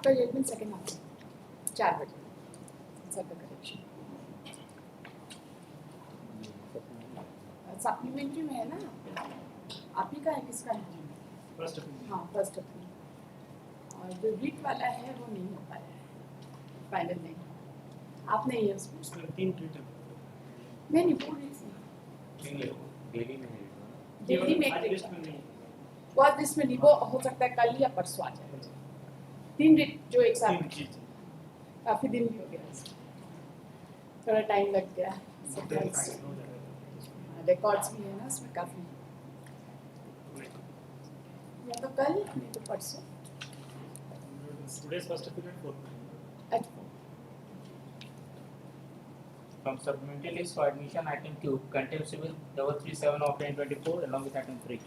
आपका judgement second half 4 बजे sir का करेक्शन सप्लीमेंट्री में है ना आप ही का है किसका है फर्स्ट अपील हाँ फर्स्ट अपील और जो रिट वाला है वो नहीं हो पाया है फाइनल नहीं आप नहीं है उसमें उसमें 3 ट्वीट है नहीं पूरी डेली में डेली में आज एक लिस्ट में नहीं बहुत इसमें नहीं वो हो सकता है कल या परसों आ जाए 3 रिट जो एक साथ तीन चीज काफी दिन भी हो गया इसमें। थोड़ा टाइम लग गया रिकॉर्ड्स भी है ना उसमें काफी या तो कल नहीं तो परसों टुडेस फर्स्ट अपील 4 अच्छा From supplementary list for admission, item 2 contempt civil 337 of 2024 along with item 3.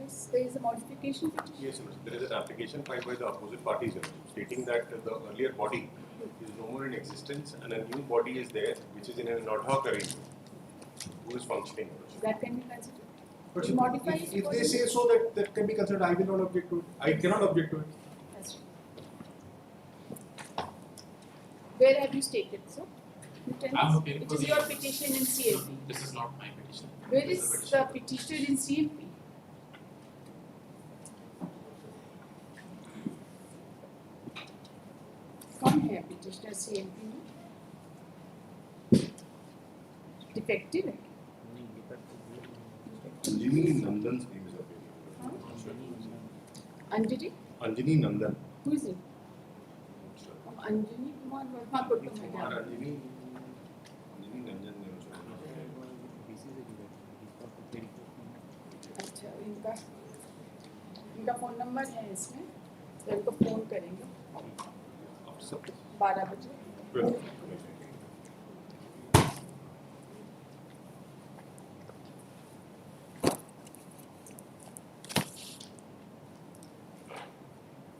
yes there is a modification petition Yes, there is an application filed by the opposite parties stating that the earlier body is no more in existence and a new body is there which is in an ad hoc arrangement who is functioning. that can be considered But You modify if it they say so, that can be considered. I will not object to it. I cannot object to it. That's right. Where have you stated so? You tell I'm us. looking It for is the- your petition in CLP. This is not my petition. Where This is a the petition. petitioner in CLP? कौन है petitioner CLP में? Defective है? Anjani Nandan's name is available. Anjali? Anjani Nandan. Who is it? Anjani Kumar Verma put to my Kumar down. Anjani Nandan name अच्छा इनका phone number है इसमें तो इनको फ़ोन करेंगे 12 बजे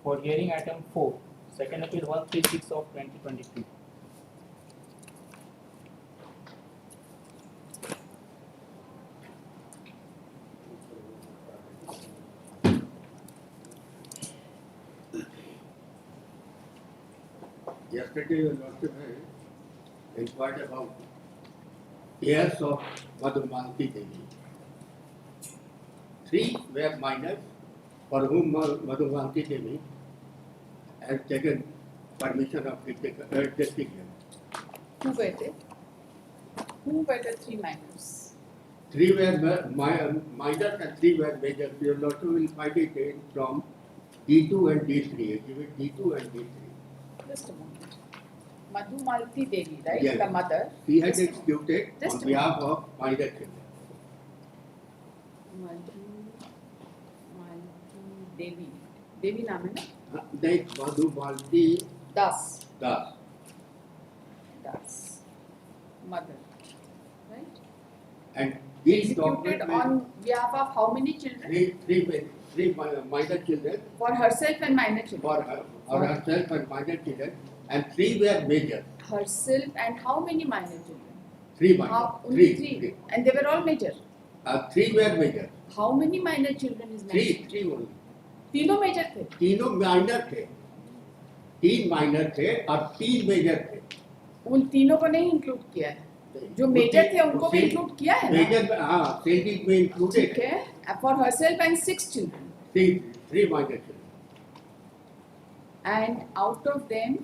For hearing item 4, second appeal 136 of 2022. Yesterday, Your Lordship had inquired about heirs of Madhumalki Devi. 3 were minors for whom Madhumalki Devi has taken permission of district head. Who were they? Who were the 3 minors? 3 were minors and 3 were majors. Your Lordship will find it in from D2 and D3. Exhibit D2 and D3. Just a moment. Madhumalti Devi, right? Yes. The mother. He had Just a moment. executed Just on a behalf of minor children. Madhumalti Devi. Devi नाम है ना? That Madhumalki Das. Das. Das. Mother. Right? And these Executed documents on behalf of how many children? three minor children For herself and minor children. for her, or herself and minor children, and 3 were major. Herself and how many minor children? 3 minor. How, only 3. Three. And they were all major. 3 were major. How many minor children is major? 3 only. तीनों major थे. तीनों minor थे. 3 minor थे और 3 major थे. उन तीनों को नहीं इंक्लूड किया है. जो मेजर थे उनको भी इंक्लूड किया है ना? मेजर हाँ सेंटिक में इंक्लूडेड ठीक है. For herself and 6 children. 3 minor children. And out of them,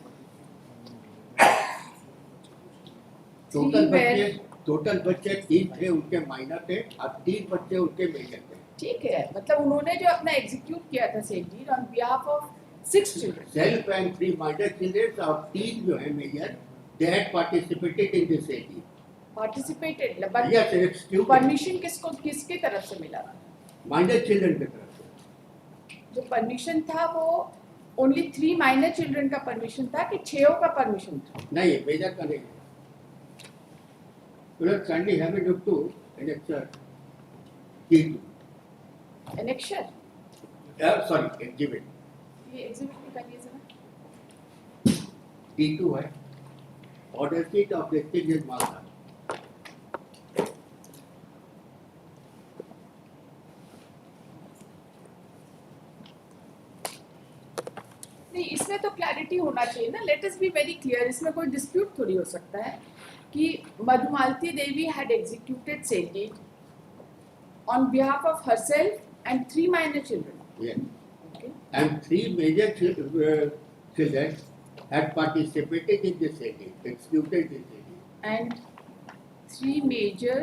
total बच्चे 3 थे उनके माइनर थे और 3 बच्चे उनके मेजर थे. ठीक है. मतलब उन्होंने जो अपना एग्जीक्यूट किया था सेंटीर on behalf of 6 children. Self and 3 minor children और 3 जो है major they had participated in this AD. Participated. But Yes, executed. Permission किसके तरफ से मिला था? Minor children की तरफ से. जो परमिशन था वो ओनली 3 माइनर चिल्ड्रन का परमिशन था कि 6 का परमिशन था? नहीं मेजर का नहीं. Let's kindly have a look to annexure D2. Annexure. Sorry, exhibit. ये एग्जिबिट निकालिए जरा. D2 है, order sheet of the exchange in Malta. नहीं, इसमें तो क्लैरिटी होना चाहिए ना. Let us be very clear. इसमें कोई डिस्प्यूट थोड़ी हो सकता है कि Madhumalti Devi had executed sale deed on behalf of herself and 3 minor children. Yes. Okay. And 3 major children had participated in the sale deed, executed the sale deed. And 3 major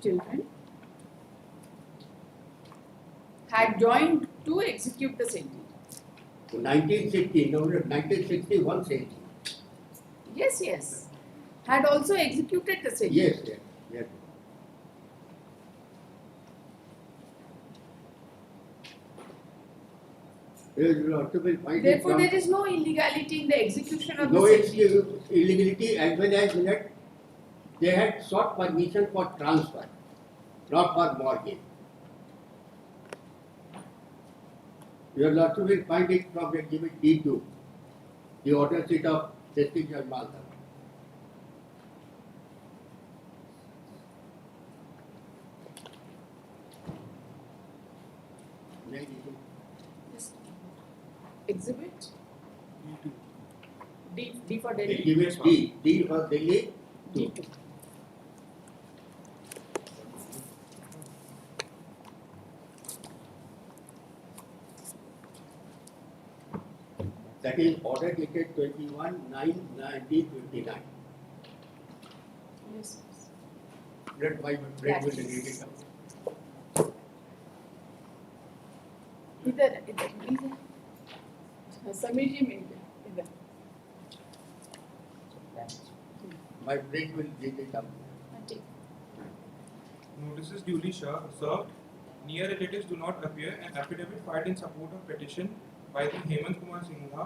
children had joined to execute the sale deed. So 1961 sale deed. Yes, yes. Had also executed the sale Yes, deed. yes, yes. Therefore, there is no illegality in the execution of no the sale deed. illegality, as well as that they had sought permission for transfer, not for mortgage. Your Lordship will find it from Exhibit D2, the order sheet of District Judge Malta. Yes. Exhibit D2. D for Delhi. Exhibit D, D for Delhi, D2. that is order dated 21/9/1959. Yes, yes. Read by Brett will read it out. इधर समीर जी मिल गए इधर. My Brett will read it out. ठीक. Notices duly served. Near relatives do not appear. An affidavit filed in support of petition by the Hemant Kumar Singha.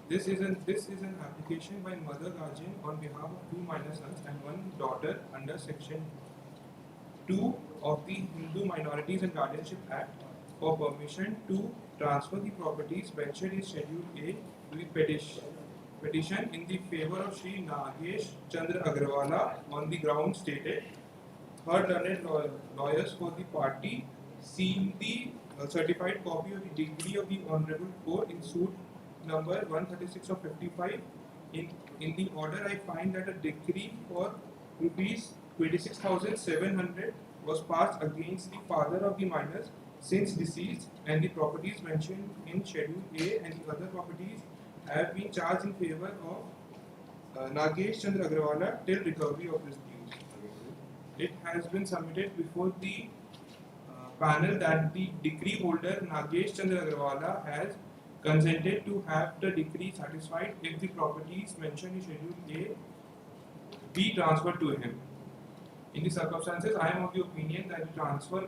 This is an application by mother guardian on behalf of 2 minor sons and 1 daughter under section 2 of the Hindu Minorities and Guardianship Act for permission to transfer the properties mentioned in Schedule A to the petition in the favor of Sri Nagesh Chandra Agrawala on the grounds stated. Her learned lawyers for the party seen the certified copy of the degree of the Honorable Court in suit number 136 of 55. In the order, I find that a decree for rupees 26,700 was passed against the father of the minors since deceased, and the properties mentioned in Schedule A and the other properties have been charged in favor of Nagesh Chandra Agrawala till recovery of his dues. It has been submitted before the panel that the decree holder Nagesh Chandra Agrawala has consented to have the decree satisfied if the properties mentioned in Schedule A be transferred to him. In the circumstances, I am of the opinion that the transfer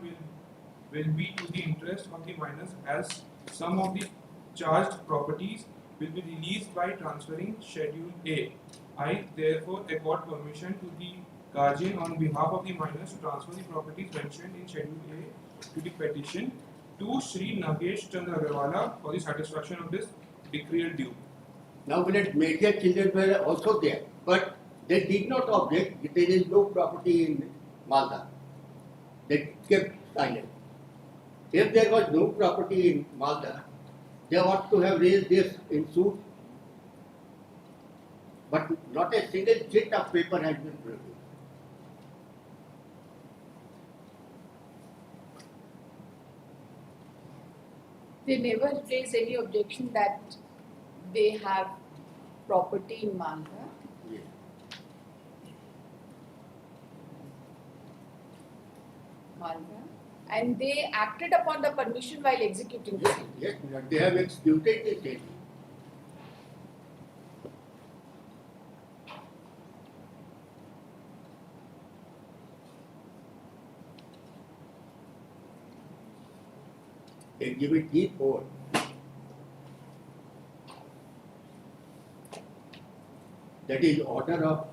will be to the interest of the minors, as some of the charged properties will be released by transferring Schedule A. I therefore accord permission to the guardian on behalf of the minors to transfer the properties mentioned in Schedule A to the petition to Sri Nagesh Chandra Agrawala for the satisfaction of this decreal due. Now, when major children were also there, but they did not object. There is no property in Malta. They kept silent. If there was no property in Malta, they ought to have raised this in suit. But not a single sheet of paper has been produced. They never raise any objection that they have property in Malta. Yes. And they acted upon the permission while executing the sale. Yes, they have executed the sale. Exhibit D4. That is order of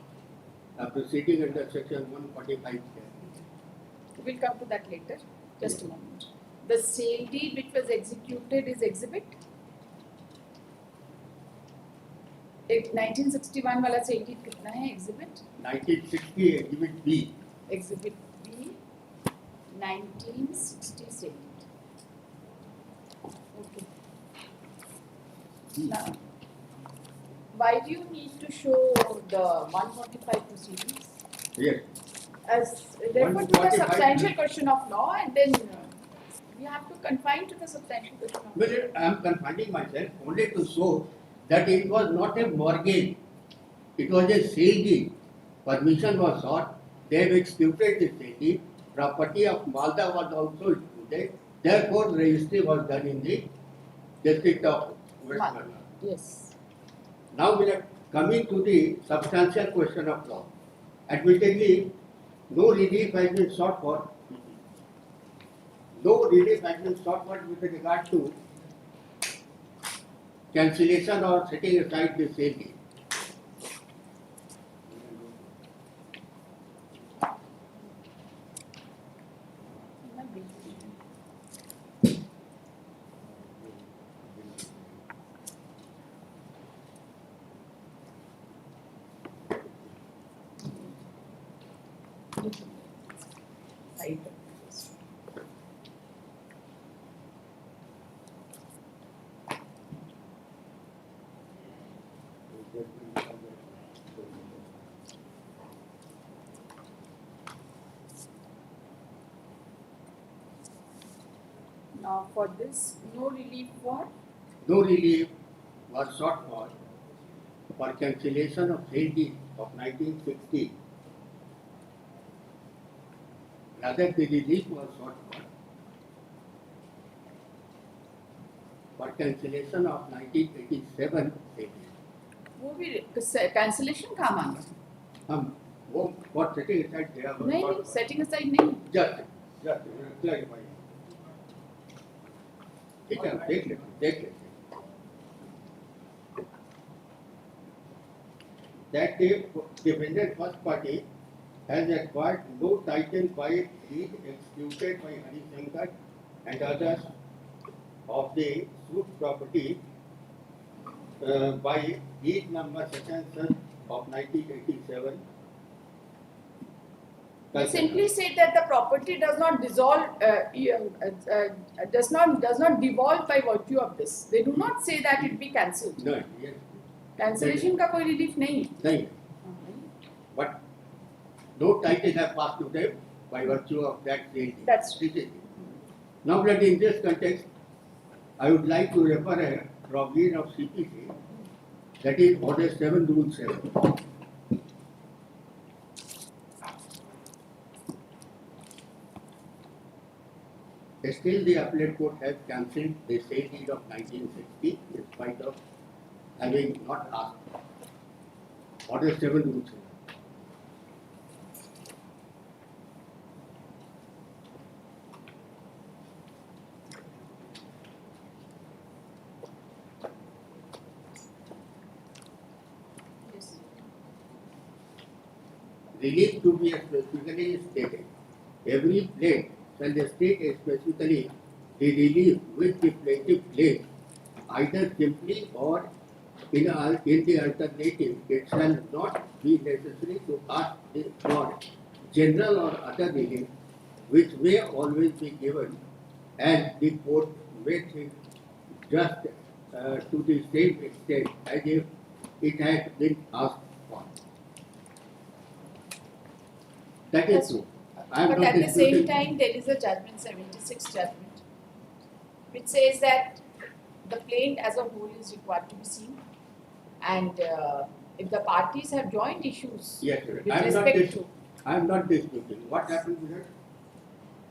proceeding under section 145. We'll come to that later. Just a moment. The sale deed which was executed is exhibit? एक 1961 वाला sale deed कितना है exhibit? 1960 exhibit B. Exhibit B 1960 sale deed. Okay. Now, why do you need to show the 145 proceedings? Yes. As refer to the 145 substantial question of law, and then we have to confine to the substantial question of law. Well, I am confining myself only to show that it was not a mortgage, it was a sale deed. Permission was sought, they have executed the sale deed, property of Malda was also included, therefore registry was done in the district of West Mal- Bengal. Yes. Now we are coming to the substantial question of law. Admittedly, no relief has been sought for. No relief has been sought for with regard to cancellation or setting aside the sale deed. Now for this, no relief for No relief was sought for cancellation of sale deed of 1960. Rather, the relief was sought for cancellation of 1987 sale deed. वो भी cancellation कहाँ मांगा? हम वो for setting aside they are नहीं नहीं setting aside नहीं. just clarify. ठीक है देख लेते that the defendant first party has acquired no title by deed executed by Hari Shankar and others of the suit property by deed number such and such of 1987. They simply say that the property does not dissolve, does not devolve by virtue of this. They do not say that it be cancelled. No, yes, Cancellation का कोई relief नहीं. nahi. But no title have passed to them by virtue of that sale deed. That's This is it. Now that in this context, I would like to refer a provision of CPC, that is Order 7 Rule 7. Still, the appellate court has cancelled the sale deed of 1960 in spite of having not asked for. Order 7 Rule 7. yes. Relief to be specifically stated. Every plaintiff shall state specifically the relief which the plaintiff claims, either simply or in the alternative. It shall not be necessary to ask for general or other relief, which may always be given, and the court may think just to the same extent as if it had been asked for. That is true. I am But not at the same disputing. time, there is a judgment, 76 judgment, which says that the plaint as a whole is required to be seen, and if the parties have joint issues Yes, sir. with I am not respect to, I am not disputing. What happened with it?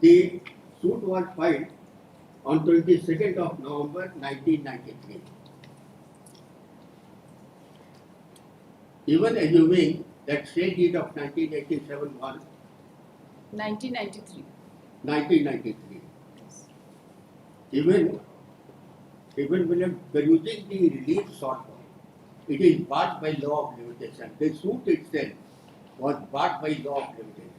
The suit was filed on 22nd of November 1993. Even assuming that sale deed of 1987 was 1993. 1993. Even when perusing the relief sought for, it is barred by law of limitation. The suit itself was barred by law of limitation.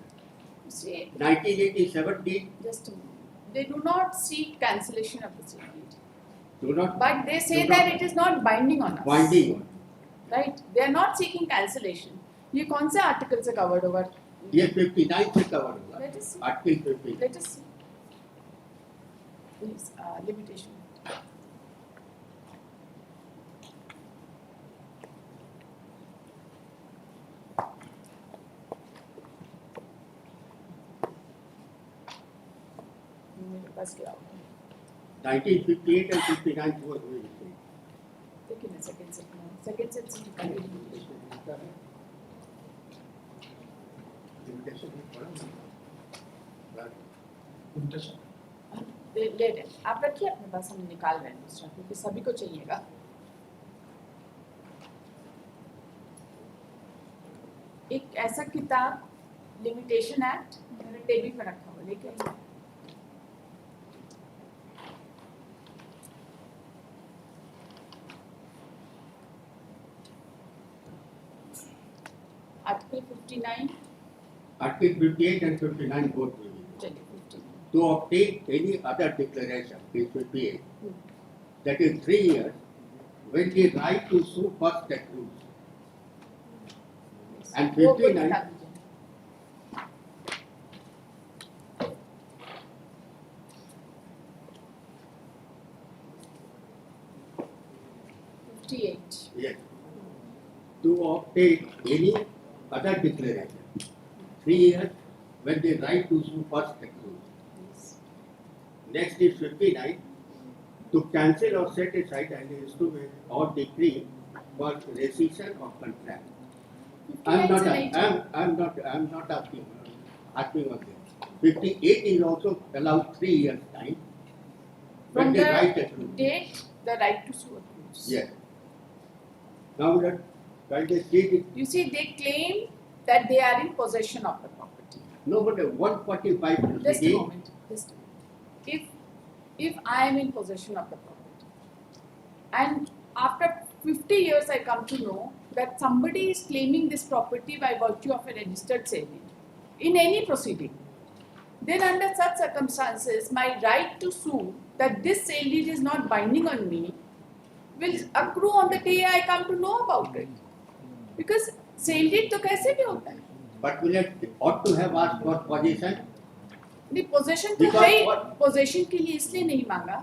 You see, 1987 deed just a moment. They do not seek cancellation of the sale deed, do not but they say do that not it is not binding on us. binding on. right? They are not seeking cancellation. ये कौन से article से covered होगा? ये 59 से cover होगा, Let us see. Article 59। Let us see. Yes, limitation. मेरे पास क्या होगा? 1958 and 59 was very same। देखिए ना सेकंड से निकालिए। Limitation में पढ़ा ना? ले लें आप रखिए अपने पास, हम निकाल रहे हैं दूसरा क्योंकि सभी को चाहिएगा। एक ऐसा किताब लिमिटेशन एक्ट मैंने टेबल पे रखा हुआ, लेके आइए। Article 59 Article 58 and 59 both will be there। चलिए 59 To obtain any other declaration in 58, that is 3 years, when the right to sue first accrues, and वो 59 निकाल दीजिए। yes, to obtain any other declaration, 3 years, when the right to sue first accrues. Next is 59, to cancel or set aside an instrument or decree for rescission of contract. I'm not asking on this. 58 is also allowed 3 years time. When From the the right accrues. date the right to sue accrues. Yes. Now that by the state, You see, they claim that they are in possession of the property. no, but the 145 Just a proceeding, moment. If I am in possession of the property, and after 50 years I come to know that somebody is claiming this property by virtue of a registered sale deed in any proceeding, then under such circumstances, my right to sue that this sale deed is not binding on me will accrue on the day I come to know about it. Because sale deed तो कैसे भी होता है? but will it ought to have asked for possession? नहीं, possession तो Because है ही, what? possession के लिए इसलिए नहीं मांगा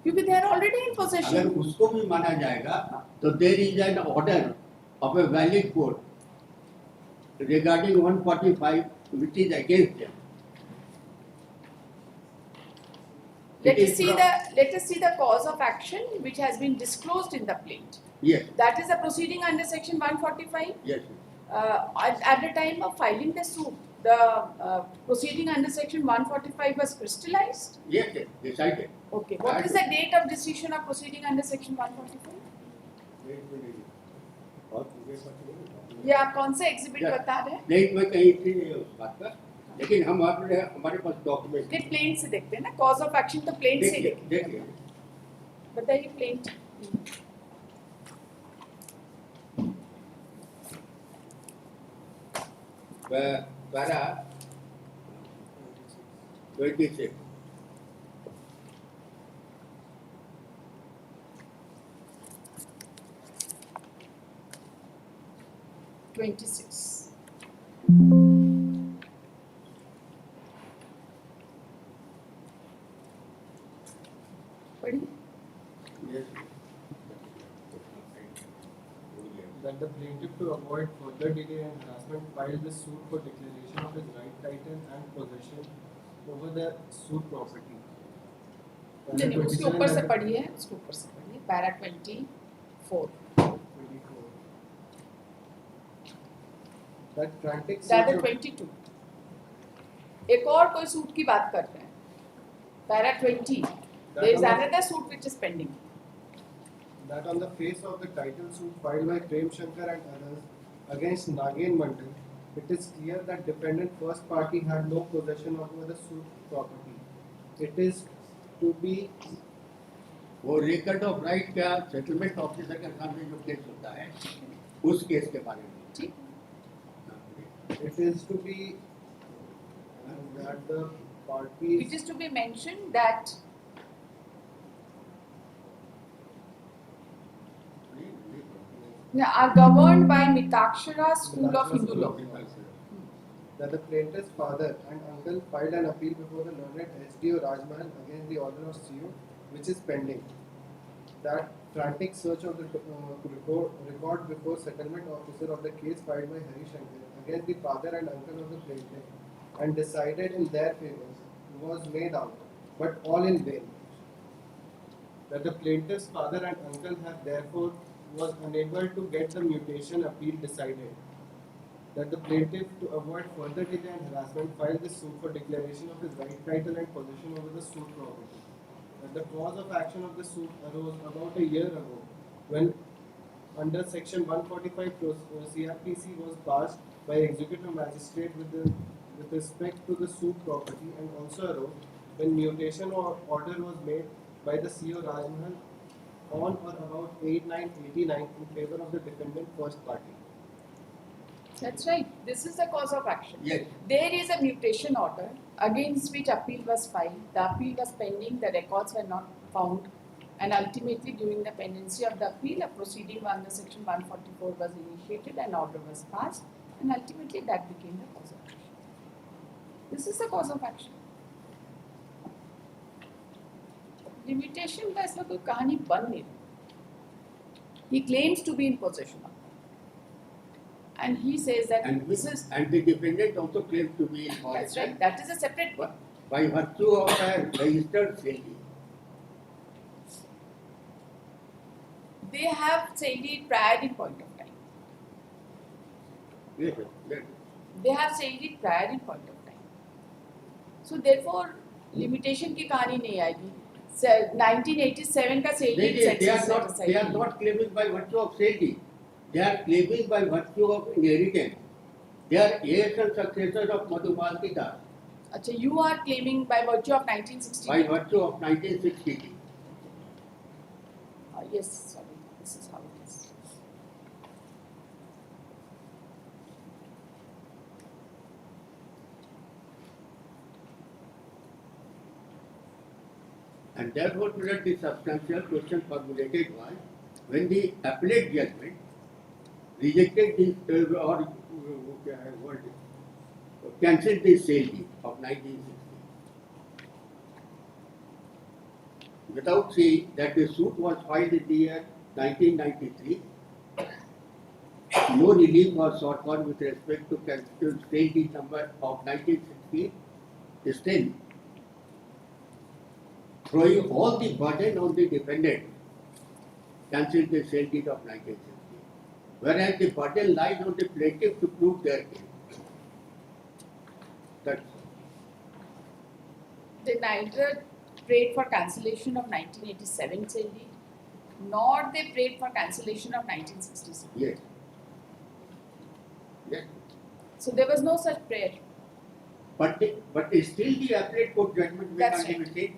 क्योंकि they are already in अगर possession. उसको भी माना जाएगा तो there is an order of a valid court regarding 145 which is against them. Let It us is see from- the cause of action which has been disclosed in the plaint. Yes, That is a proceeding under section 145. yes. At the time of filing the suit, the proceeding under section 145 was crystallized. Yes, yes, decided. Okay. What is the date of decision of proceeding under section 145? ये आप कौन सा exhibit Yeah. बता रहे हैं? नहीं मैं कहीं थी नहीं उस बात का, लेकिन हम हमारे पास डॉक्यूमेंट ये प्लेन से देखते हैं ना, कॉज ऑफ एक्शन तो प्लेन से ही देखिए देखते देखिए हैं। बताइए प्लेन। पैरा 26 26 पढ़िए। yes. That the plaintiff, to avoid further delay and harassment, filed the suit for declaration of his right, title and possession over the suit property. नहीं उसके ऊपर से पढ़िए, उसके ऊपर से पढ़िए, पैरा 24 That frantic ज़्यादा search of 22 एक और कोई सूट की बात कर रहे हैं, para 20 there is another suit which is pending. that on the face of the title suit filed by Prem Shankar and others against Nagin Mandal, it is clear that defendant first party had no possession over the suit property. It is to be वो record of right का settlement officer के सामने जो case होता है उस case के बारे में ठीक, it is to be that the parties it is to be mentioned that are governed by Mitakshara School of Hindu law. That the plaintiff's father and uncle filed an appeal before the learned SDO Rajmahal against the order of CO, which is pending. That frantic search of the record before settlement officer of the case filed by Hari Shankar against the father and uncle of the plaintiff and decided in their favor was made out, but all in vain. That the plaintiff's father and uncle have therefore was unable to get the mutation appeal decided. That the plaintiff, to avoid further delay and harassment, filed the suit for declaration of his right title and possession over the suit property. That the cause of action of the suit arose about a year ago when under section 145 CRPC was passed by executive magistrate with respect to the suit property, and also arose when mutation or order was made by the CO Rajmahal on or about 8/9/89 in favor of the defendant first party. That's right. This is the cause of action. Yes. There is a mutation order against which appeal was filed. The appeal was pending, the records were not found, and ultimately during the pendency of the appeal, a proceeding under section 144 was initiated and order was passed, and ultimately that became the cause of action. This is the cause of action. Limitation का इसमें कोई कहानी बन नहीं रही. He claims to be in possession of. And he says that And this is. and the defendant also claims to be in That's possession right. That is a separate one. by virtue of a registered sale. They have sailed it prior in point of time. Yes, yes. They have sailed it prior in point of time. So therefore, limitation की कहानी नहीं आएगी. 1987 का sailed it They are set not. aside. They are not claiming by virtue of sale. They are claiming by virtue of inheritance. They are heirs and successors of Madhumalki Das अच्छा, you are claiming by virtue of 1960. by virtue of 1960. Yes, sorry, this is how it is. And therefore, the substantial question formulated was when the appellate judgment rejected this cancelled the sale deed of 1960 without saying that the suit was filed in the year 1993. No relief was sought for with respect to cancelled sale deed number of 1960. Still, throwing all the burden on the defendant, cancelled the sale deed of 1960. Whereas the burden lies on the plaintiff to prove their case. That's They neither prayed for cancellation of 1987 sale deed, nor they prayed for cancellation of 1966. yes. Yes. So there was no such prayer. But still the appellate court judgment may That's not even right. say.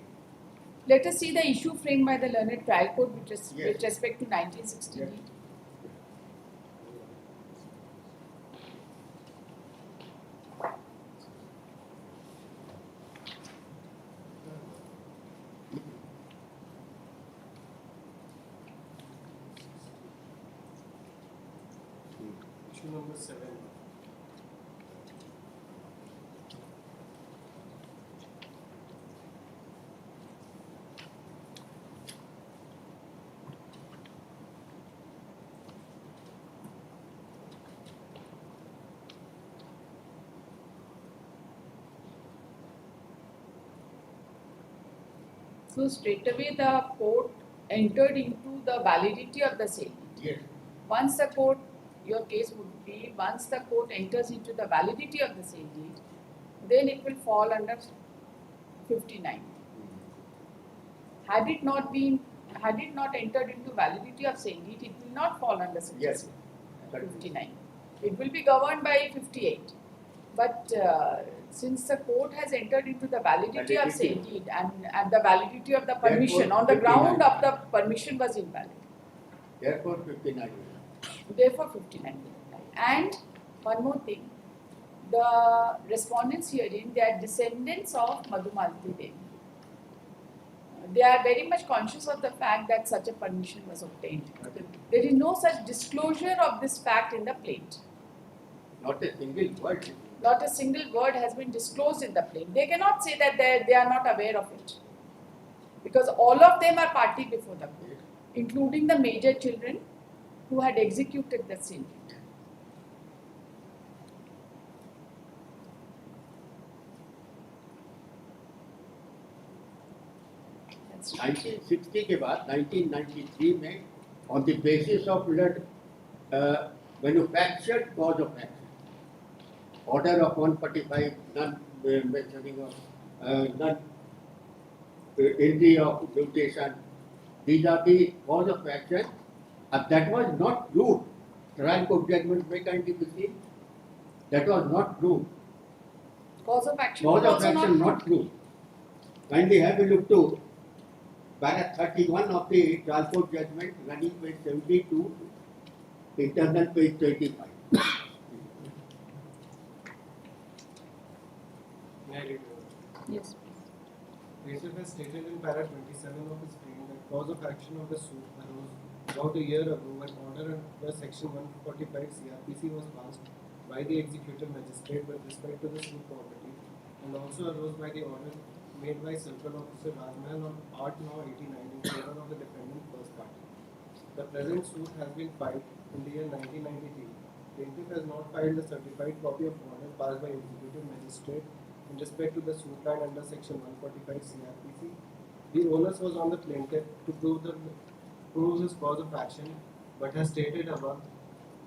Let us see the issue framed by the learned trial court with Yes. respect to 1960 Yes. deed. Issue number 7. So straight away the court entered into the validity of the sale deed. Yes. Once the court, your case would be, once the court enters into the validity of the sale deed, then it will fall under 59. Had it not entered into validity of sale deed, it will not fall under Yes. 59. It will be governed by 58. But since the court has entered into the validity of sale deed and the validity of the permission, Therefore, on the 59. ground of the permission was invalid. Therefore 59. Therefore 59 will apply. And one more thing, the respondents herein, they are descendants of Madhumalati Devi. They are very much conscious of the fact that such a permission was obtained. There is no such disclosure of this fact in the plaint. Not a single word. Not a single word has been disclosed in the plaint. They cannot say that they are not aware of it. Because all of them are party before the court, including the major children who had executed the sin. That's right. 1960 के बाद 1993 में on the basis of manufactured cause of action, order of 145 non mentioning of non entry of mutation, these are the cause of action. That was not proved. Trial court judgment may kindly be seen. That was not proved. Cause of action Cause was of also action not not proved. Kindly have a look to para 31 of the trial court judgment, running page 72, internal page 25. May I read it? Yes. Plaintiff has stated in para 27 of his claim that cause of action of the suit arose about a year ago when order under section 145 CRPC was passed by the executive magistrate with respect to the suit property, and also arose by the order made by Circle Officer Rajmal on Art Law 89 in favor of the defendant first party. The present suit has been filed in the year 1993. Plaintiff has not filed a certified copy of order passed by executive magistrate in respect to the suit line under section 145 CRPC. The onus was on the plaintiff to prove his cause of action, but as stated above,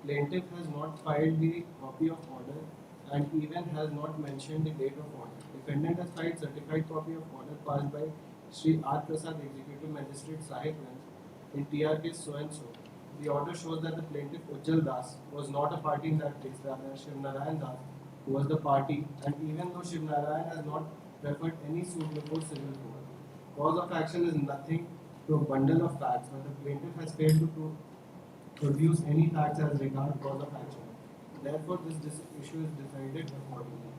plaintiff has not filed the copy of order and even has not mentioned the date of order. Defendant has filed certified copy of order passed by Sri R. Prasad, Executive Magistrate Sahibganj in TR case so and so. The order shows that the plaintiff Ujjal Das was not a party in that case, rather Shiv Narayan Das who was the party, and even though Shiv Narayan has not referred any suit before civil court, cause of action is nothing to a bundle of facts, but the plaintiff has failed to produce any facts as regard cause of action. Therefore, this issue is decided accordingly.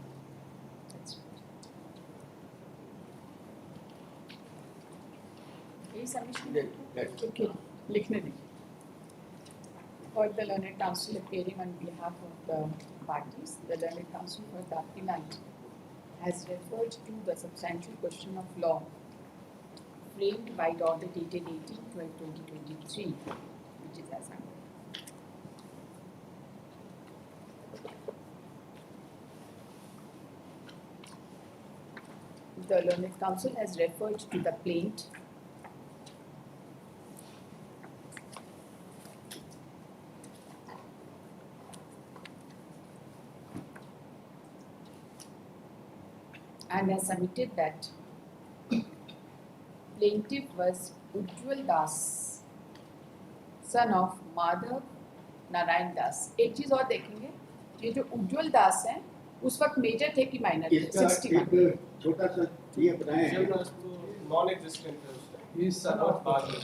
That's right. यही submission That's okay. लिखने दें. For the learned counsel appearing on behalf of the parties, the learned counsel for the appellant has referred to the substantial question of law framed by the order dated 18/12/2023, which is as under. The learned counsel has referred to the plaint and has submitted that plaintiff was Ujjwal Das, son of Madhav Narayan Das. एक चीज और देखेंगे, ये जो उज्ज्वल दास है, उस वक्त major थे कि माइनर थे? इसका 61. एक छोटा सा ये बताएं हैं Non-existent है उस time. He is son of father.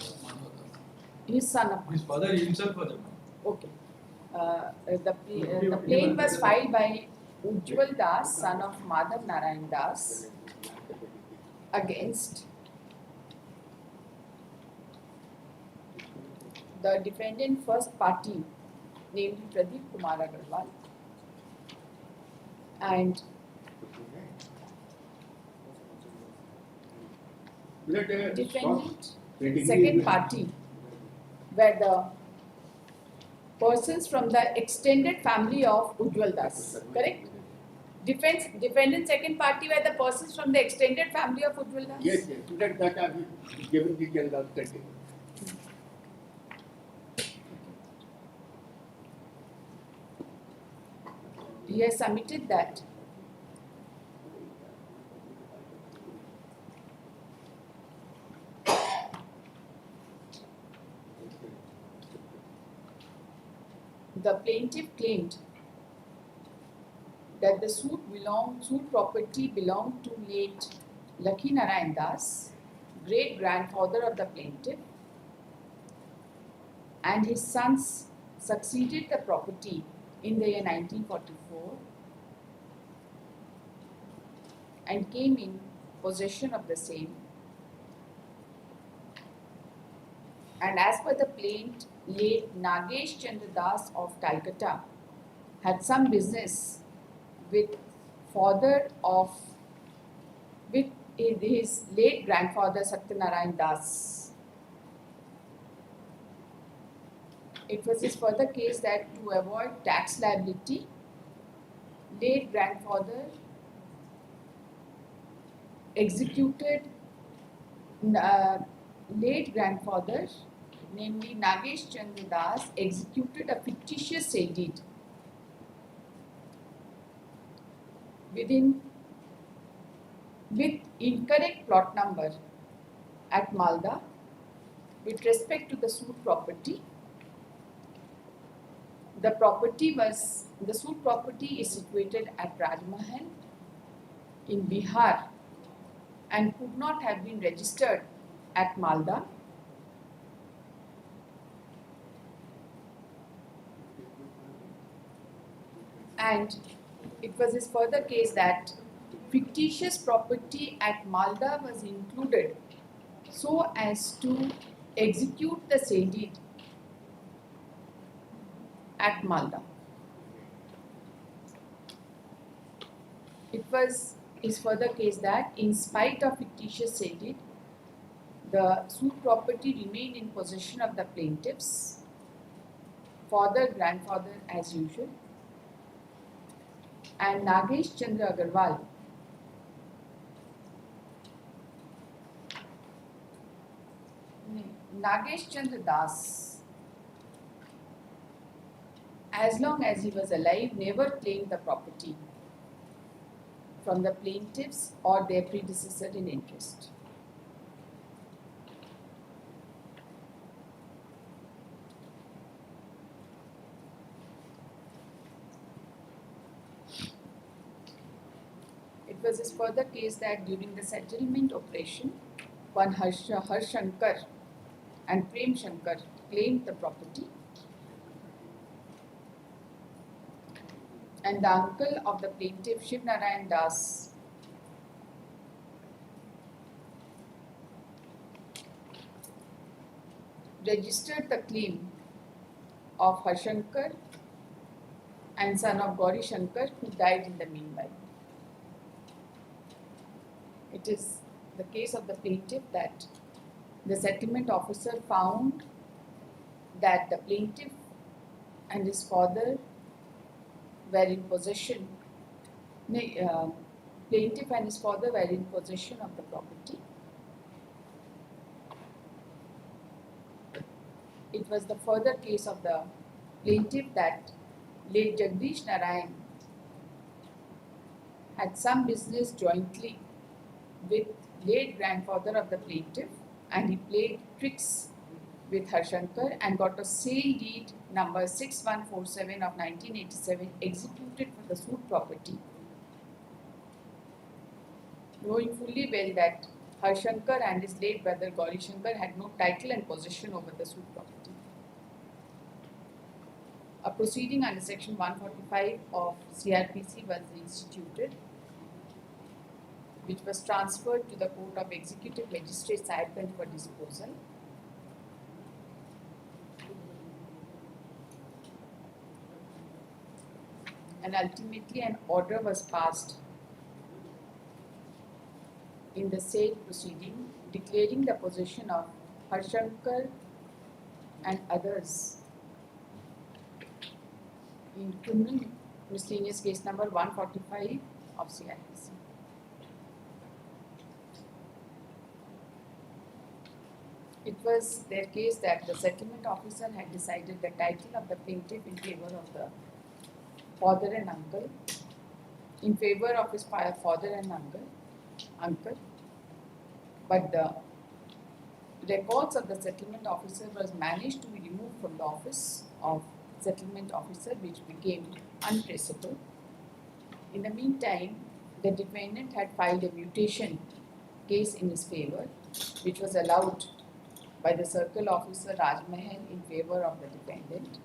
His son of His father himself was a okay. The plaint was filed by Ujjwal Das, son of Madhav Narayan Das, against the defendant first party, namely Pradeep Kumar Agarwal, and defendant second party, were the persons from the extended family of Ujjwal Das. Correct? Defendant second party were the persons from the extended family of Ujjwal Das. Yes, yes. Student that are given details of continue. He has submitted that the plaintiff claimed that the suit property belonged to late Lakhi Narayan Das, great grandfather of the plaintiff, and his sons succeeded the property in the year 1944 and came in possession of the same. And as per the plaint, late Nagesh Chandra Das of Calcutta had some business with father of with his late grandfather Satyanarayan Das. It was his further case that to avoid tax liability, late grandfather executed late grandfather, namely Nagesh Chandra Das, executed a fictitious sale deed with incorrect plot number at Malda with respect to the suit property. The suit property is situated at Rajmahal in Bihar and could not have been registered at Malda. And it was his further case that fictitious property at Malda was included so as to execute the sale deed at Malda. It was his further case that in spite of fictitious sale deed, the suit property remained in possession of the plaintiffs, father, grandfather as usual, and Nagesh Chandra Agarwal Nagesh Chandra Das, as long as he was alive, never claimed the property from the plaintiffs or their predecessor in interest. It was his further case that during the settlement operation, one Harshankar and Prem Shankar claimed the property, and the uncle of the plaintiff Shiv Narayan Das registered the claim of Harshankar and son of Gauri Shankar, who died in the meanwhile. It is the case of the plaintiff that the settlement officer found that the plaintiff and his father were in possession, plaintiff and his father were in possession of the property. It was the further case of the plaintiff that late Jagdish Narayan had some business jointly with late grandfather of the plaintiff, and he played tricks with Harshankar and got a sale deed number 6147 of 1987 executed for the suit property, knowing fully well that Harshankar and his late brother Gauri Shankar had no title and possession over the suit property. A proceeding under section 145 of CRPC was instituted, which was transferred to the Court of Executive Magistrate Sahibganj for disposal. And ultimately an order was passed in the said proceeding declaring the possession of Harshankar and others in criminal miscellaneous case number 145 of CRPC. It was their case that the settlement officer had decided the title of the plaintiff in favor of the father and uncle, in favor of his father and uncle, but the records of the settlement officer was managed to be removed from the office of settlement officer, which became untraceable. In the meantime, the defendant had filed a mutation case in his favor, which was allowed by the circle officer Rajmahal in favor of the defendant,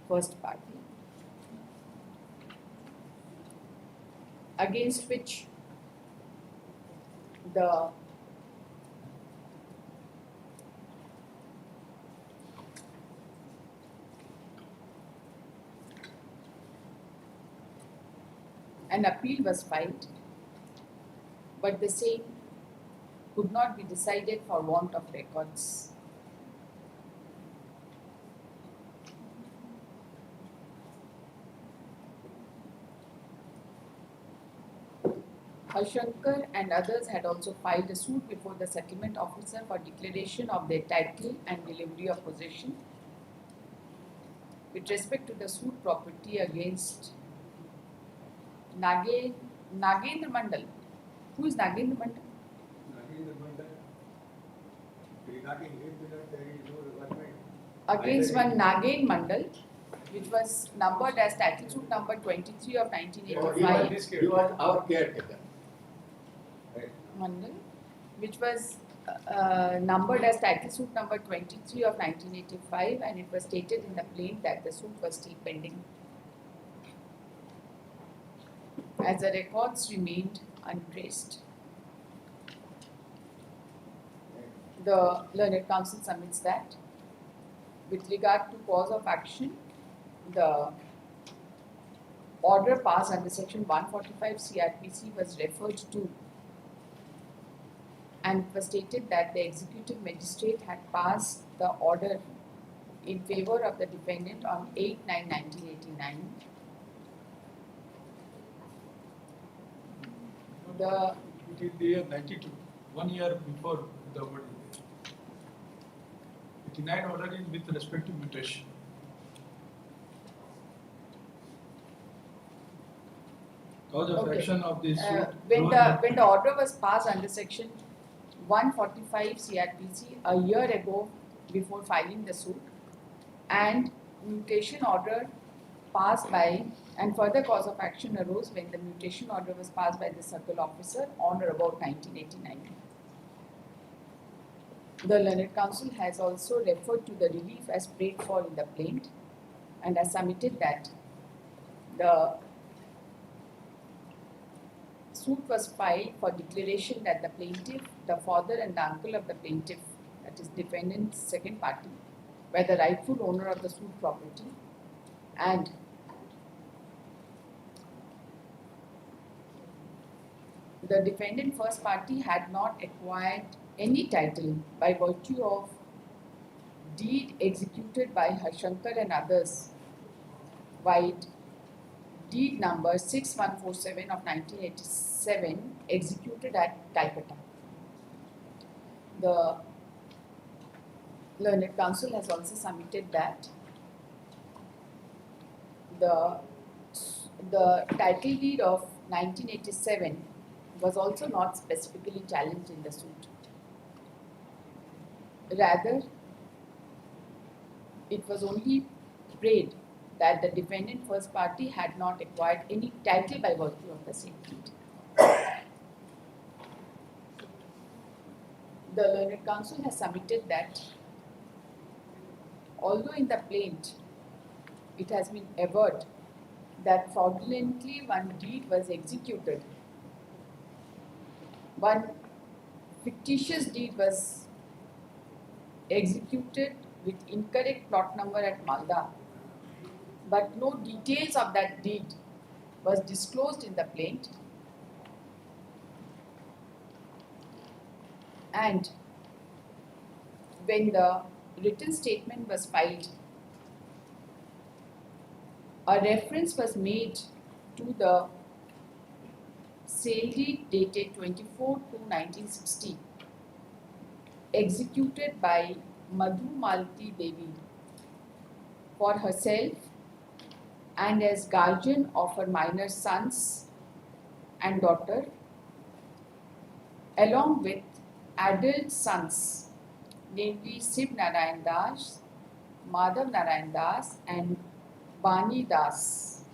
first party, against which the an appeal was filed, but the same could not be decided for want of records. Shankar and others had also filed a suit before the settlement officer for declaration of their title and delivery of possession with respect to the suit property against Nagendra Mandal. Who is Nagendra Mandal? Regarding him, there is no requirement. Against one Nagen Mandal, which was numbered as title suit number 23 of He 1985. was our caretaker. Mandal, which was numbered as title suit number 23 of 1985, and it was stated in the plaint that the suit was still pending, as the records remained untraced. The learned counsel submits that with regard to cause of action, the order passed under section 145 CRPC was referred to, and it was stated that the executive magistrate had passed the order in favor of the defendant on 8/9/1989. It is the year 92, 1 year before the verdict. 89 order is with respect to mutation. Cause of Okay. action of this suit. When the order was passed under section 145 CRPC a year ago before filing the suit, and mutation order passed by, and further cause of action arose when the mutation order was passed by the circle officer on or about 1989. The learned counsel has also referred to the relief as prayed for in the plaint and has submitted that the suit was filed for declaration that the plaintiff, the father and the uncle of the plaintiff, that is defendant's second party, were the rightful owner of the suit property, and the defendant first party had not acquired any title by virtue of deed executed by Shankar and others, while deed number 6147 of 1987 executed at Calcutta. The learned counsel has also submitted that the title deed of 1987 was also not specifically challenged in the suit. Rather, it was only prayed that the defendant first party had not acquired any title by virtue of the same deed. The learned counsel has submitted that although in the plaint it has been averred that fraudulently one deed was executed, one fictitious deed was executed with incorrect plot number at Malda, but no details of that deed was disclosed in the plaint, and when the written statement was filed, a reference was made to the sale deed dated 24/2/1960 executed by Madhumalati Devi for herself and as guardian of her minor sons and daughter, along with adult sons, namely Shiv Narayan Das, Madhav Narayan Das, and Bani Das.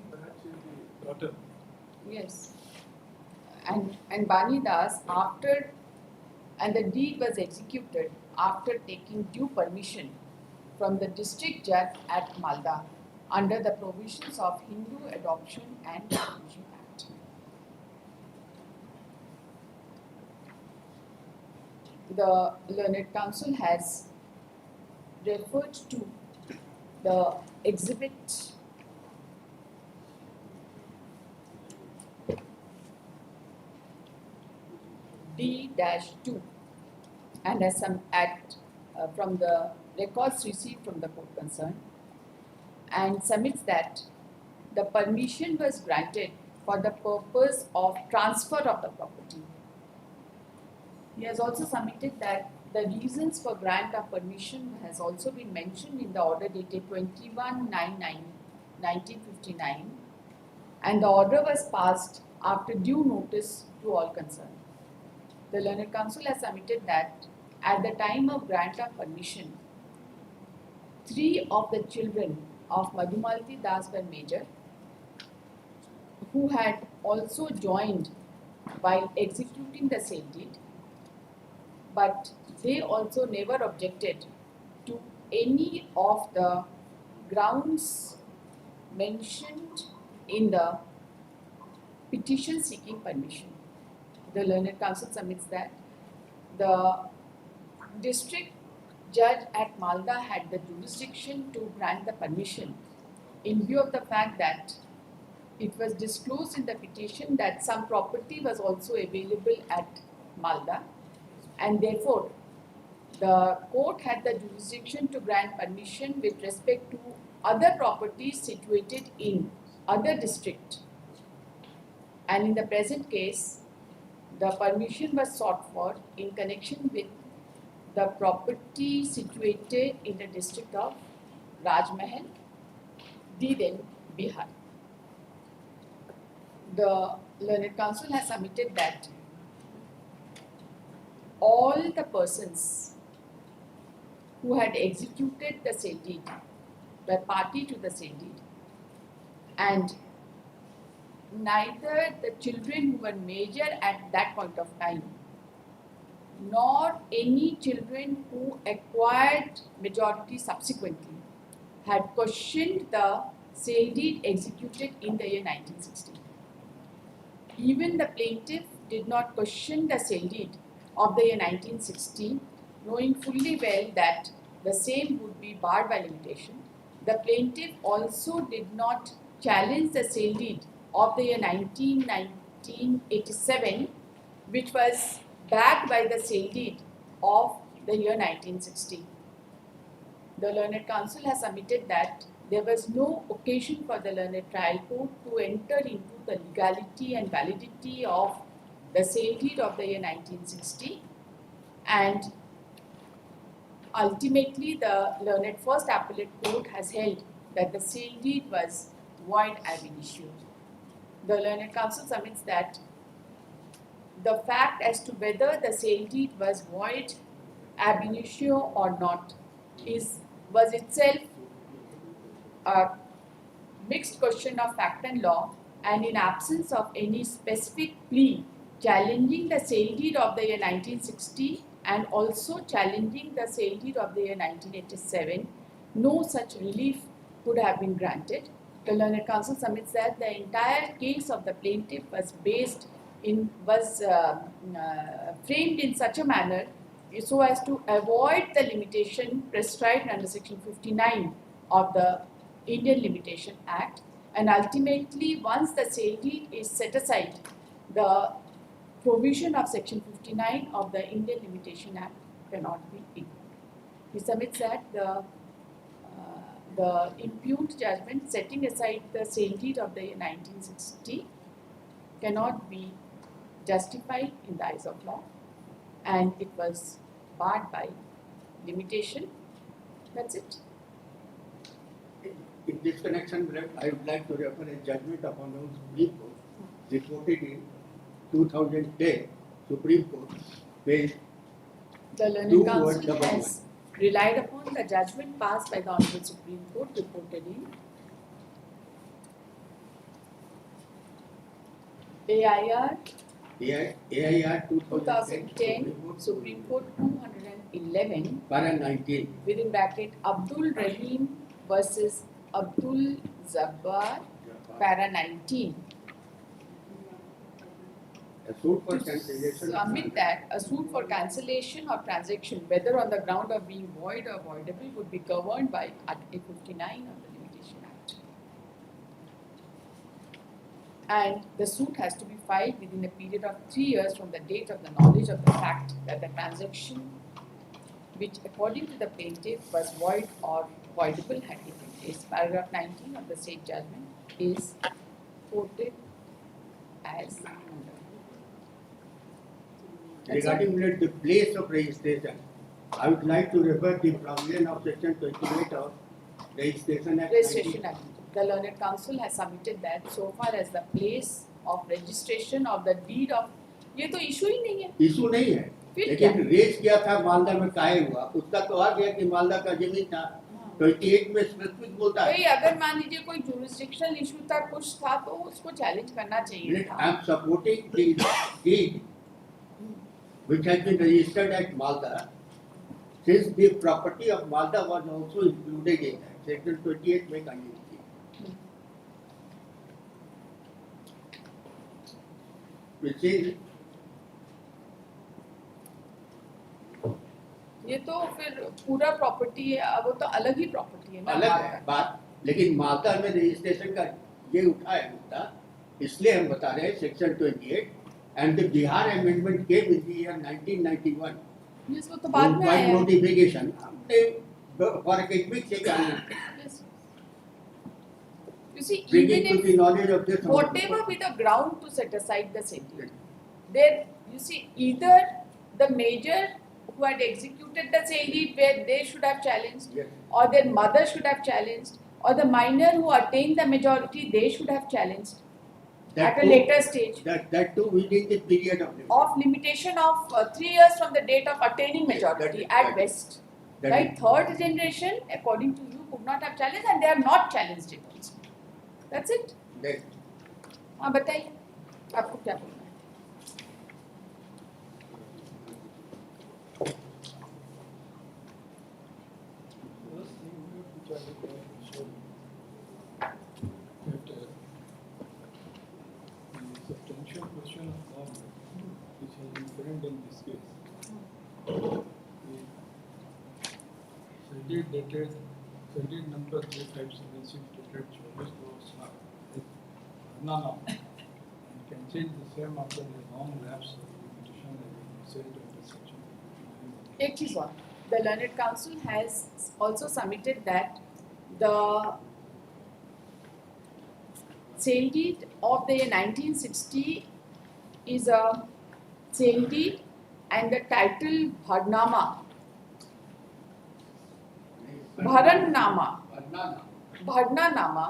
Perhaps is the daughter. Yes. And Bani Das, after, and the deed was executed after taking due permission from the district judge at Malda under the provisions of Hindu Adoption and Diffusion Act. The learned counsel has referred to the exhibit D-2 and has some from the records received from the court concerned, and submits that the permission was granted for the purpose of transfer of the property. He has also submitted that the reasons for grant of permission has also been mentioned in the order dated 21/19/1959, and the order was passed after due notice to all concerned. The learned counsel has submitted that at the time of grant of permission, 3 of the children of Madhumalati Das were major, who had also joined while executing the sale deed, but they also never objected to any of the grounds mentioned in the petition seeking permission. The learned counsel submits that the district judge at Malda had the jurisdiction to grant the permission in view of the fact that it was disclosed in the petition that some property was also available at Malda, and therefore the court had the jurisdiction to grant permission with respect to other properties situated in other district. And in the present case, the permission was sought for in connection with the property situated in the district of Rajmahal, Diden, Bihar. The learned counsel has submitted that all the persons who had executed the sale deed were party to the sale deed, and neither the children who were major at that point of time nor any children who acquired majority subsequently had questioned the sale deed executed in the year 1960. Even the plaintiff did not question the sale deed of the year 1960, knowing fully well that the same would be barred by limitation. The plaintiff also did not challenge the sale deed of the year 1987, which was backed by the sale deed of the year 1960. The learned counsel has submitted that there was no occasion for the learned trial court to enter into the legality and validity of the sale deed of the year 1960, and ultimately the learned first appellate court has held that the sale deed was void ab initio. The learned counsel submits that the fact as to whether the sale deed was void ab initio or not was itself a mixed question of fact and law, and in absence of any specific plea challenging the sale deed of the year 1960 and also challenging the sale deed of the year 1987, no such relief could have been granted. The learned counsel submits that the entire case of the plaintiff was framed in such a manner so as to avoid the limitation prescribed under Section 59 of the Indian Limitation Act, and ultimately once the sale deed is set aside, the provision of Section 59 of the Indian Limitation Act cannot be ignored. He submits that the impugned judgment setting aside the sale deed of the year 1960 cannot be justified in the eyes of law, and it was barred by limitation. That's it. In this connection, I would like to refer a judgment upon the Supreme Court reported in 2010 Supreme Court, page The learned 2 counsel word has relied upon the judgment passed by the Honorable Supreme Court reported in AIR AIR 2010 Supreme Court 211 para 19. within bracket Abdul Rahim versus Abdul Jabbar para 19. A suit for To cancellation. submit that a suit for cancellation or transaction, whether on the ground of being void or voidable, would be governed by Article 59 of the Limitation Act. and the suit has to be filed within a period of 3 years from the date of the knowledge of the fact that the transaction, which according to the plaintiff was void or voidable had taken place. Paragraph 19 of the said judgment is quoted as under. Regarding the place of registration, I would like to refer the provision of section 28 of Registration Act. Registration Act. The learned counsel has submitted that so far as the place of registration of the deed of, ये तो issue ही नहीं है. Issue नहीं है, फिर लेकिन raise किया था मालदा में काहे हुआ, उसका तो आ गया कि मालदा का जमीन था. 28 में स्पेसिफिक बोलता है. भाई अगर मान लीजिए कोई jurisdictional issue था, कुछ था तो उसको challenge करना चाहिए था. I am supporting the deed which has been registered at Malda, since the property of Malda was also included in that. Section 28 में कहीं थी. Which is ये तो फिर पूरा प्रॉपर्टी है, अब वो तो अलग ही प्रॉपर्टी है ना. अलग है बात, लेकिन मालदा में रजिस्ट्रेशन का ये उठा है मुद्दा, इसलिए हम बता रहे हैं section 28 and the Bihar amendment came in the year 1991. Yes, वो तो बाद में By आया. notification, for academic sake, Yes. You see, bringing even to the knowledge of this. if whatever be the ground to set aside the sale deed, there you see either the major who had executed the sale deed where they should have challenged, Yes. or their mother should have challenged, or the minor who attained the majority, they should have challenged That at a too- later stage. That too within the period of limitation. Of limitation of 3 years from the date of attaining Yes, that majority is- at that is- best. that Right? is- Third generation, according to you, could not have challenged, and they have not challenged it also. That's it. that- हाँ बताइए, आपको क्या बोलना है? First thing which I would like to show that the substantial question of law which has been framed in this case. The dated number 3576 dated 24/7 is none and can change the same after the long lapse of limitation as said under section. एक चीज और, the learned counsel has also submitted that the sale deed of the year 1960 is a sale deed and the title Bharnama, Bharnanama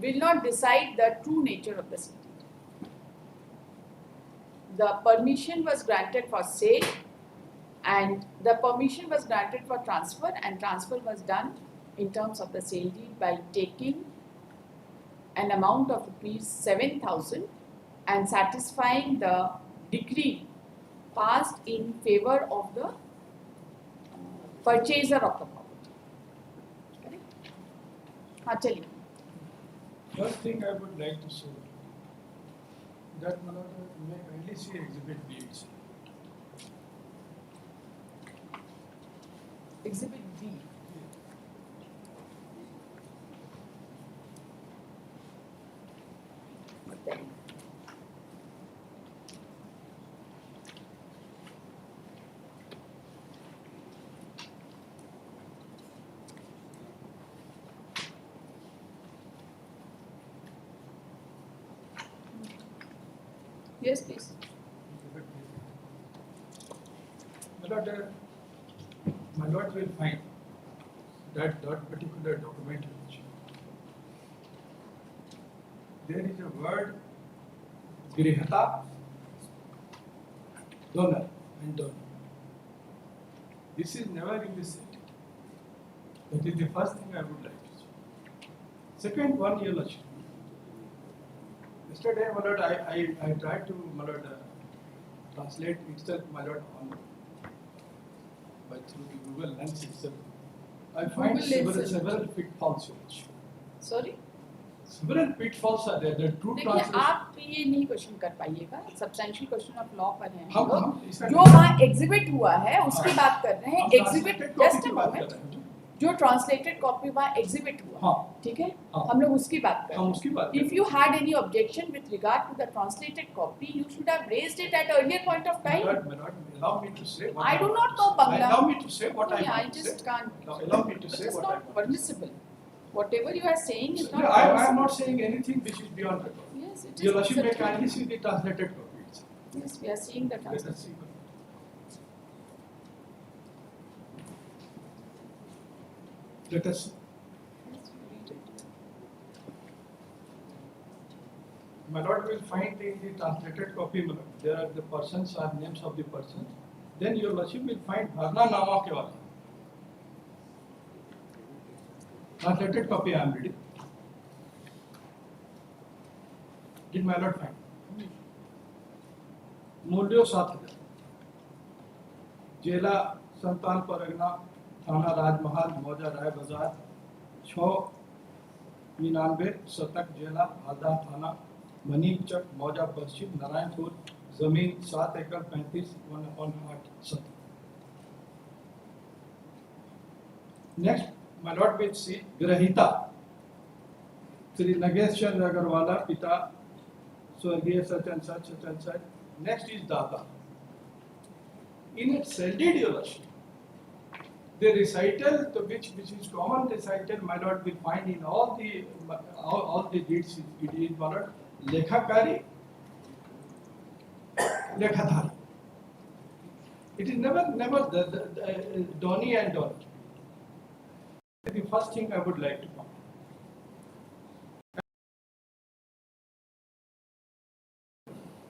will not decide the true nature of the sale deed. The permission was granted for sale and the permission was granted for transfer, and transfer was done in terms of the sale deed by taking an amount of ₹7,000 and satisfying the decree passed in favor of the purchaser of the property. Correct? हाँ चलिए. First thing I would like to show that may kindly see exhibit B. Exhibit B. बताइए. Yes, please. My lord will find that particular document which there is a word grihata, donor and donor. This is never in the set. That is the first thing I would like to say. Second one, your lordship. Yesterday, my lord, I tried to, my lord, translate itself, my lord, on by through the Google Lens itself. I find Google Lens several pitfalls which Sorry. several pitfalls are there. The true देखिए translation. आप ये नहीं question कर पाइएगा, substantial question of law पर हैं हम हम लोग. इसका जो वहाँ एग्जिबिट हुआ है उसकी बात कर रहे हैं. हम एग्जिबिट translated copy जस्ट की अ बात कर मोमेंट. रहे हैं। जो ट्रांसलेटेड कॉपी वहाँ एग्जिबिट हुआ, हाँ ठीक है, हाँ। हम लोग उसकी बात कर रहे हम हैं. उसकी बात If you had any objection with regard to the translated copy, you should have raised it at earlier point of time. allow me to say what I do want not to know say. Bangla. Allow me to say what I Yeah, I want to just say. can't. Now, allow me to say It's what I not want to say. permissible. Whatever you are saying is not I am permissible. not saying anything which is beyond record. Yes, it is. Your Lordship may certainly. kindly see the translated copy. Yes, we are seeing the Let us translation. see. Let us see. Yes, we read it. My Lord will find in the translated copy, my Lord, there are the persons or names of the persons. Then your Lordship will find Bharna Nama ke wala. Translated copy I am reading. Did my Lord find? मूल्यो 7,000. जिला संतान परगना थाना राजमहल मौजा राय बाजार 699 शतक जिला आधा थाना मनीचक मौजा पश्चिम नारायणपुर जमीन 7 एकड़ 35 शतक. Next my lord will see ग्रहीता श्री नगेश चंद्र अग्रवाला पिता स्वर्गीय such and such. Next is data. In its deed, your Lordship, the recital to which is common recital, my lord will find in all the deeds. It is my lord lekhakari, lekhathari. It is never the Donny and Donny. The first thing I would like to point.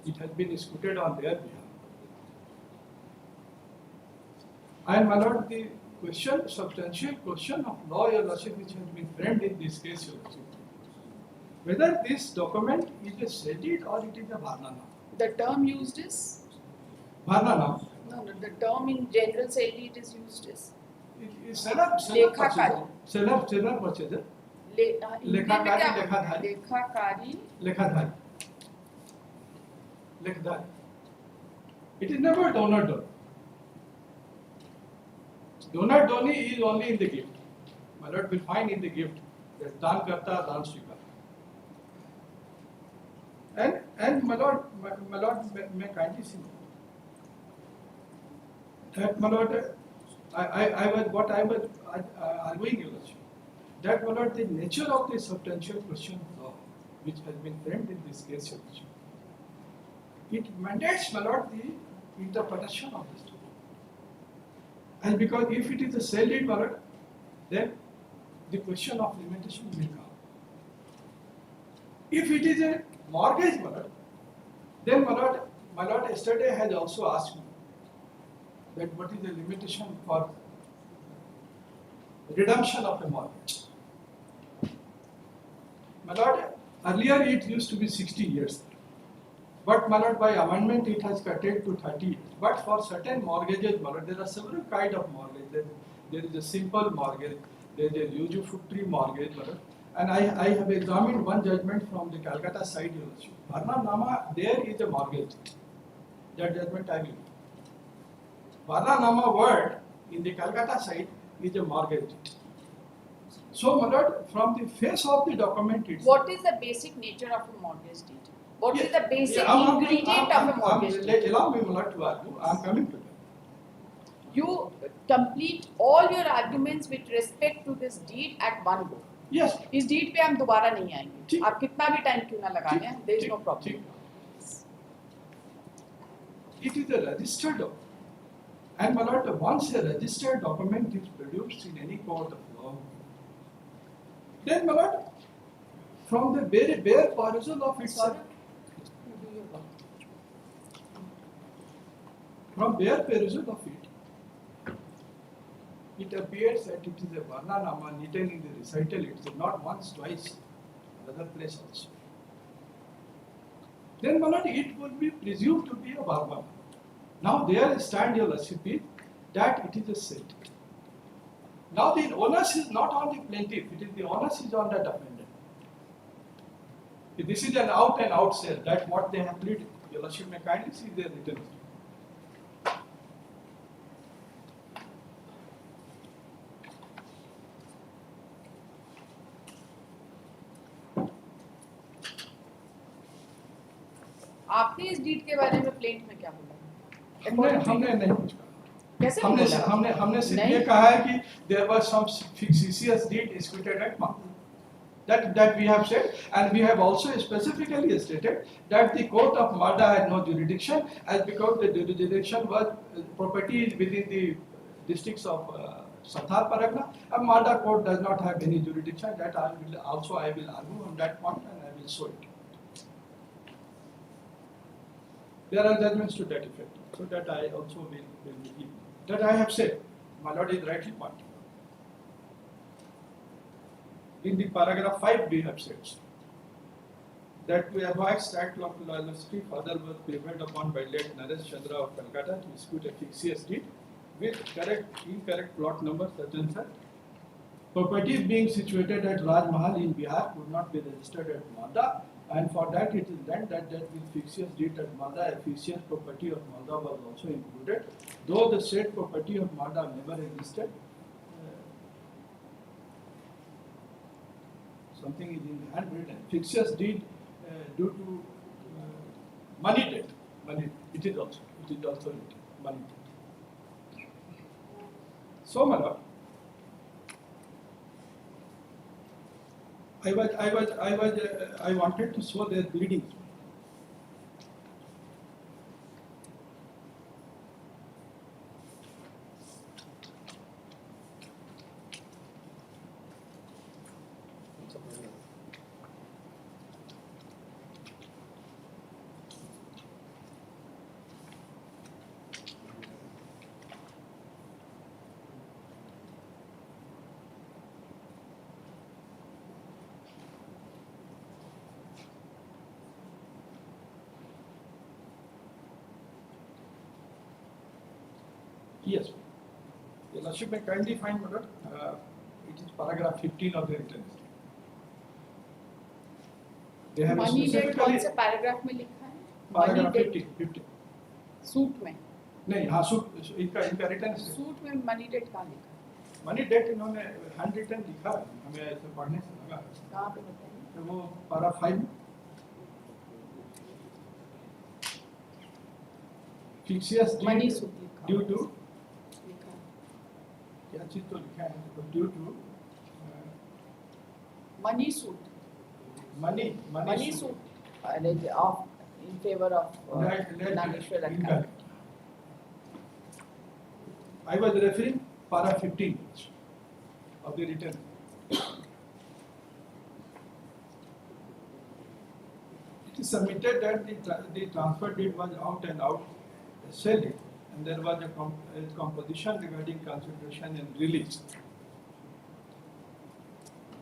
It has been scooted on their behalf. And my lord, the question, substantial question of law, your Lordship, which has been framed in this case, your Lordship, whether this document is a sedit or it is a Bharnana. The term used is? Bharnana. No, the term in general say it is used as. It is seller Lekhakari. Seller purchaser. लेखाकारी लेखाधारी. लेखाकारी Lekhathari. Lekhathari. It is never donor donor. Donor Doni is only in the gift. My lord will find in the gift that Dan Karta, Dan Srikar. And my lord may kindly see that my lord, I was arguing, your Lordship, that my lord, the nature of the substantial question of law, which has been framed in this case, your Lordship, it mandates, my lord, the interpretation of this document. And because if it is a sale deed, my lord, then the question of limitation will come. If it is a mortgage, my lord, then my lord yesterday has also asked me that what is the limitation for redemption of a mortgage. My lord, earlier it used to be 60 years. But my lord, by amendment it has cut it to 30 years. But for certain mortgages, my lord, there are several kinds of mortgages. There is a simple mortgage, there is a usufructuary mortgage, my lord. And I have examined one judgment from the Calcutta side. Bharna Nama, there is a mortgage. That judgment I will. Bharna Nama word in the Calcutta side is a mortgage. So, my lord, from the face of the document itself. What is the basic nature of a mortgage deed? What is the basic ingredient of a mortgage deed? Allow me, my lord, to argue. I am coming to that. You complete all your arguments with respect to this deed at one go. Yes. इस deed पे हम दोबारा नहीं आएंगे. ठीक. आप कितना भी time क्यों ना लगा लें, there is no problem. ठीक. It is a registered document. And my lord, once a registered document is produced in any court of law, then my lord, from the very bare perusal of itself, from bare perusal of it, it appears that it is a Bharna Nama written in the recital itself, not once, twice, another place also. Then my lord, it would be presumed to be a Bharna. Now there stand your Lordship that it is a set. Now the onus is not on the plaintiff, it is the onus is on the defendant. This is an out and out sale, that's what they have pleaded. Your Lordship may kindly see their written. आपने इस deed के बारे में plaint में क्या बोला? हमने नहीं कुछ कहा। कैसे हमने बोला? हमने सिर्फ नहीं। ये कहा है कि there was some fictitious deed executed at Malda. That we have said, and we have also specifically stated that the court of Malda had no jurisdiction, as because the jurisdiction was property is within the districts of Sathar Paragana, and Malda court does not have any jurisdiction. That I will argue on that point, and I will show it. There are judgments to that effect, so that I also will give. That I have said, my lord is rightly pointed. In the paragraph 5 we have said that we avoid statute of loyalty further was prevailed upon by late Naresh Chandra of Calcutta to execute a fictitious deed with incorrect plot number such and such. Property being situated at Raj Mahal in Bihar could not be registered at Malda, and for that it is learned that with fictitious deed at Malda, a fictitious property of Malda was also included, though the said property of Malda never existed. Something is in the handwritten. Fictitious deed due to money debt. It is also written. Money debt. So, my lord, I wanted to show their bleeding. Yes. Your Lordship may kindly find, my lord, it is paragraph 15 of the written. They have money debt कौन से specifically paragraph में लिखा है? paragraph Money debt 15. Suit में, नहीं, हाँ, suit इनका return suit में मनी डेट कहाँ लिखा है? मनी डेट इन्होंने हैंड रिटन लिखा है, हमें ऐसे पढ़ने से लगा। कहाँ पे बताइए? तो वो पारा 5 fictitious मनी deed सूट लिखा due है। to लिखा है। क्या चीज तो लिखा है, तो due to money suit, money money suit of in favour of Nageshwar अखाड़े। incorrect. I was referring para 15 of the written. It is submitted that the transfer deed was out and out selling, and there was a composition regarding consideration and release.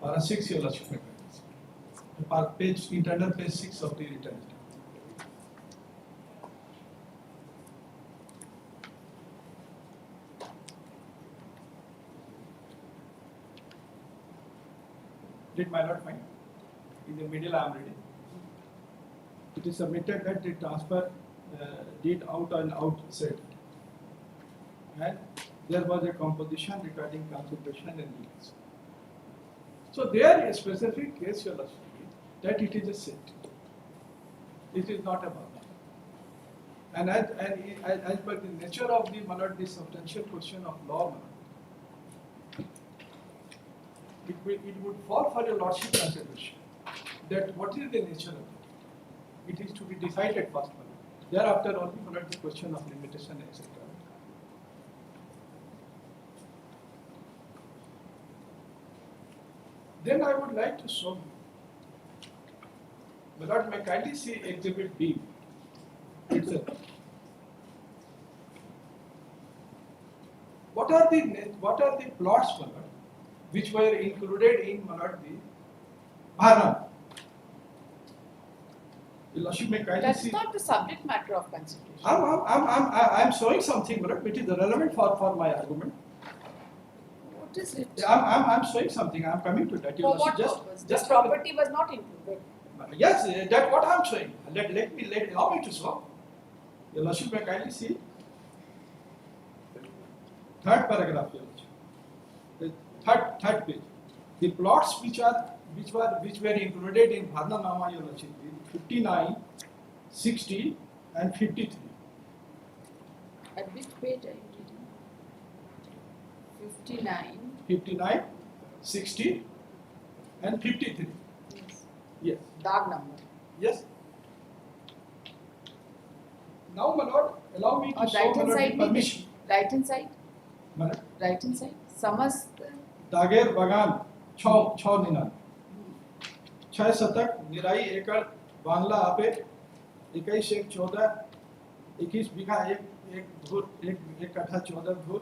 Para 6 your Lordship. Page internal page 6 of the written. Did my lord find? In the middle I am reading. It is submitted that the transfer deed out and out said, and there was a composition regarding consideration and release. So there is a specific case your Lordship that it is a set. It is not a bala. And as per the nature of the malad, the substantial question of law, it would fall for your Lordship consideration that what is the nature of it. It is to be decided first. Thereafter only malad, the question of limitation, etc. Then I would like to show you. My lord, may kindly see Exhibit B itself. What are the plots, my lord, which were included in, my lord, the Bharna? Your Lordship may kindly That's see. not the subject matter of consideration. I'm showing something, my lord, which is relevant for my argument. What is it? I'm showing something. I'm coming to that. Your For what Lordship, purpose? This property was not included. Yes, that's what I'm showing. Allow me to show. Your Lordship may kindly see. Third paragraph, Your Lordship. The third page. The plots which were included in Bharna Nama, Your Lordship, 59, 60 and 53. At which page are you reading? 59. 59, 60 and 53. Yes. Yes. Dark number. Yes. Now, my lord, allow me to और show right my hand lord side the में permission. right hand side My lord, right hand side समस्त दागेर बगान 6 दिनांक 6 शतक निराई एकड़ बांग्ला आपे 21 एक 14 21 बीघा एक धूर एक कट्ठा 14 धूर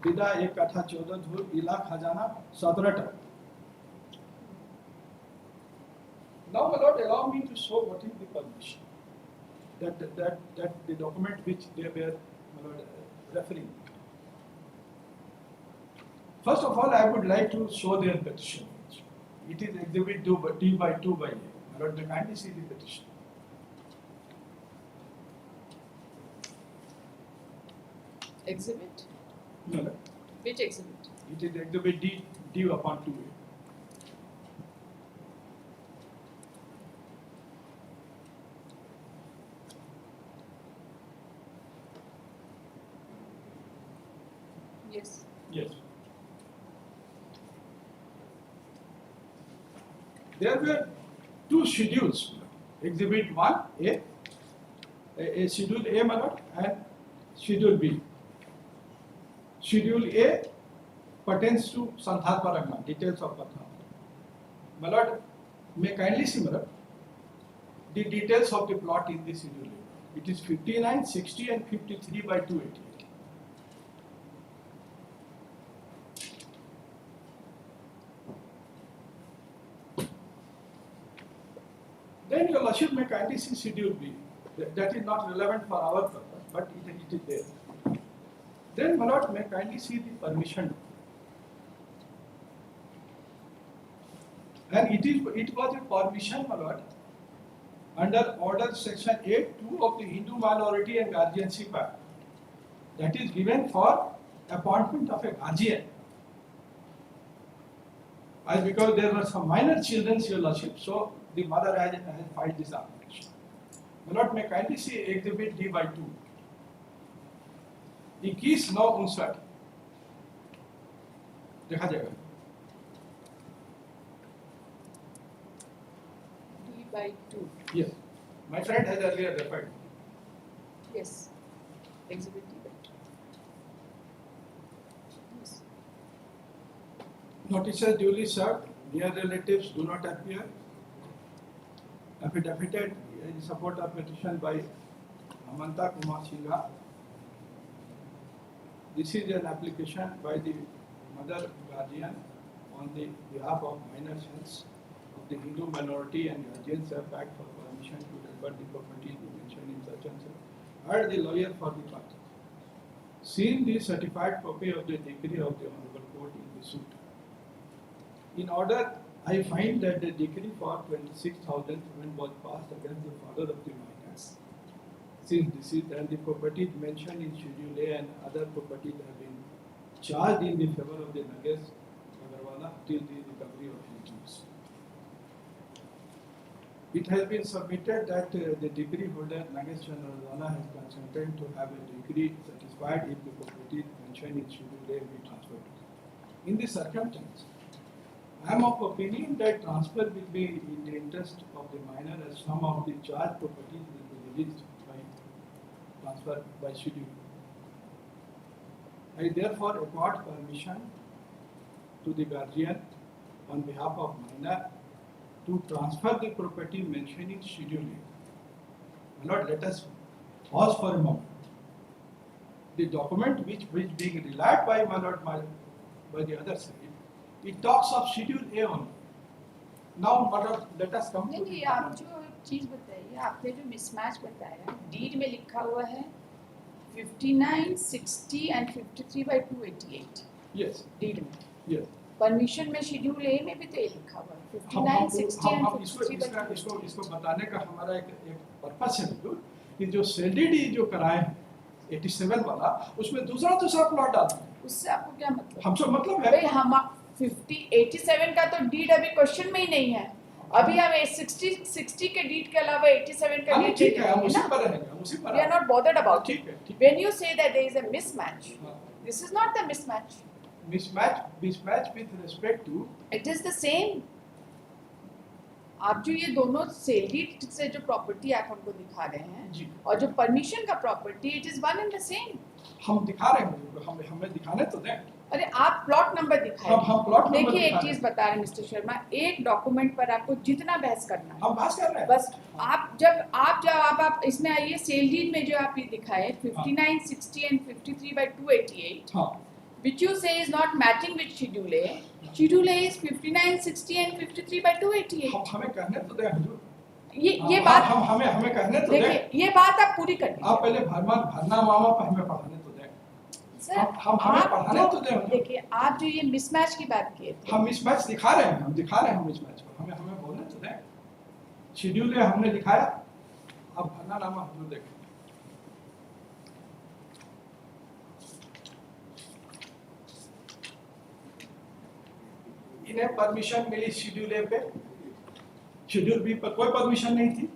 बिदा एक कट्ठा 14 धूर इला खजाना 17 ton. Now, my lord, allow me to show what is the permission. That the document which they were, my lord, referring. First of all, I would like to show their petition. It is exhibit D/2 by A. My lord, may kindly see the petition. exhibit. No, no. Which exhibit? It is exhibit D/2A. Yes. Yes. There were two schedules. Exhibit 1A, a schedule A, my lord, and schedule B. Schedule A pertains to Santhat Paragna, details of Patna. My lord, may kindly see, my lord, the details of the plot in the schedule A. It is 59, 60 and 53 by 288. Then your lordship may kindly see schedule B. That is not relevant for our purpose, but it is there. Then my lord may kindly see the permission. And it was a permission, my lord, under order section 8(2) of the Hindu Minority and Guardianship Act. That is given for appointment of a guardian. As because there were some minor children, your lordship, so the mother has filed this application. My lord, may kindly see exhibit D/2. 21/9/59 देखा जाएगा. D/2. Yes, my friend has earlier referred. Yes. Exhibit D/2. Yes. Notices duly served. Near relatives do not appear. Affidavit in support of petition by Amanta Kumar Singha. This is an application by the mother guardian on the behalf of minor sons of the Hindu Minority and Guardianship Act for permission to divert the property mentioned in such and such. Heard the lawyer for the party. Seen the certified copy of the decree of the Honorable Court in the suit. In order, I find that the decree for 26,000 was passed against the father of the minors. Since this is and the properties mentioned in Schedule A and other properties have been charged in the favor of the Nagesh Agarwala till the recovery of his dues. It has been submitted that the decree holder Nagesh Agarwala has consented to have a decree satisfied if the properties mentioned in Schedule A be transferred. In this circumstance, I am of opinion that transfer will be in the interest of the minor as some of the charged properties will be released by transfer by schedule. I therefore accord permission to the guardian on behalf of minor to transfer the property mentioned in Schedule A. My lord, let us pause for a moment. The document which being relied by my lord by the other side, it talks of Schedule A only. Now, my lord, let us come to नहीं, the आप जो चीज बताइए, आपने जो mismatch बताया, deed में लिखा हुआ है 59, 60 and 53 by 288. Yes, डीड में. yes. परमिशन में शेड्यूल ए में भी तो ये लिखा हुआ है 59, 60 and 53 by 288. इसको बताने का हमारा एक पर्पस है बिल्कुल कि जो सेलडीडी जो कराए हैं 87 वाला उसमें दूसरा प्लॉट डालते हैं. उससे आपको क्या मतलब? हमसे मतलब है भाई हम 87 का तो डीड अभी क्वेश्चन में ही नहीं है. अभी हम 60 के डीड के अलावा 87 का हाँ, डीड ठीक है, हम उसी पर रहेंगे, हम उसी पर We are not bothered about it. ठीक है, ठीक When you say that there is a mismatch, हाँ। this is not the mismatch. mismatch with respect to It is the same. आप जो ये दोनों सेल डीड से जो प्रॉपर्टी आप हमको दिखा रहे हैं जी। और जो परमिशन का property, it is one and the same. हम दिखा रहे हैं, हमें दिखाने तो दें। अरे आप प्लॉट नंबर दिखाएं. हम प्लॉट नंबर देखिए एक दिखा चीज बता रहे हैं मिस्टर शर्मा, एक डॉक्यूमेंट पर आपको जितना बहस करना है हम बहस कर रहे हैं। बस आप इसमें आइए, सेल डीड में जो आप ये दिखाए 59, 60 and 53/288, हाँ, which you say is not matching with Schedule A. Schedule A is 59, 60 and 53/288. हमें कहने तो दें हुजूर। ये बात हमें कहने तो दें। देखिए, ये बात आप पूरी कर लीजिए. आप पहले भरना मामा पर हमें पढ़ाने तो दें। सर, हमें पढ़ाने तो दें हुजूर। देखिए आप जो ये मिसमैच की बात किए थे, हम मिसमैच दिखा रहे हैं, हम मिसमैच को हमें बोलने तो दें। शेड्यूल हमने दिखाया, अब भरना नामा हुजूर देखें। इन्हें परमिशन मिली शेड्यूल ए पे, शेड्यूल बी पर कोई परमिशन नहीं थी,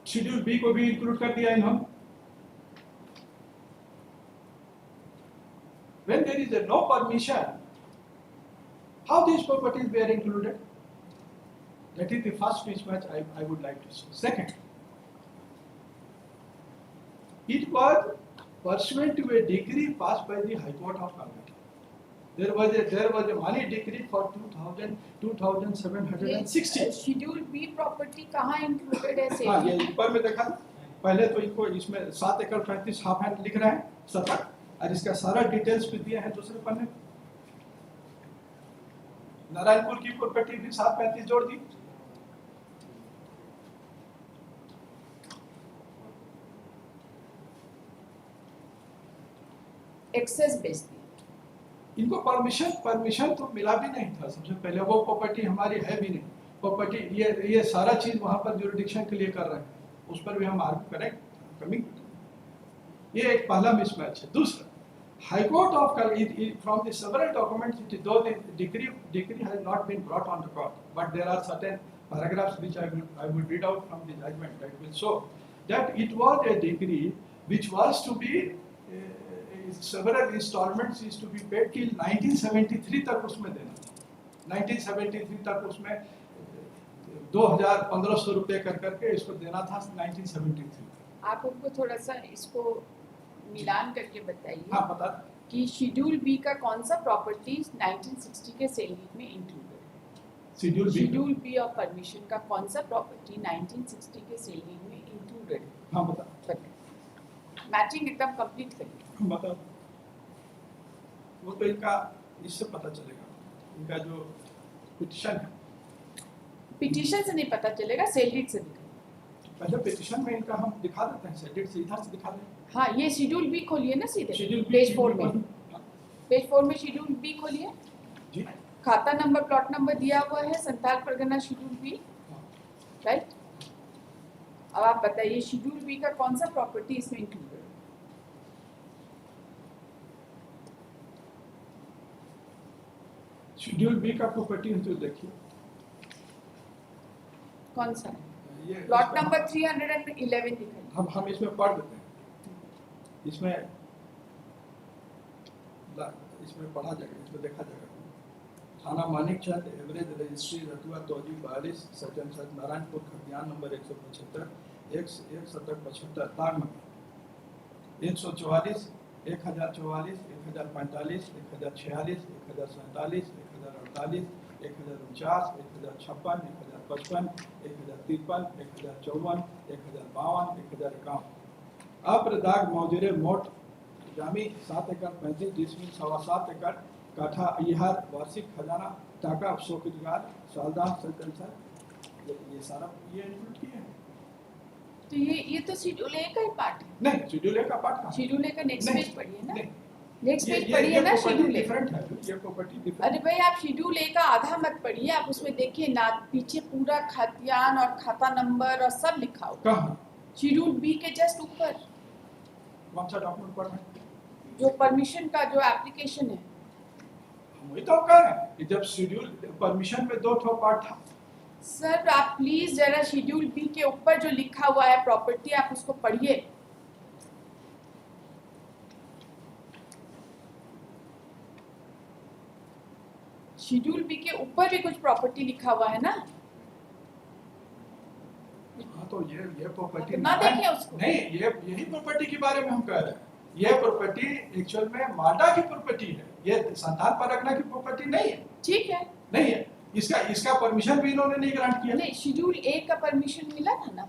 शेड्यूल बी को भी इंक्लूड कर दिया इन्होंने। When there is no permission, how these properties were included? That is the first mismatch I would like to see. Second, it was pursuant to a decree passed by the High Court of Calcutta. There was a money decree for 2,760. Schedule B property कहाँ included है हाँ, cell ये ऊपर में देखा था। पहले तो इनको इसमें 7 एकड़ 35 हाफ हैंड लिख रहे हैं शतक, और इसका सारा डिटेल्स भी दिया है दूसरे पन्ने। नारायणपुर की प्रॉपर्टी भी 7/35 जोड़ दी। एक्सेस बेच दी. इनको परमिशन तो मिला भी नहीं था सबसे पहले, वो प्रॉपर्टी हमारी है भी नहीं प्रॉपर्टी। ये सारा चीज वहां पर ज्यूरिडिक्शन के लिए कर रहे हैं, उस पर भी हम आर्ग्यू करें कमिंग। ये एक पहला मिसमैच है। दूसरा, High Court of from the several documents, though the decree has not been brought on record, but there are certain paragraphs which I would read out from the judgment that will show that it was a decree which was to be several installments is to be paid till 1973 तक उसमें देना था। 1973 तक उसमें 2,500 रुपए कर करके इसको देना था 1973 तक। आप हमको थोड़ा सा इसको मिलान करके बताइए। हाँ, बता कि शेड्यूल बी का कौन सा प्रॉपर्टी 1960 के सेल डीड में इंक्लूडेड है? शेड्यूल बी और परमिशन का कौन सा प्रॉपर्टी 1960 के सेल डीड में इंक्लूडेड है? हाँ, बता मैचिंग एकदम कंप्लीट करिए। बता। वो तो इनका इससे पता चलेगा, इनका जो पिटीशन है। पिटीशन से नहीं पता चलेगा, सेल डीड से दिखाइए। पहले पिटीशन में इनका हम दिखा देते हैं, सेल डीड से इधर से दिखा दें। हाँ, ये शेड्यूल बी खोलिए ना सीधे, शेड्यूल पेज 4 में। पेज 4 में शेड्यूल बी खोलिए। जी, खाता नंबर, प्लॉट नंबर दिया हुआ है, Santhal Pargana schedule B, right? अब आप बताइए शेड्यूल बी का कौन सा प्रॉपर्टी इसमें इंक्लूडेड है? शेड्यूल बी का प्रॉपर्टी है तो देखिए कौन सा? ये प्लॉट नंबर 311 दिखाइए। हम इसमें पढ़ देते हैं, इसमें पढ़ा जाएगा, इसमें देखा जाएगा। थाना मानिक चंद, एवरेज रजिस्ट्री रतुआ तौजी 42 सज्जन सच नारायणपुर खतियान नंबर 175 1 शतक 75 ताग नंबर 144 1044 1045 1046 1047 1048 1049 1056 1055 1053 1054 1052 1051। अप्रदाग मौजरे मोट जामी 7 एकड़ 35 डिसमिल 7.25 एकड़ काठा अहिहार वार्षिक खजाना टाका शोकगार सालदाह सरकंसर, ये सारा ये इंक्लूड किए हैं। तो ये तो शेड्यूल ए का ही पार्ट है। नहीं, शेड्यूल ए का पार्ट कहाँ? शेड्यूल ए का नेक्स्ट नहीं, पेज पढ़िए ना। नहीं, नेक्स्ट पेज पढ़िए ना शेड्यूल ए। डिफरेंट है, ये प्रॉपर्टी डिफरेंट। अरे भाई, आप शेड्यूल ए का आधा मत पढ़िए, आप उसमें देखिए ना, पीछे पूरा खतियान और खाता नंबर और सब लिखा हुआ। कहाँ? शेड्यूल बी के जस्ट ऊपर कौन सा डॉक्यूमेंट पढ़ रहे हैं? जो परमिशन का जो एप्लीकेशन है। वही तो कह रहे हैं कि जब शेड्यूल परमिशन में 2 ठो पार्ट था, सर आप प्लीज जरा शेड्यूल बी के ऊपर जो लिखा हुआ है प्रॉपर्टी आप उसको पढ़िए। शेड्यूल बी के ऊपर भी कुछ प्रॉपर्टी लिखा हुआ है ना? हाँ तो ये प्रॉपर्टी ना देखें उसको। नहीं, ये यही प्रॉपर्टी के बारे में हम कह रहे हैं। ये प्रॉपर्टी एक्चुअल में माल्टा की प्रॉपर्टी है, ये संतान परखना की प्रॉपर्टी नहीं है। ठीक है, नहीं है, इसका परमिशन भी इन्होंने नहीं ग्रांट किया। नहीं शेड्यूल ए का परमिशन मिला था ना?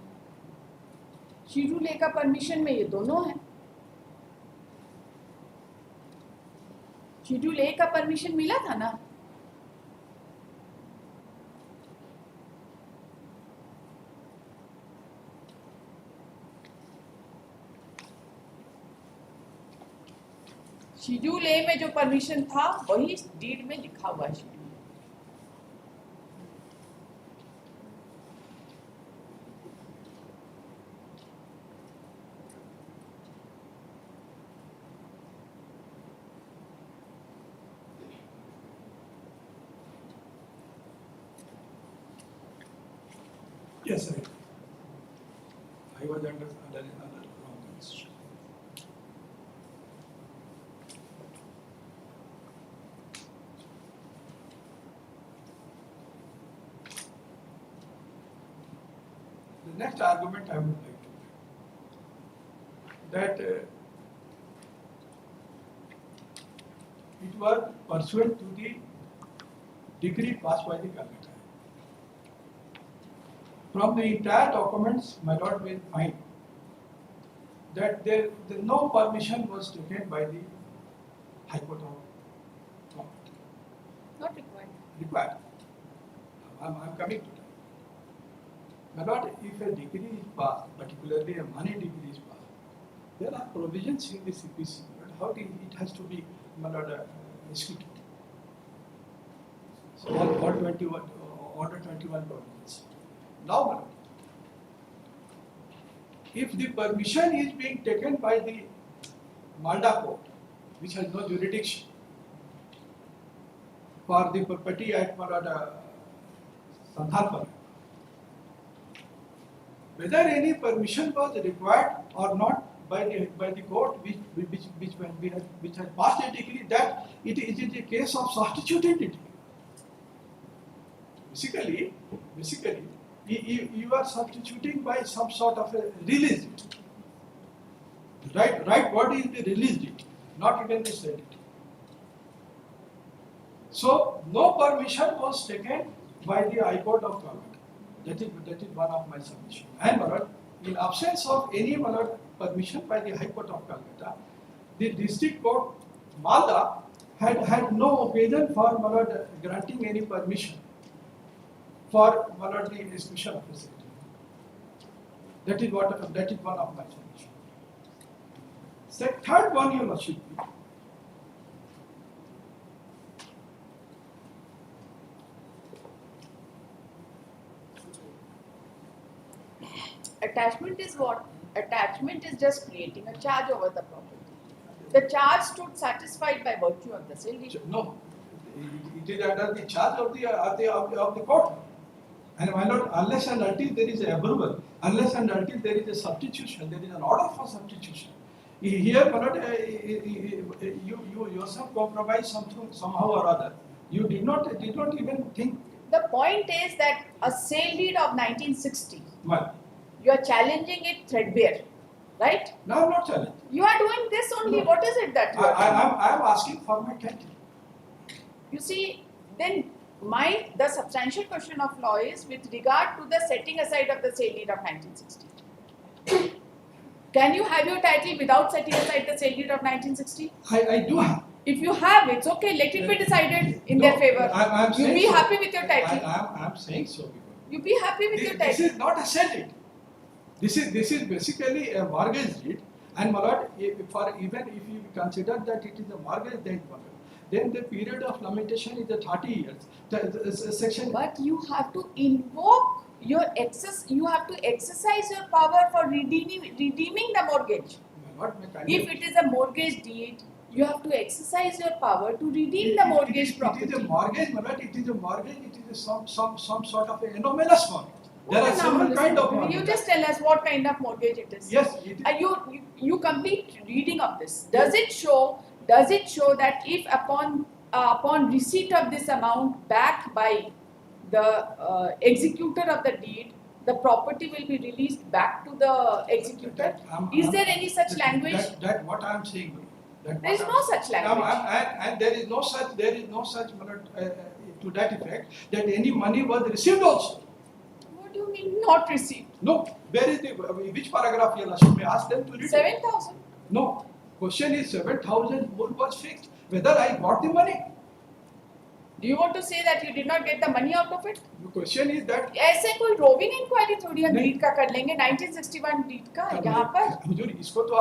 शेड्यूल ए का परमिशन में ये दोनों है। शेड्यूल ए का परमिशन मिला था ना? शेड्यूल ए में जो परमिशन था वही डीड में लिखा हुआ है। Schedule Yes, sir. I was under wrong constitution. The next argument I would like to make that it was pursuant to the decree passed by the Calcutta. From the entire documents, my lord will find that no permission was taken by the High Court of Calcutta. not required. Required. I'm coming to that. My lord, if a decree is passed, particularly a money decree is passed, there are provisions in the CPC, but how it has to be, my lord, executed. So all 21, order 21 provisions. Now, my lord, if the permission is being taken by the Malda court, which has no jurisdiction for the property at Sandhalpur, whether any permission was required or not by the court which has passed a decree, that it is a case of substituting the decree. Basically, you are substituting by some sort of a release date. Right word is the release date, not even the said date. So no permission was taken by the High Court of Calcutta. That is one of my submission. And in absence of any permission by the High Court of Calcutta, the District Court Malda had no occasion for granting any permission for the execution of the state. That is one of my submission. Third one, your lordship. Attachment is what? Attachment is just creating a charge over the property. The charge stood satisfied by virtue of the sale deed. No, it is under the charge of the court. And my lord, unless and until there is a approval, unless and until there is a substitution, there is an order for substitution. Here, my lord, you yourself compromise something somehow or other. You did not even think. The point is that a sale deed of 1960, Well, you are challenging it threadbare, right? no, I'm not challenging. You are doing this only. No. What is it that you are doing? I am asking for my title. You see, then the substantial question of law is with regard to the setting aside of the sale deed of 1960. Can you have your title without setting aside the sale deed of 1960? I do have. If you have, it's okay. Let it be decided in their favor. I'm You saying be so. happy with your title. I'm saying so. You be happy with your This title. is not a sale deed. This is basically a mortgage deed, and my lord, even if you consider that it is a mortgage deed, then the period of limitation is 30 years. The section. But you have to invoke your excess. You have to exercise your power for redeeming the mortgage. If it is a mortgage deed, you have to exercise your power to redeem the mortgage property. It is a mortgage, my lord. It is a mortgage. It is a is some sort of anomalous one. There are several kind of You just tell us what kind of mortgage it is. Yes, it is. You complete reading of this. Does it show that if upon receipt of this amount backed by the executor of the deed, the property will be released back to the executor? Is there any such language? That what I am saying. There is no such language. And there is no such to that effect that any money was received also. What do you mean not received? No, where is which paragraph you should ask them to read? 7,000. No, question is 7,000 was fixed. Whether I got the money. Do you want to say that you did not get the money out of it? The question is that. ऐसे कोई roving inquiry थोड़ी हम deed का कर लेंगे 1961 deed का यहाँ पर हुजूर इसको तो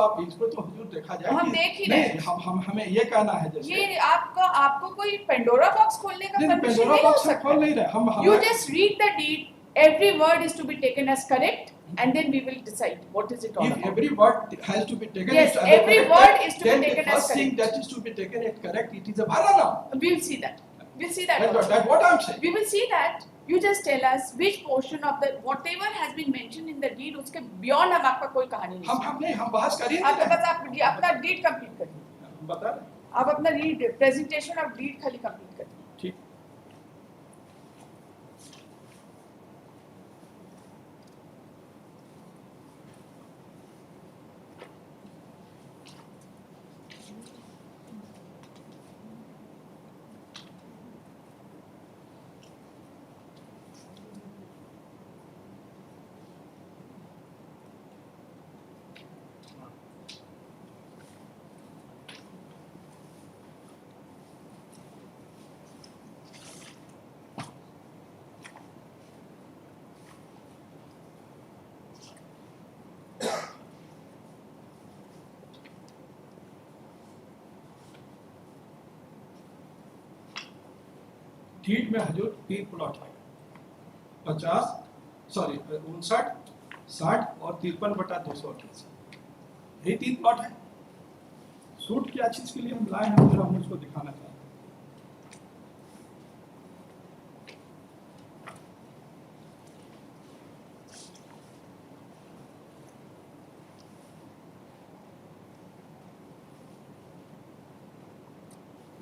हुजूर देखा जाए हम देख ही रहे हम हमें ये कहना है जैसे ये आपको कोई पेंडोरा बॉक्स खोलने का परमिशन पेंडोरा नहीं हो बॉक्स खोल नहीं सकता. रहे हम You just read the deed. Every word is to be taken as correct, and then we will decide what is it all if about. every word has to be taken Yes, as every correct, word is to be then taken the as first thing correct. that is to be taken as correct, it is a bharana. We'll see that. We'll see that. That's also. what, what I'm saying. We will see that. You just tell us which portion of the whatever has been mentioned in the deed उसके beyond हम आपका कोई कहानी नहीं हम नहीं हम बहस करिए आप बस आप अपना deed complete करिए. हम बता रहे हैं. आप अपना deed presentation of deed खाली complete करिए. ठीक. डीड में हजूर 3 प्लॉट है 50 सॉरी 59 60 और 53/288 यही 3 प्लॉट है. सूट क्या चीज के लिए हम लाए हैं जरा हम उसको दिखाना चाहते हैं.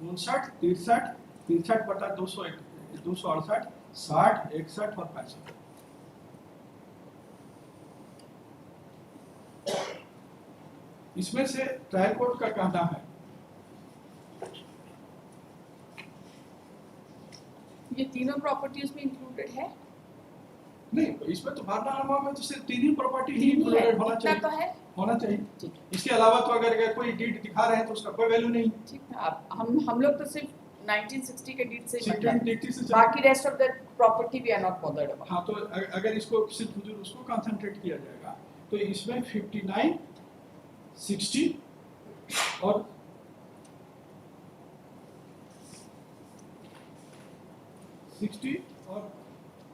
उनसठ 63/268 60 61 और 65. इसमें से ट्रायल कोर्ट का कहना है ये तीनों प्रॉपर्टी उसमें इंक्लूडेड है? नहीं इसमें तो भारनामा में तो सिर्फ 3 ही प्रॉपर्टी ही तीन ही है, इंक्लूडेड होना इतना तो चाहिए. है. होना चाहिए. ठीक. इसके अलावा तो अगर कोई डीड दिखा रहे हैं तो उसका कोई वैल्यू नहीं. ठीक है. आप हम लोग तो सिर्फ 1960 के डीड से ही मतलब 1980 से बाकी rest of the property we are not bothered about. हाँ तो अगर इसको सिर्फ हुजूर उसको कंसंट्रेट किया जाएगा तो इसमें 59 60 और 60 और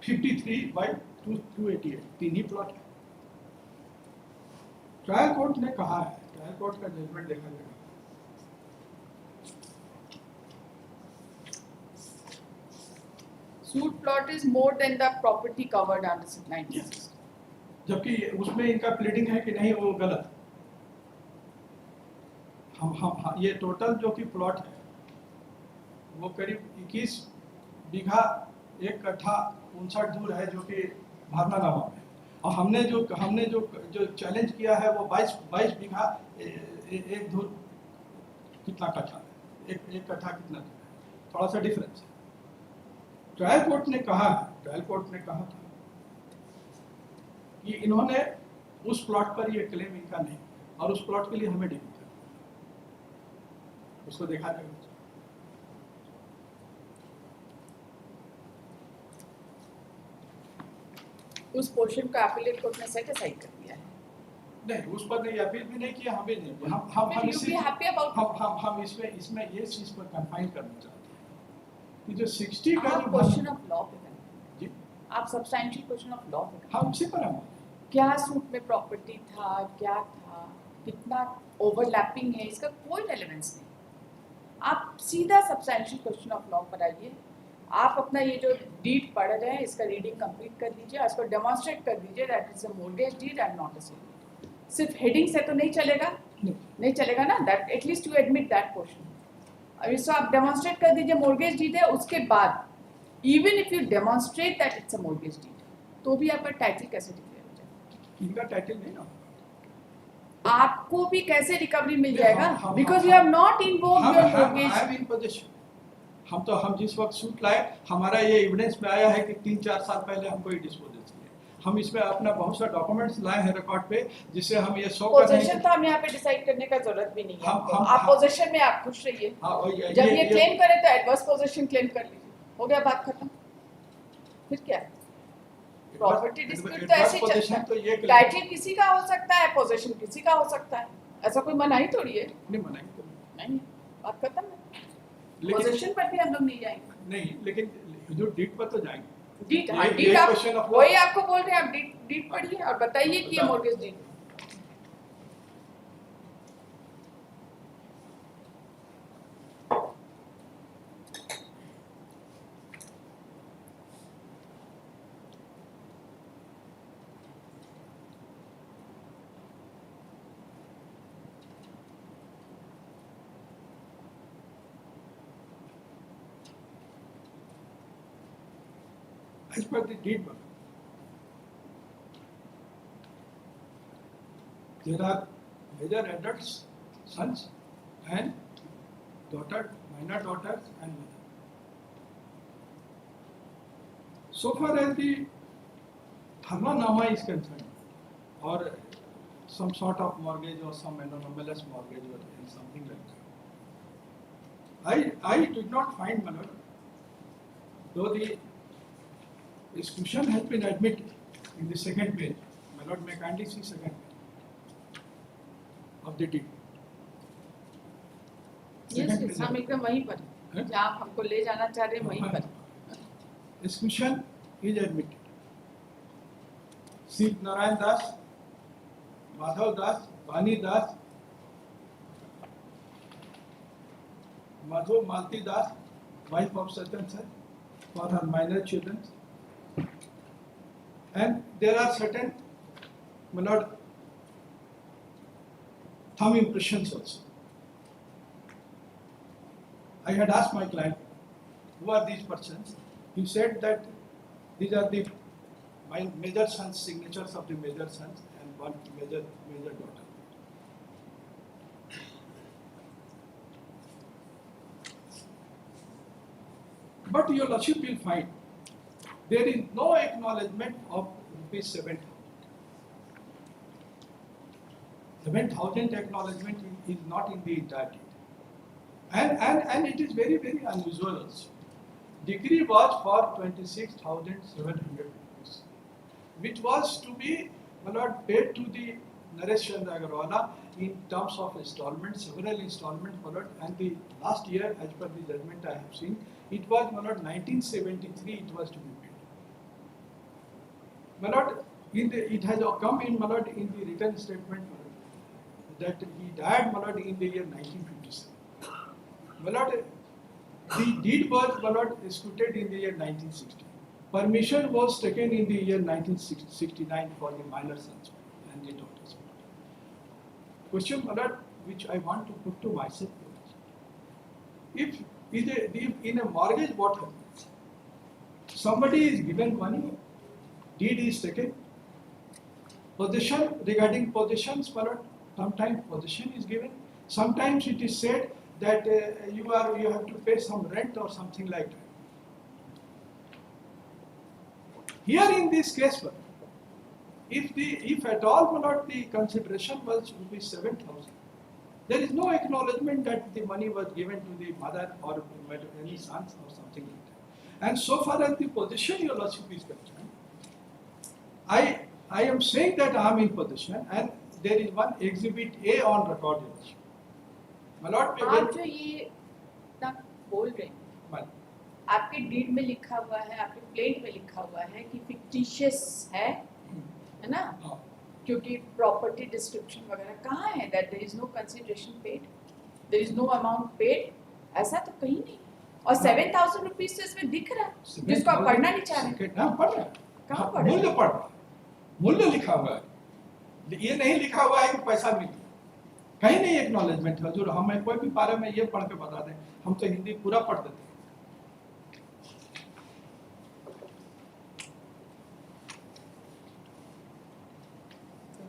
53/288 तीन ही प्लॉट है. ट्रायल कोर्ट ने कहा है, ट्रायल कोर्ट का जजमेंट देखा जाएगा. Suit plot is more than the property covered under 1960. जबकि उसमें इनका प्लीडिंग है कि नहीं वो गलत. हम ये टोटल जो कि प्लॉट है वो करीब 21 बीघा 1 कट्ठा 59 दूर है जो कि भारनामा में. और हमने जो चैलेंज किया है वो 22 बीघा एक दूर कितना कट्ठा है, एक कट्ठा कितना दूर है, थोड़ा सा डिफरेंस है. ट्रायल कोर्ट ने कहा था कि इन्होंने उस प्लॉट पर ये क्लेम इनका नहीं और उस प्लॉट के लिए हमें डिग्री करना, उसको देखा जाएगा. उस पोर्शन को एपिलेट कोर्ट ने सेट असाइड कर दिया है. नहीं उस पर नहीं, अपील भी नहीं किया, हम भी नहीं किया. हम You be happy about हम इसमें ये चीज पर कंफाइन करना चाहते हैं कि जो 60 का आप क्वेश्चन ऑफ लॉ पे करें. जी आप सब्सटेंशियल क्वेश्चन ऑफ लॉ पे करें. हम उसी पर हम क्या सूट में प्रॉपर्टी था, क्या था, कितना ओवरलैपिंग है, इसका कोई रेलेवेंस नहीं. आप सीधा सब्सटेंशियल क्वेश्चन ऑफ लॉ पर आइए. आप अपना ये जो डीड पढ़ रहे हैं इसका रीडिंग कंप्लीट कर लीजिए, इसको डेमोन्स्ट्रेट कर दीजिए that is a mortgage deed and not a sale. सिर्फ हेडिंग से तो नहीं चलेगा, नहीं चलेगा ना, that at least you admit that portion. अब इसको आप डेमोन्स्ट्रेट कर दीजिए मोर्गेज डीड है, उसके बाद even if you demonstrate that it's a mortgage deed तो भी आपका टाइटल कैसे डिक्लेयर हो जाएगा? इनका टाइटल नहीं ना, आपको भी कैसे रिकवरी मिल जाएगा? हम- because you have not invoked your mortgage. I am in position. हम जिस वक्त सूट लाए, हमारा ये एविडेंस में आया है कि 3-4 साल पहले हमको ये डिस्पोजल किया। हम इसमें अपना बहुत सा डॉक्यूमेंट्स लाए हैं रिकॉर्ड पे, जिससे हम ये शो कर रहे पोजीशन हैं। तो हम यहाँ पे डिसाइड करने का जरूरत भी नहीं है। हम- आप पोजीशन में आप खुश रहिए। जब ये क्लेम करे तो एडवर्स पोजीशन क्लेम कर लीजिए, हो गया बात खत्म। फिर क्या? प्रॉपर्टी डिस्प्यूट तो ऐसे ही चलता है। तो ये टाइटल किसी का हो सकता है, पोजीशन किसी का हो सकता है, ऐसा कोई मनाही थोड़ी है। नहीं मनाएंगे तो नहीं, बात खत्म है। लेकिन पोजीशन पर भी हम लोग नहीं जाएंगे। नहीं, लेकिन जो डीट पर तो जाएंगे। डीट, हाँ ये डीट आप question of- वही आपको बोल रहे हैं, आप डीट पढ़िए और बताइए कि ये मोर्गेज डीट है। As per the deed book, there are major adults, sons and daughter, minor daughters and mother. So far as the Dharmanama is concerned, or some sort of mortgage or some anomalous mortgage or something like that, I did not find, my lord, though the exclusion has been admitted in the second page. My lord, may kindly see second page of the deed. Yes yes, हम एकदम वहीं पर हैं? जहाँ आप हमको ले जाना चाह रहे हैं वहीं पर। Exclusion is admitted. Shiv Narayan Das, Madhav Das, Bani Das, Madhu Malti Das, wife of such and such, for her minor children. And there are certain, my lord, thumb impressions also. I had asked my client, who are these persons? He said that these are the my major sons, signatures of the major sons and one major daughter. But your lordship will find there is no acknowledgement of rupees 7,000. 7,000 acknowledgement is not in the entire deed. And it is very, very unusual also. Decree was for 26,700 rupees, which was to be, my lord, paid to the Naresh Chandra Agarwala in terms of installments, several installments, my lord, and the last year, as per the judgment I have seen, it was, my lord, 1973 it was to be paid. My lord, it has come in, my lord, in the written statement, my lord, that he died, my lord, in the year 1957. My lord, the deed was, my lord, executed in the year 1960. Permission was taken in the year 1969 for the minor sons and the daughters. Question, my lord, which I want to put to myself: if in a mortgage, what happens? Somebody is given money, deed is taken, possession, regarding possessions, my lord, sometimes possession is given, sometimes it is said that you have to pay some rent or something like that. Here in this case, if at all, my lord, the consideration was rupees 7,000, there is no acknowledgement that the money was given to the mother or any sons or something like that. And so far as the possession, your lordship is concerned, I am saying that I am in possession, and there is one exhibit A on record, your lordship. My lord, आप जो ये इतना बोल रहे हैं, my- आपके deed में लिखा हुआ है, आपके प्लेट में लिखा हुआ है कि फिक्टिशियस है ना? हाँ, क्योंकि प्रॉपर्टी डिस्क्रिप्शन वगैरह कहाँ है that there is no consideration paid, there is no amount paid, ऐसा तो कहीं नहीं। और 7,000 रुपीज तो इसमें दिख रहा है जिसको आप पढ़ना नहीं चाह रहे। हाँ, पढ़ रहा है। कहाँ हाँ, पढ़ रहे? मूल्य पढ़ रहा है। मूल्य लिखा हुआ है, ये नहीं लिखा हुआ है कि पैसा मिल गया। कहीं नहीं एक्नॉलेजमेंट है। जो हमें कोई भी बारे में ये पढ़ के बता दें, हम तो हिंदी पूरा पढ़ देते हैं।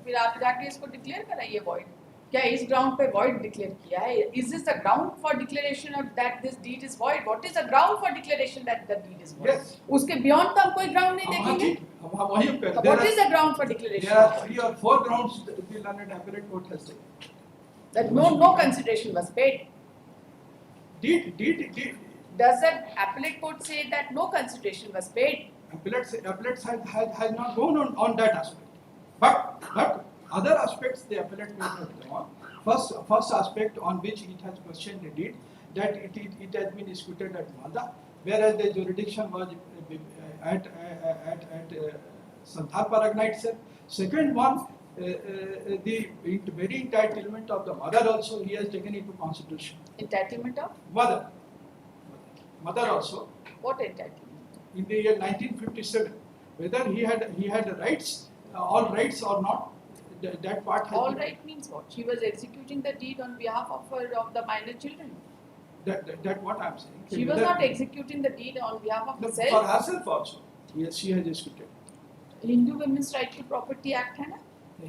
फिर आप जाके इसको डिक्लेयर कराइए वॉइड। क्या इस ग्राउंड पे वॉइड डिक्लेयर किया है? Is this the ground for declaration of that this deed is void? What is the ground for declaration that the deed is void? Yes. उसके बियॉन्ड तो हम कोई ग्राउंड नहीं हाँ, देखेंगे। ठीक, हम वही पे। What is the ground for There declaration? are 3 or 4 grounds the learned appellate court has taken. That no consideration was paid. Did Does the appellate court say that no consideration was paid? appellate has not gone on that aspect. But other aspects the appellate court has gone. First aspect on which it has questioned the deed, that it has been disputed at Malda, whereas the jurisdiction was at Santhal Paragnite itself. Second one, the very entitlement of the mother also he has taken into consideration. Entitlement of? Mother also. What entitlement? In the year 1957, whether he had rights, all rights or not, that part has All been, right means what? She was executing the deed on behalf of the minor children. that what I'm saying. She was Whether- not executing the deed on behalf of No, for herself. herself also. Yes, she has executed. Hindu Women's Right to Property Act है ना?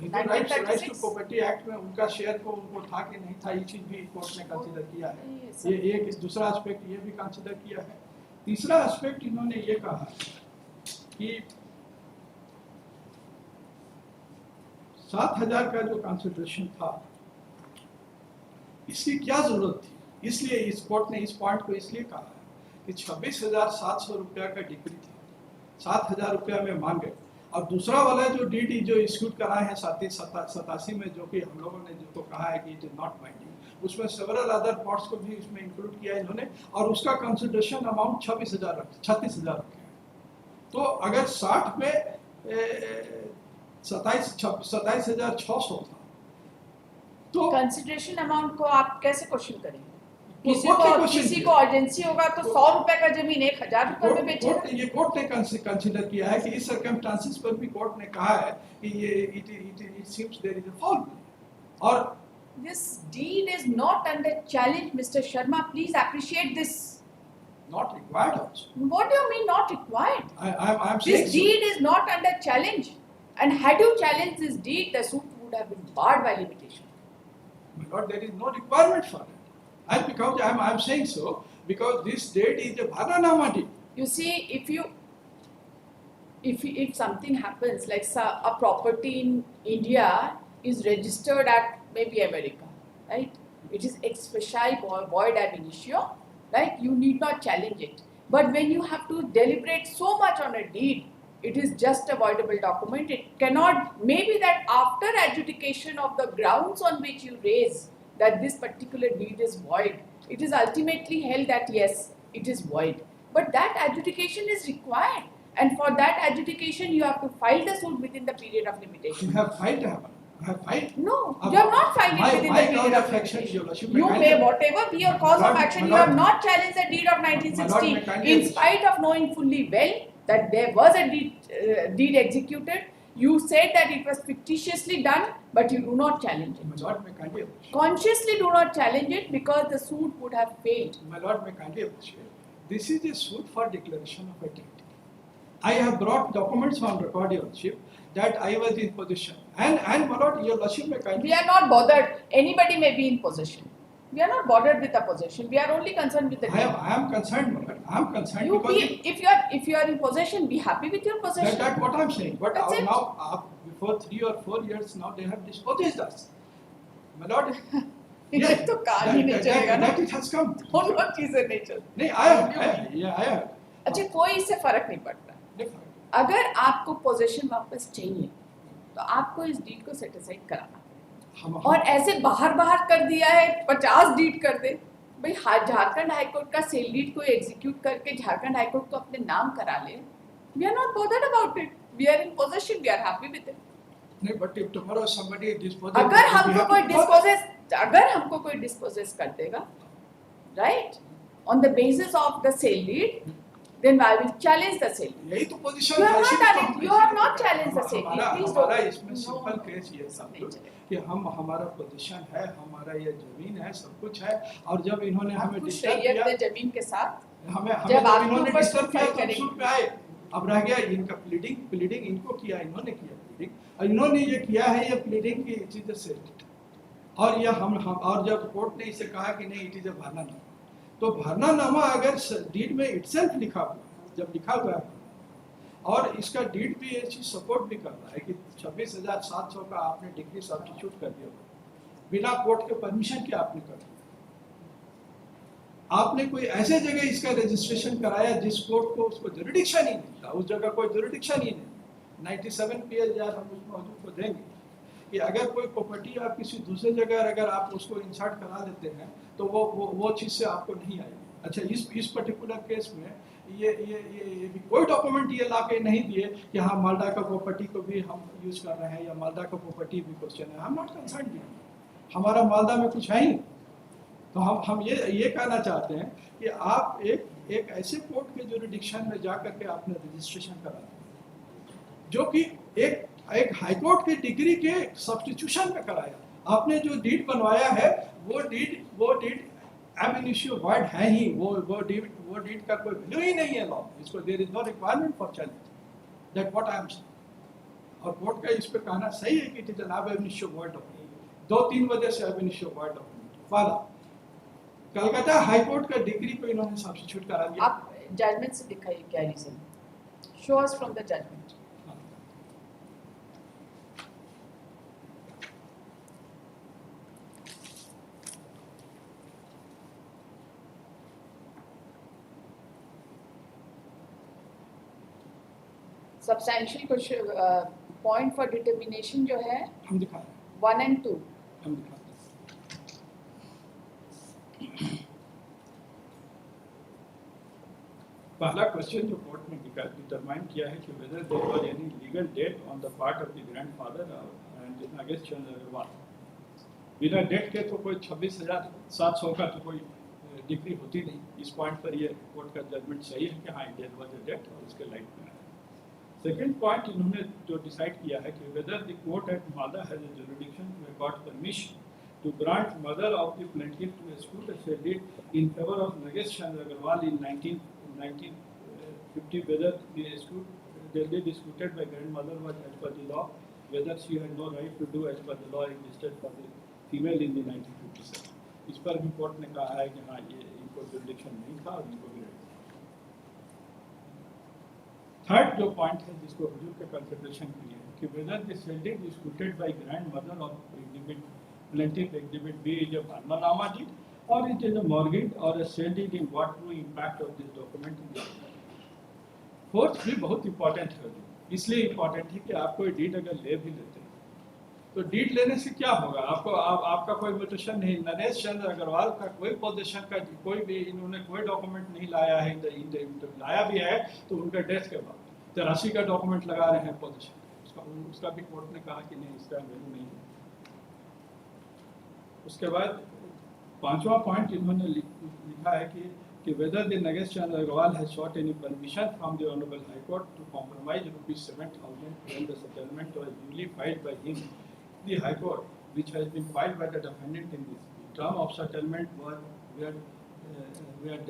Hindu Rights to 1936 Property Act में उनका share को उनको था कि नहीं था, ये चीज भी कोर्ट ने कंसीडर किया है। Yes, ये एक दूसरा एस्पेक्ट ये भी कंसीडर किया है। तीसरा एस्पेक्ट इन्होंने ये कहा कि 7,000 का जो कंसिडरेशन था, इसकी क्या जरूरत थी? इसलिए इस कोर्ट ने इस पॉइंट को इसलिए कहा है कि 26,700 रुपया का डिक्री था, 7,000 रुपया में मांगे। और दूसरा वाला जो डीडी जो इश्यूड कराए हैं 87 में, जो कि हम लोगों ने जिनको कहा है कि इट इज नॉट बाइंडिंग, उसमें सेवरल अदर पार्ट्स को भी इसमें इंक्लूड किया है इन्होंने, और उसका कंसिडरेशन अमाउंट 36,000 रखे हैं। तो अगर 60 में 27,600 था, तो कंसिडरेशन अमाउंट को आप कैसे क्वेश्चन करेंगे? वो कोर्ट ने क्वेश्चन किसी किया। को अर्जेंसी होगा तो 100 रुपए का जमीन 1,000 रुपए में बेचेगा। ये कोर्ट ने कंसीडर किया है कि इस सर्कमस्टांसेस पर भी कोर्ट ने कहा है कि ये it seems there is a foul play. और This deed is not under challenge, Mr. Sharma. Please appreciate this. not required also. What do you mean not required? I'm saying This deed is not under challenge. And had you challenged this deed, the suit would have been barred by limitation. My lord, there is no requirement for that. And because I'm saying so, because this date is a Bharanama deed. You see, if something happens, like a property in India is registered at maybe America, right? It is ex facie void ab initio, right? You need not challenge it. But when you have to deliberate so much on a deed, it is just a voidable document. It cannot, maybe that after adjudication of the grounds on which you raise that this particular deed is void, it is ultimately held that yes, it is void. But that adjudication is required. And for that adjudication, you have to file the suit within the period of You limitation. have filed, I have filed. No, you have not filed it within the period of action, limitation. Your Lordship, You may may, kindly- whatever be your cause My of lord, action, my you have lord. not challenged the deed of My lord, may 1916 kindly- in spite of knowing fully well that there was a deed executed. You said that it was fictitiously done, but you do not challenge My it. lord, may kindly appreciate. Consciously do not challenge it because the suit would have failed. My lord, may kindly appreciate. This is a suit for declaration of identity. I have brought documents on record, Your Lordship, that I was in possession. And my lord, Your Lordship, may kindly. We are not bothered. Anybody may be in possession. We are not bothered with the possession. We are only concerned with the I deed. am concerned, my lord. I am concerned You because be, if you are in possession, be happy with your possession. that's what I am saying. But That's it. now, before 3 or 4 years, now they have dispossessed us. My lord, ये तो कहानी नहीं चलेगा ना। that it has come. दोनों चीजें नहीं चलती। नहीं, I have. अच्छा, कोई इससे फर्क नहीं पड़ता। Different. अगर आपको पोजीशन वापस चाहिए, तो आपको इस डीड को सेटिसाइड कराना हम और ऐसे बाहर कर दिया है 50 डीड कर दे भाई। झारखंड हाईकोर्ट का सेल डीड को एग्जीक्यूट करके झारखंड हाईकोर्ट को अपने नाम करा ले। We are not bothered about it. We are in position, we are happy with it. नहीं, but if tomorrow somebody disposes, अगर we हमको have कोई to follow. डिस्पोजेस कर देगा, right, on the basis of the sale deed, then I will challenge the sale deed. यही तो position You है, have इसीलिए not तो हम challenged. You have not इसीलिए challenged the sale deed. हमारा Please हमारा don't. इसमें No, सिंपल no. केस ये सब नहीं चलेगा. कि हमारा पोजीशन है, हमारा ये जमीन है, सब कुछ है, और जब इन्होंने आप हमें खुश डिस्टर्ब रहिए किया, अपने जमीन के साथ. हमें जब जब आपके इन्होंने ऊपर डिस्टर्ब सूट किया फाइल तो हम करेंगे. सूट पे आए. अब रह गया इनका प्लीडिंग इनको किया, इन्होंने किया प्लीडिंग, और इन्होंने ये किया है, ये प्लीडिंग की चीज़ें से, और ये हम और जब कोर्ट ने इसे कहा कि नहीं इट इज ए भरनानामा, तो भरनानामा अगर डीड में इटसेल्फ लिखा हुआ है, जब लिखा हुआ है, और इसका डीड भी ये चीज सपोर्ट भी कर रहा है कि 26,700 का आपने डिग्री सब्स्टिट्यूट कर दिया, बिना कोर्ट के परमिशन के आपने कर दिया. आपने कोई ऐसे जगह इसका रजिस्ट्रेशन कराया जिस कोर्ट को उसको जुरिडिक्शन ही नहीं था, उस जगह कोई जुरिडिक्शन ही नहीं. 97 PL हम उस मौजूद को देंगे कि अगर कोई प्रॉपर्टी आप किसी दूसरे जगह अगर आप उसको इंसर्ट करा देते हैं तो वो चीज़ से आपको नहीं आएगी. अच्छा, इस पर्टिकुलर केस में ये भी कोई डॉक्यूमेंट ये ला के नहीं दिए कि हाँ मालदा का प्रॉपर्टी को भी हम यूज कर रहे हैं या मालदा का प्रॉपर्टी भी क्वेश्चन है. हम नॉट कंसर्न, हमारा मालदा में कुछ है ही. तो हम ये कहना चाहते हैं कि आप एक ऐसे कोर्ट के जुरिडिक्शन में जा करके आपने रजिस्ट्रेशन करा जो कि एक हाई कोर्ट की डिग्री के सब्स्टिट्यूशन में कराया. आपने जो डीड बनवाया है वो डीड एब इनिशियो वर्ड है ही, वो डीड का कोई वैल्यू ही नहीं है लॉ. इसको there is no requirement for challenge, that what I am saying. और कोर्ट का इस पे कहना सही है कि it is an ab initio void document. 2-3 वजह से एब इनिशियो वर्ड डॉक्यूमेंट. पहला, कलकत्ता हाई कोर्ट का डिग्री को इन्होंने सब्स्टिट्यूट करा दिया. आप जजमेंट से दिखाइए क्या reason. Show us from the judgment. Substantial question point for determination जो है हम दिखा रहे हैं, 1 and 2. हम दिखा रहे हैं. पहला क्वेश्चन जो कोर्ट ने डिटरमाइन किया है कि whether there was any legal debt on the part of the grandfather and Nagesh Chandra Agarwal. बिना डेट के तो कोई 26,700 का तो कोई डिग्री होती नहीं. इस पॉइंट पर ये कोर्ट का जजमेंट सही है कि हाँ देयर वाज अ डेट और उसके लाइट में आया. सेकेंड पॉइंट इन्होंने जो डिसाइड किया है कि whether the court at Malda has a jurisdiction to accord permission to grant mother of the plaintiff to execute a sale deed in favor of Nagesh Chandra Agarwal in 1950, whether the deed disputed by grandmother was as per the law, whether she had no right to do as per the law existed for the female in the 1957. इस पर भी court ने कहा है कि हाँ ये इनको जुरिडिक्शन नहीं था और इनको भी. थर्ड जो पॉइंट है जिसको हुजूर के कंसिडरेशन के लिए कि whether the sale deed disputed by grandmother of exhibit plaintiff exhibit B is a Bharmanama deed or it is a mortgage or a sale deed, in what true impact of this document is. Fourth भी बहुत important है, इसलिए important है कि आप कोई deed अगर ले भी लेते हैं तो डीड लेने से क्या होगा. आपका कोई म्यूटेशन नहीं. नरेश चंद्र अग्रवाल का कोई पोजीशन का कोई भी इन्होंने कोई डॉक्यूमेंट नहीं लाया है. लाया भी है तो उनका डेथ के बाद 83 का डॉक्यूमेंट लगा रहे हैं पोजीशन. उसका भी कोर्ट ने कहा कि नहीं इसका वैल्यू नहीं है. उसके बाद पांचवा पॉइंट इन्होंने लिखा है कि whether the Nagesh Chandra Agarwal has sought any permission from the Honorable High Court to compromise ₹7,000 when the settlement was duly filed by him. The High Court, which has been filed by the defendant in this term of settlement, were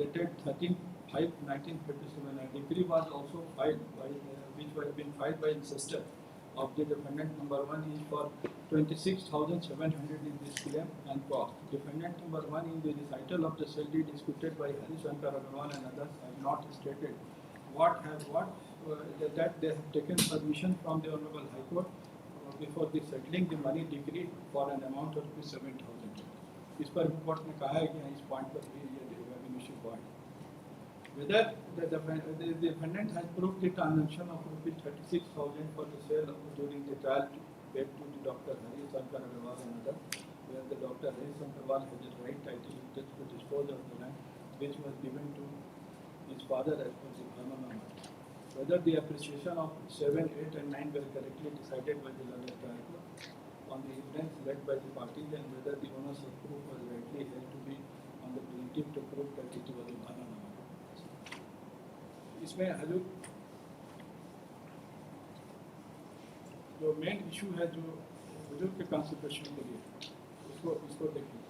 dated 13/5/1957. A decree was also filed by which was been filed by the sister of the defendant number 1 is for 26,700 in this claim and cost. Defendant number 1 in the recital of the sale deed disputed by Hari Shankar Agarwal and others have not stated that they have taken permission from the Honorable High Court before the settling the money decree for an amount of ₹7,000. इस पर court ने कहा है कि इस point पर भी ये revenue point. Whether the defendant has proved the transaction of ₹36,000 for the sale during the trial paid to the Dr. Hari Shankar Agarwal and others, where the Dr. Hari Shankar Agarwal has a right title to dispose of the land which was given to his father as per the Bharmanama. Whether the appreciation of 7, 8 and 9 were correctly decided by the learned trial on the evidence led by the parties, and whether the onus of proof was rightly held to be on the plaintiff to prove that it was a Bharmanama. इसमें हजूर जो main issue है जो बुजुर्ग के constitution के लिए इसको देखिए।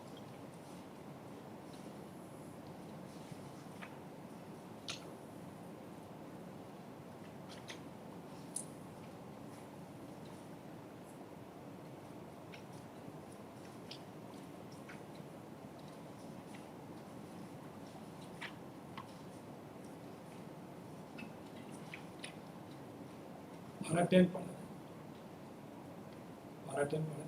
हमारा 10 पढ़ा, हमारा 10 पढ़ा।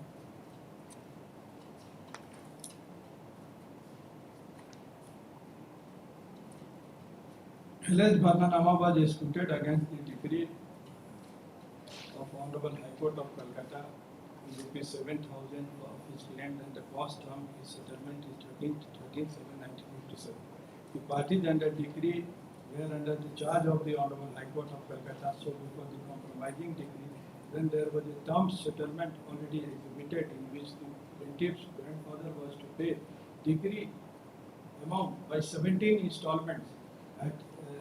Alleged Bharnanama was executed against the decree of Honorable High Court of Calcutta in rupees 7,000 for his land, and the cost term his settlement is 13/7/1957. The parties under decree were under the charge of the Honorable High Court of Calcutta, so before the compromising decree, then there was a term settlement already exhibited in which the plaintiff's grandfather was to pay decree amount by 17 installments at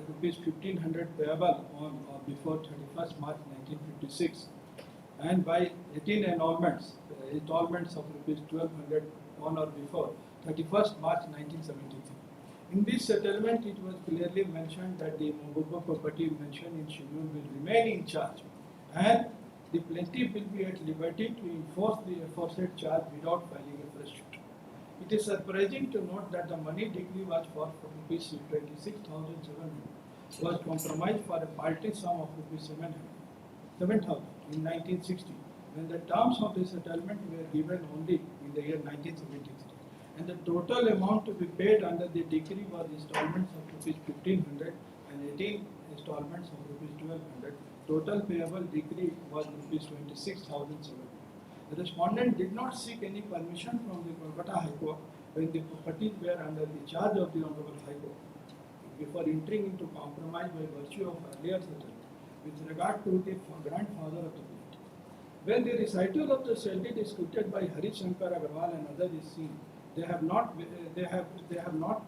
rupees 1,500 payable on or before 31st March 1956, and by 18 installments of rupees 1,200 on or before 31st March 1973. In this settlement, it was clearly mentioned that the Mogogo property mentioned in schedule will remain in charge, and the plaintiff will be at liberty to enforce the aforesaid charge without filing a fresh suit. It is surprising to note that the money decree was for rupees 26,700 was compromised for a paltry sum of rupees 7,000 in 1960, when the terms of the settlement were given only in the year 1973, and the total amount to be paid under the decree was installments of rupees 1,500 and 18 installments of rupees 1,200. Total payable decree was rupees 26,700. The respondent did not seek any permission from the Kolkata High Court when the properties were under the charge of the Honorable High Court before entering into compromise by virtue of earlier settlement with regard to the grandfather of the plaintiff. When the recital of the sale deed is quoted by Hari Shankar Agarwal and others is seen, they have not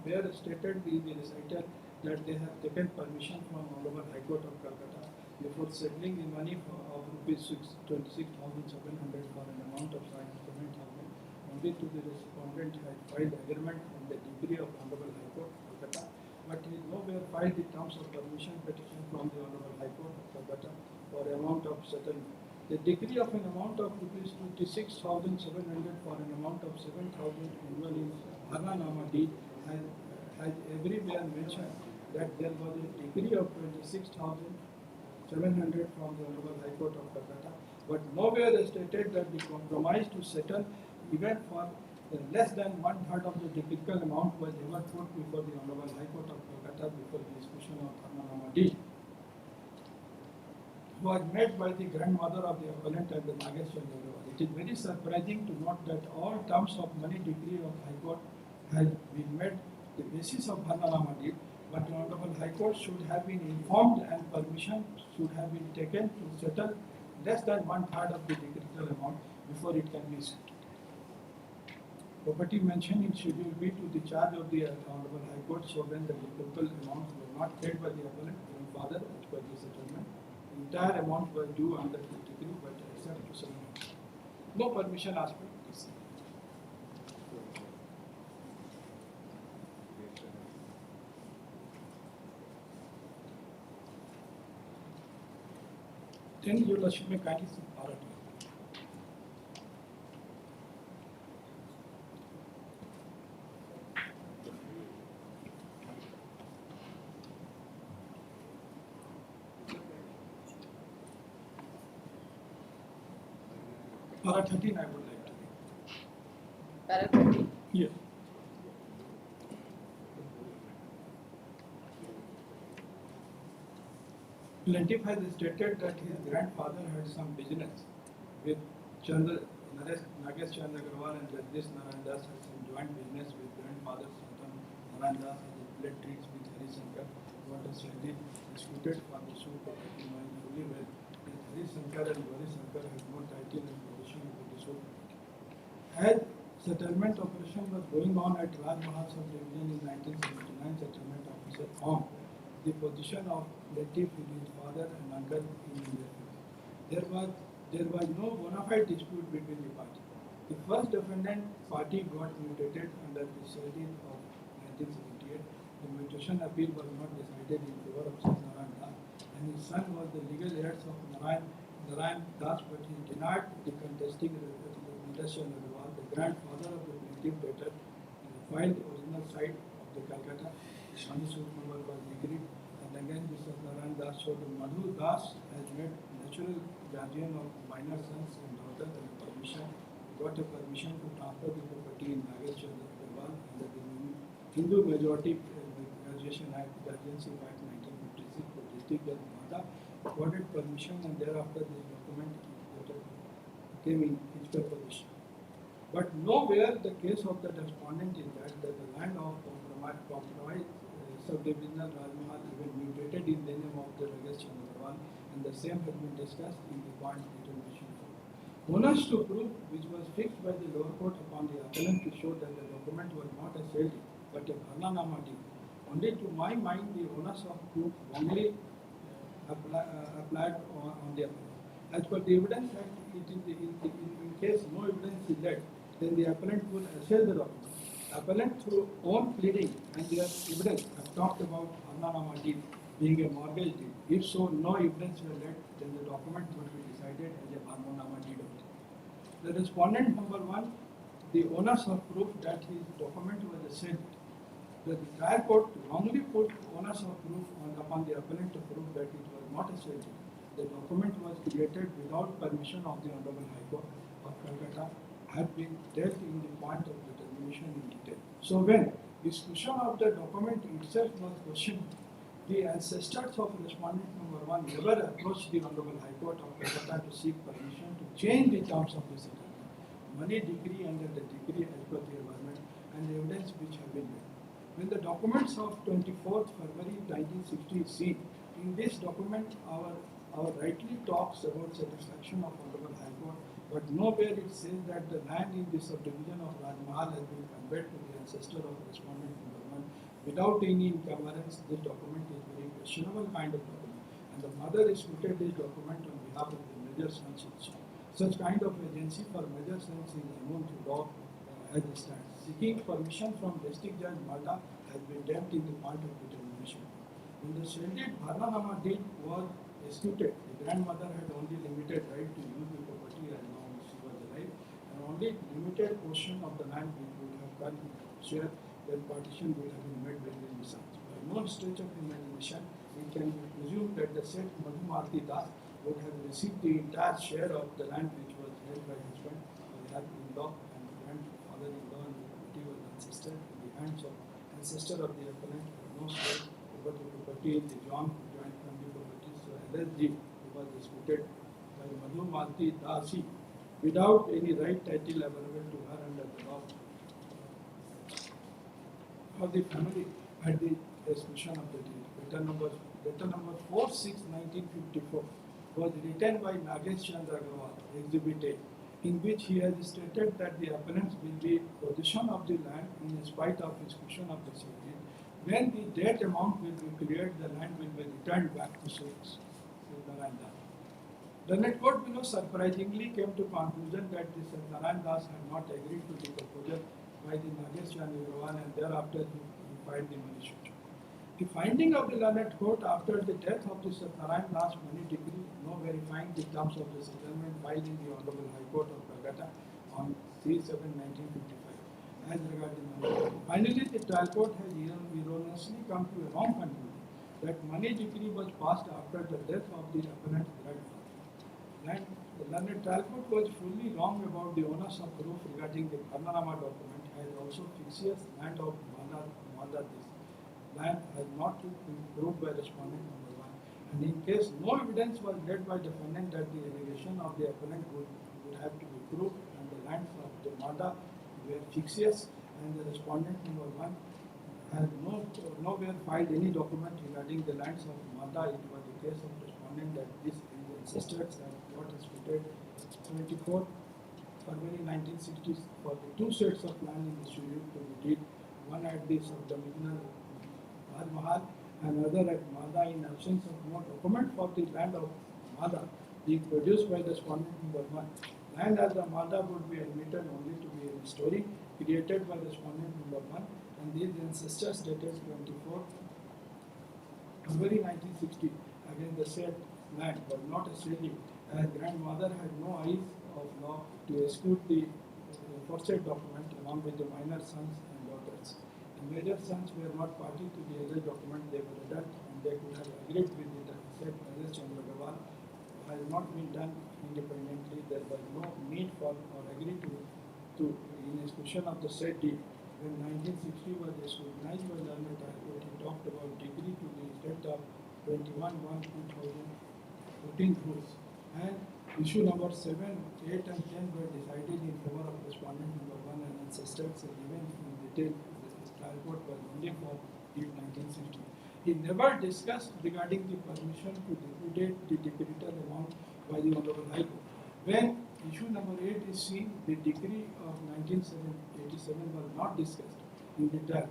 bare stated in the recital that they have taken permission from Honorable High Court of Calcutta before settling the money of rupees 26,700 for an amount of 7,000 only to the respondent had filed agreement on the decree of Honorable High Court of Calcutta, but he nowhere filed the terms of permission petition from the Honorable High Court of Calcutta for amount of settlement. The decree of an amount of rupees 26,700 for an amount of 7,000 annually in Bharnanama deed has everywhere mentioned that there was a decree of 26,700 from the Honorable High Court of Calcutta, but nowhere stated that the compromise to settle even for less than 1/3 of the typical amount was ever put before the Honorable High Court of Calcutta before the discussion of Bharnanama deed. Was made by the grandmother of the appellant and the Nagesh Chandra Agarwal. It is very surprising to note that all terms of money decree of High Court has been made the basis of Bharnanama deed, but the Honorable High Court should have been informed and permission should have been taken to settle less than 1/3 of the decretal amount before it can be settled. Property mentioned in Schedule B to the charge of the Honorable High Court, so when the total amounts were not paid by the appellant grandfather as per the settlement, the entire amount was due under the decree, but except to some no permission aspect is seen. Then your Lordship may kindly see part of it. Para 13 I would like to read. Para 13. Yes. Plaintiff has stated that his grandfather had some business with Nagesh Chandra Agarwal and Jagdish Narayan Das had some joint business with grandfather Santan Narayan Das and he played tricks with Hari Shankar, what has been disputed for the suit property mine fully well that Hari Shankar and Hari Shankar had no title and possession of the suit property. As settlement operation was going on at Raj Mahal Sub Division in 1979, settlement officer formed the position of plaintiff in his father and uncle in their case. There was no bona fide dispute between the parties. The first defendant party got mutated under the schedule of 1978. The mutation appeal was not decided in favor of Narayan Das, and his son was the legal heirs of Narayan Das, but he denied the contesting leadership of the grandfather of the plaintiff debtor filed the original side of the Calcutta. The Shani suit number was agreed, and again this was Narayan Das showed the Madhu Das has made natural guardian of minor sons and daughters and permission got a permission to transfer the property in Nagesh Chandra Agarwal under the Hindu Majority Graduation Act, Guardianship Act 1956 for district judge Mada got permission, and thereafter this document came in his position. But nowhere the case of the respondent is that the land of compromise subdivisional Rajmahal has been mutated in the name of the Nagesh Chandra Agarwal, and the same has been discussed in the point determination. Onus to prove, which was fixed by the lower court upon the appellant to show that the document was not a sale deed, but a Bharnama deed. Only to my mind, the onus of proof wrongly applied on the appellant. As per the evidence act, in case no evidence is led, then the appellant will assess the document. Appellant through own pleading and their evidence have talked about Bharnama deed being a mortgage deed. If so, no evidence were led, then the document would be decided as a Bharnama deed. The respondent number one, the onus of proof that his document was a sale. The trial court wrongly put onus of proof upon the appellant to prove that it was not a sale. The document was created without permission of the Honorable High Court of Calcutta, had been dealt in the point of determination in detail. So when discussion of the document itself was questioned, the ancestors of respondent number one never approached the Honorable High Court of Calcutta to seek permission to change the terms of the settlement, money decree under the decree as per the environment, and the evidence which have been made. When the documents of 24th February 1960 is seen, in this document our rightly talks about satisfaction of Honorable High Court, but nowhere it says that the land in the subdivision of Rajmahal has been conveyed to the ancestor of respondent number one without any encumbrance. This document is very questionable kind of document, and the mother issued this document on behalf of the major sons also. Such kind of agency for major sons is unknown to law as it stands. Seeking permission from district judge Malta has been dealt in the point of determination. When the shielded Bharnama deed was executed, the grandmother had only limited right to use the property as long as she was alive, and only limited portion of the land which would have come share when partition would have been made between the sons. By no stretch of imagination, it can be presumed that the said Madhumalti Das would have received the entire share of the land which was held by husband, father-in-law, and grandfather-in-law, and the property was ancestor in the hands of ancestor of the appellant, no share over the property in the joint family property. So LSD was disputed by Madhumalti Dasi without any right title available to her under the law of the family at the execution of the deed. Letter number 4/6/1954 was written by Nagesh Chandra Agarwal, Exhibit A, in which he has stated that the appellants will be possession of the land in spite of execution of the sale deed. When the debt amount will be cleared, the land will be returned back to sales. The net court below surprisingly came to conclusion that the Narayan Das had not agreed to the proposal by the Nagesh Chandra Agarwal, and thereafter he filed the money suit. The finding of the learned court after the death of the Narayan Das money decree, no verifying the terms of the settlement filed in the Honorable High Court of Calcutta on 3/7/1955. As regards the money, finally the trial court has erroneously come to a wrong conclusion that money decree was passed after the death of the appellant's grandfather. And the learned trial court was fully wrong about the onus of proof regarding the Bharnama document, as also fictitious land of Mada this. Land has not been proved by respondent number one, and in case no evidence was led by defendant that the allegation of the appellant would have to be proved, and the lands of the Mada were fictitious, and the respondent number one has nowhere filed any document regarding the lands of Mada. It was the case of respondent that this ancestors have got disputed 24th February 1960 for the two sets of land in the studio to be deed, one at the subdivisional Rajmahal and other at Mada in absence of no document for the land of Mada being produced by the respondent number 1. Land as the Mada would be admitted only to be a story created by the respondent number 1, and these ancestors dated 24 February 1960 against the said land was not a city, as grandmother had no eyes of law to execute the forced document along with the minor sons and daughters. The major sons were not party to the alleged document, they were adult and they could have agreed with the said Rajesh Chandra Gawal has not been done independently. There was no need for or agree to in execution of the said deed. When 1960 was scrutinized by the Learned High Court, he talked about degree to the effect of 21/1/2014 rules, and issue number 7, 8 and 10 were decided in favor of respondent number 1 and ancestors and given in detail. The trial court was only for deed 1960. He never discussed regarding the permission to liquidate the decretal amount by the Honorable High Court. When issue number 8 is seen, the decree of 1987 was not discussed in detail.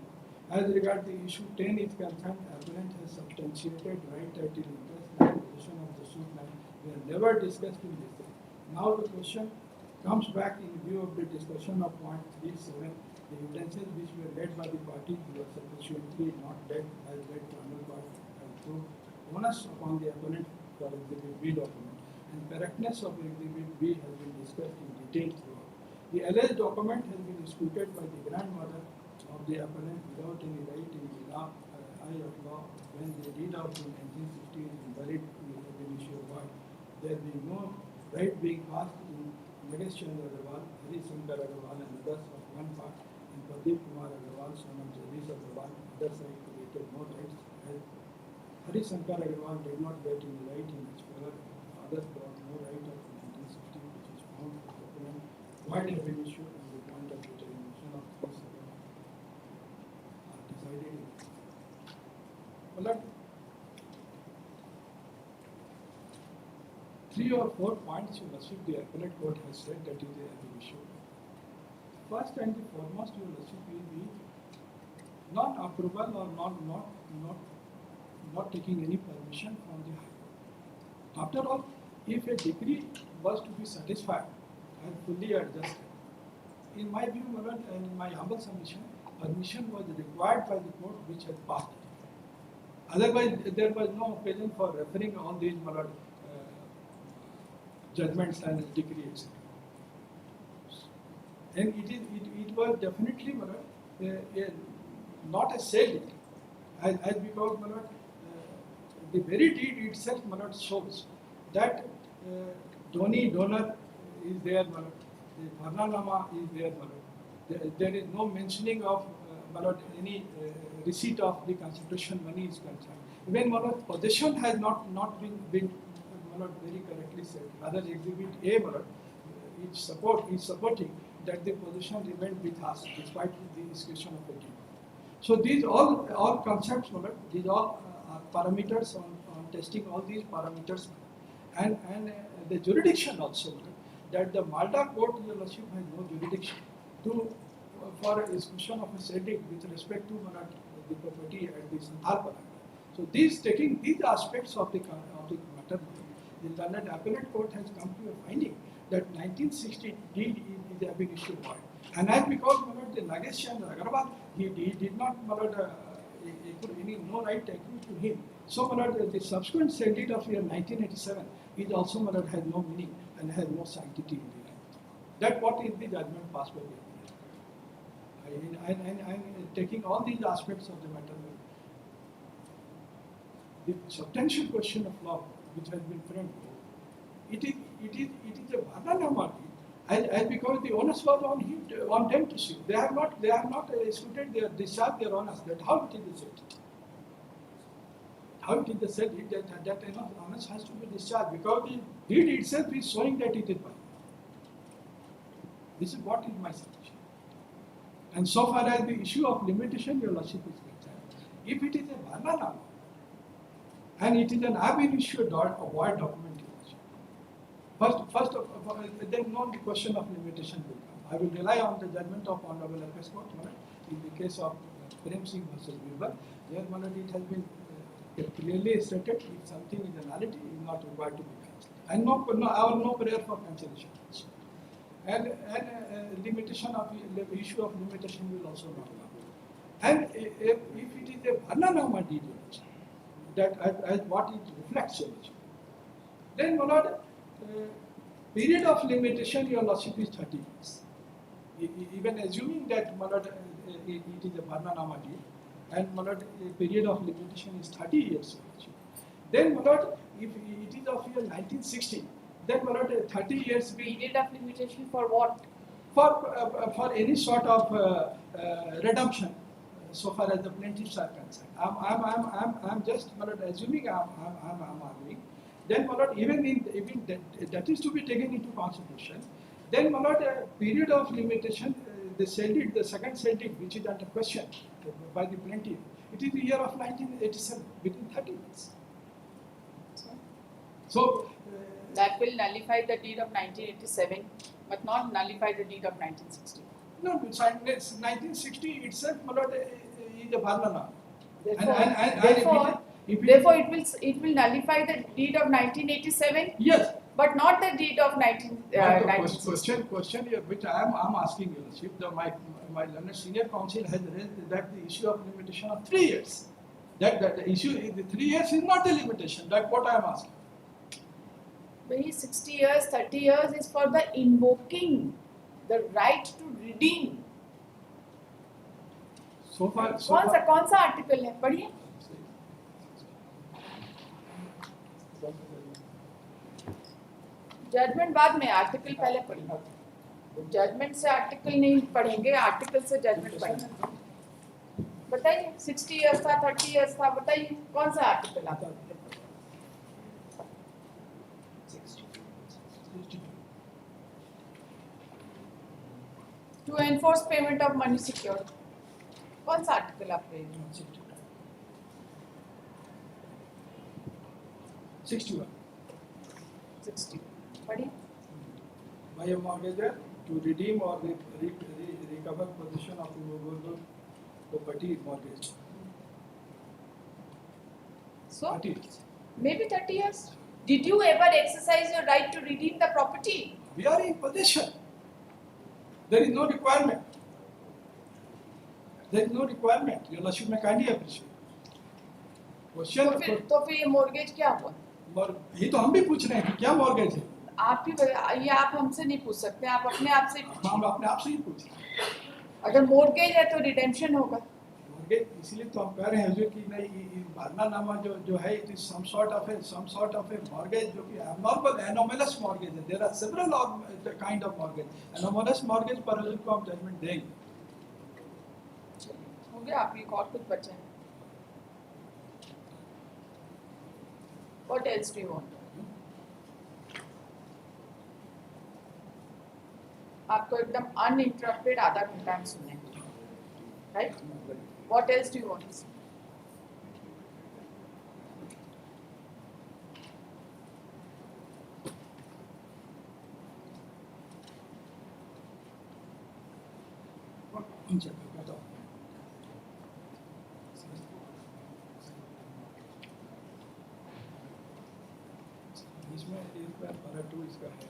As regard the issue 10 is concerned, appellant has substantiated right title interest and possession of the suit land. We have never discussed in detail. Now the question comes back in view of the discussion of point 37. The evidences which were led by the parties were sufficiently not led as led tribunal court and proved onus upon the appellant for Exhibit B document, and correctness of Exhibit B has been discussed in detail throughout. The alleged document has been disputed by the grandmother of the appellant without any right in the eye of law when the deed of 1960 is invalid in the initial void. There being no right being passed in Nagesh Chandra Agarwal, Hari Shankar Agarwal and others of one part, and Pradeep Kumar Agarwal, son of Jagdish Agarwal, other side created no rights, as Hari Shankar Agarwal did not get any right in his favor. Others brought no right of 1960, which is found in the document. Void have been issued on the point of determination of this decided in. Well, 3 or 4 points you must the appellate court has said that is a issue. First and the foremost, you will be non-approval or not taking any permission from the High Court. After all, if a decree was to be satisfied and fully adjusted, in my view, and in my humble submission, permission was required by the court which had passed it. Otherwise, there was no occasion for referring all these judgments and decree, etc. And it was definitely not a sale, as because the very deed itself shows that donor is there, the Bharnanama is there, there is no mentioning of any receipt of the constitution money is concerned. Even possession has not been very correctly said. Rather, Exhibit A is supporting that the possession remained with us despite the execution of the deed. So these all concepts, these all are parameters on testing all these parameters, and the jurisdiction also, that the Malta court, Your Lordship, has no jurisdiction for execution of a said with respect to the property at the Santhal Paranga. So taking these aspects of the matter, the Learned Appellate Court has come to a finding that 1960 deed is ab initio void. And as because the Nagesh Chandra Agarwal, he did not no right accrue to him. So the subsequent said deed of year 1987 is also has no meaning and has no sanctity in the end. That what is the judgment passed by the I'm taking all these aspects of the matter. The substantial question of law which has been framed, it is a Bharnanama deed, and because the onus was on them to sue. They have not executed their discharge their onus. That how it is said. How it is said that onus has to be discharged because the deed itself is showing that it is binding. This is what is my suggestion. And so far as the issue of limitation, Your Lordship is concerned, if it is a Bharnanama and it is an ab initio void document, first of all, then no question of limitation will come. I will rely on the judgment of Honorable Apex Court in the case of Prem Singh versus Birbar. There it has been clearly stated, if something is a nullity, it is not required to be cancelled. And no prayer for cancellation also. And limitation of the issue of limitation will also not come. And if it is a Bharnanama deed, that as what it reflects, then my lord, period of limitation, your lordship, is 30 years. Even assuming that my lord, it is a Bharnanama deed, and my lord, a period of limitation is 30 years. Then my lord, if it is of year 1960, then my lord, 30 years Period of limitation for what? for any sort of redemption, so far as the plaintiffs are concerned. I'm just my lord, assuming I'm arguing. Then my lord, even that is to be taken into consideration. Then my lord, period of limitation, the second cell deed, which is under question by the plaintiff, it is the year of 1987, within 30 years. So That will nullify the deed of 1987, but not nullify the deed of 1960. no, it's 1960 itself, my lord, is a Bharnanama. Therefore, it will nullify the deed of 1987, Yes. but not the deed of 1960. Question here, which I'm asking you, Chief. My learned senior counsel has raised that the issue of limitation of 3 years. That the issue, the 3 years is not a limitation. That's what I'm asking. Very 60 years, 30 years is for the invoking the right to redeem. So far, कौन सा article है पढ़िए. Judgement बाद में, article पहले पढ़िए. Judgement से article नहीं पढ़ेंगे, आर्टिकल से जजमेंट पढ़ेंगे. बताइए 60 इयर्स था, 30 इयर्स था, बताइए कौन सा आर्टिकल आता है. To enforce payment of money secured. कौन सा आर्टिकल आप पे? 61. 60. पढ़िए. By a mortgagor to redeem or recover possession of immovable property mortgage. So 30 years. maybe 30 years. Did you ever exercise your right to redeem the property? We are in possession. There is no requirement. There is no requirement. Your lordship may kindly appreciate. Question. तो फिर ये mortgage क्या हुआ? ये तो हम भी पूछ रहे हैं कि क्या mortgage है? आप ही, ये आप हमसे नहीं पूछ सकते, आप अपने आप से. हम अपने आप से ही पूछ रहे हैं. अगर mortgage है तो redemption होगा. Mortgage, इसीलिए तो हम कह रहे हैं कि नहीं, भारनानामा जो है, it is some sort of a mortgage जो कि abnormal, anomalous mortgage है. There are several of the kind of mortgage. Anomalous mortgage पर को हम judgment देंगे. हो गया, आप एक और कुछ बचा है. What else do you want? आपको एकदम uninterrupted आधा घंटा हम सुने, right? What else do you want? इसमें एक बार पार्ट 2 इसका है,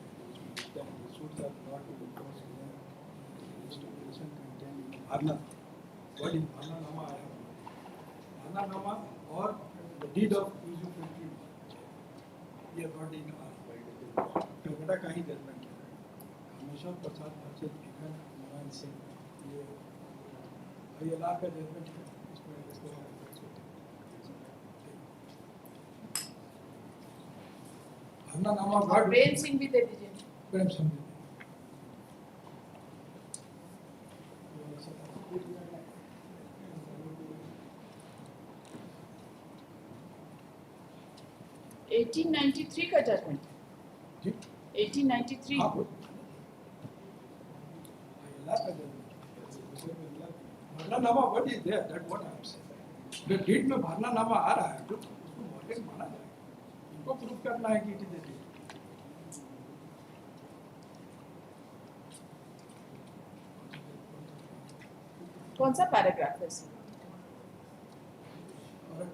suits are brought to the court stipulation content भारना. व्हाट इज भारनानामा आया? भारनानामा और द डीड ऑफ यूजुफैक्टरी ये ब्रॉट इन कलकत्ता का ही जजमेंट है. हमेशा प्रसाद वर्सेस विघन नारायण सिंह, ये लाख का जजमेंट है. इसमें भारनानामा और प्रेम सिंह भी दे दीजिए. प्रेम सिंह 1893 का जजमेंट. जी 1893. भारनानामा what is there, that what I am saying. The date में भारनानामा आ रहा है तो उसको मॉर्गेज माना जाएगा. इनको प्रूफ करना है कि इट इज अ डेट. कौन सा पैराग्राफ है इसमें? और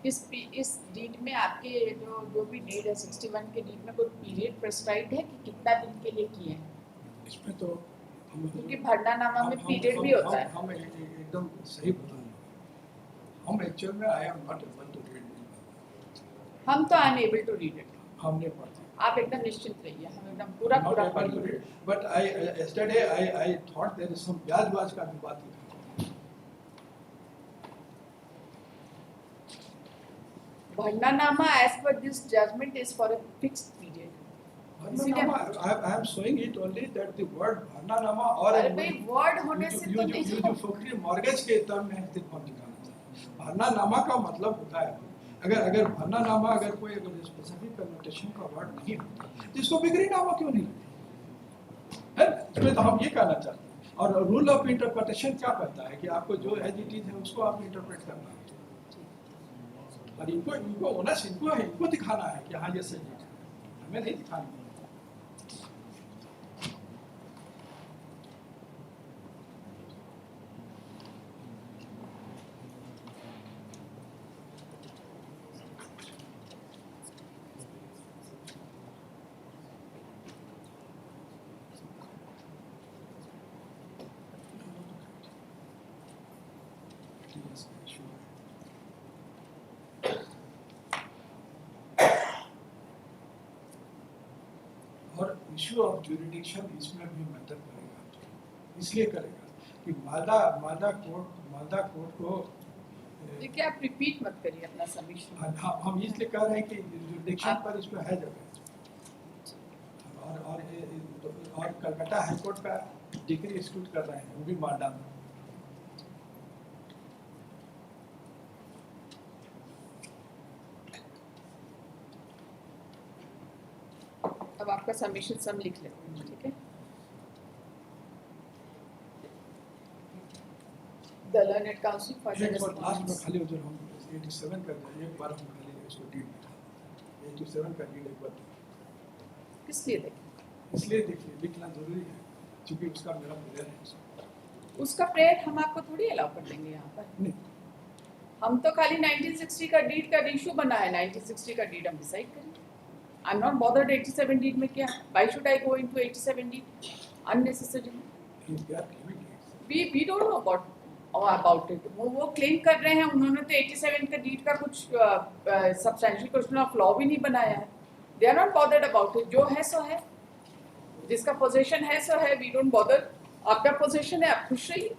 इस डीड में आपके जो भी डीड है 61 के डीड में कोई पीरियड प्रेस्क्राइब्ड है कि कितना दिन के लिए किए हैं? इसमें तो क्योंकि भरनानामा में पीरियड भी होता है। हम एकदम सही बता रहे हैं। हम एक्चुअल में I am not able to read. हम तो अनएबल टू रीड इट। हम नहीं पढ़ते। आप एकदम निश्चिंत रहिए, हम एकदम पूरा Not पूरा able to पढ़ेंगे। read. But yesterday I thought there is some ब्याज का भी बात है। भरनानामा as per this judgment is for a fixed period. I am showing it only that the word भरनानामा और अरे भाई वर्ड होने से तो नहीं जो फैक्ट्री मॉर्गेज के टर्म में इस्तेमाल दिखाना चाहिए। भरनानामा का मतलब होता है अगर भरनानामा अगर कोई अगर स्पेसिफिक कन्वर्टेशन का वर्ड नहीं होता तो इसको बिक्रीनामा क्यों नहीं है? इसमें तो हम ये कहना चाहते हैं। और रूल ऑफ इंटरप्रिटेशन क्या कहता है कि आपको जो एज इट इज है उसको आप इंटरप्रेट करना है। और इनको ओनस इनको दिखाना है कि हाँ ये सही है, हमें नहीं दिखाना। और इशू ऑफ ज्यूरिडिक्शन इसमें भी मैटर करेगा, इसलिए करेगा कि मादा कोर्ट को देखिए आप रिपीट मत करिए अपना सबमिशन। हम इसलिए कह रहे हैं कि ज्यूरिडिक्शन पर इसमें है जगह। और कलकत्ता हाई कोर्ट का डिग्री एक्सक्लूड कर रहे हैं, वो भी मादा में। अब आपका सबमिशन सब लिख लेते हैं, ठीक है? The learned counsel for the एक बार लास्ट में respondents. खाली जो हम 87 कर दें, एक बार हम खाली इसको डीड लिखा 87 का डीड एक बार किस लिए देखें? इसलिए देखिए लिखना जरूरी है क्योंकि उसका मेरा प्रेयर है। उसका प्रेयर हम आपको थोड़ी अलाउ कर देंगे यहाँ पर। नहीं, हम तो खाली 1960 का डीड का इशू बना है, 1960 का डीड हम डिसाइड करेंगे। I am not bothered 87 deed में क्या, why should I go into 87 deed unnecessarily? We don't know about it. वो क्लेम कर रहे हैं, उन्होंने तो 87 का डीड का कुछ सब्सटेंशियल क्वेश्चन ऑफ लॉ भी नहीं बनाया है। They are not bothered about it. जो है सो है, जिसका पोजीशन है सो है, वी डोंट बॉदर। आपका पोजीशन है, आप खुश रहिए।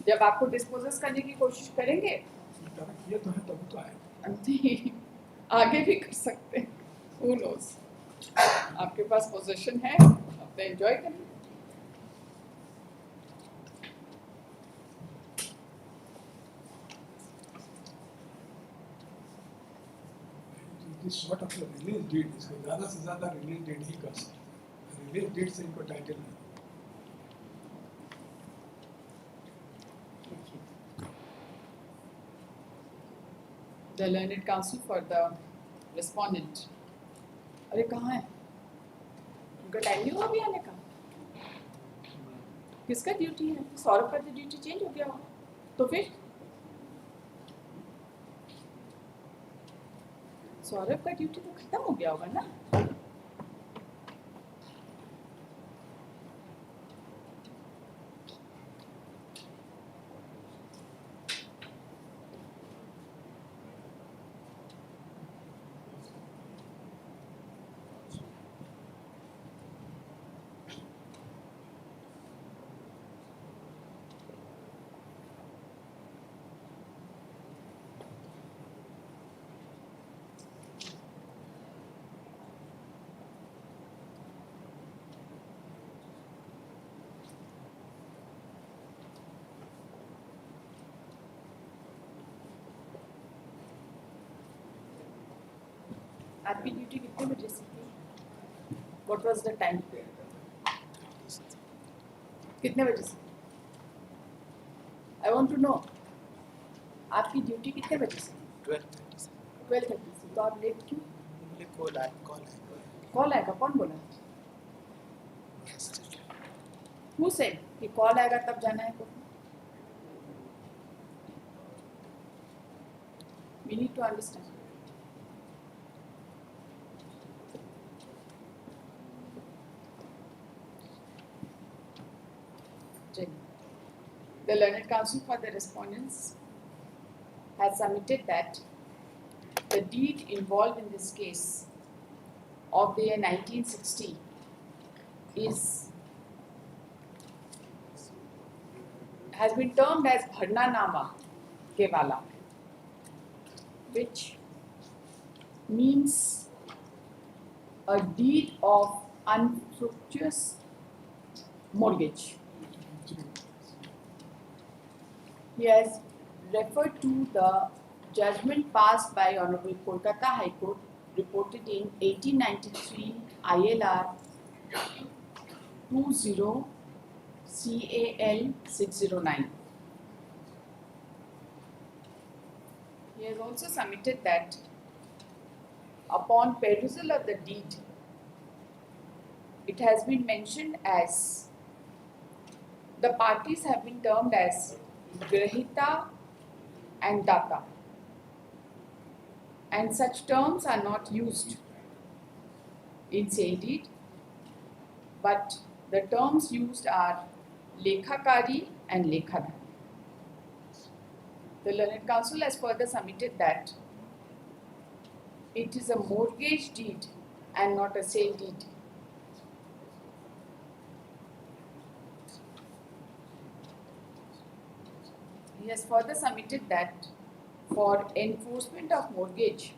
जब आपको डिस्पोजेस करने की कोशिश करेंगे ये तो है तब तो है। नहीं, आगे भी कर सकते हैं, who knows? आपके पास पोजीशन है, अपने एंजॉय करिए। This sort of a release deed इसको ज़्यादा से ज़्यादा release deed ही कर सकते हैं। Release deed से इनको टाइटल नहीं। The learned counsel for the respondent. अरे कहाँ है? उनका टाइम नहीं हुआ अभी आने का? किसका ड्यूटी है? सौरभ का तो ड्यूटी चेंज हो गया होगा। तो फिर सौरभ का ड्यूटी तो खत्म हो गया होगा ना? आपकी ड्यूटी कितने बजे से थी? What was the time? कितने बजे से? I want to know. आपकी ड्यूटी कितने बजे से? 12:30 से। तो आप लेट क्यों? कॉल आएगा? कौन बोला? Who said कि कॉल आएगा तब जाना है? We need to to understand. Jenny. The learned counsel for the respondents has submitted that the deed involved in this case of the year 1960 has been termed as Bharnanama Kevala, which means a deed of unfructuous mortgage. He has referred to the judgment passed by Honorable Kolkata High Court reported in 1893 ILR 20 CAL 609. He has also submitted that upon perusal of the deed, it has been mentioned as the parties have been termed as Grahita and Data, and such terms are not used in sale deed, but the terms used are Lekhakari and Lekhadhan. The learned counsel has further submitted that it is a mortgage deed and not a sale deed. He has further submitted that for enforcement of mortgage,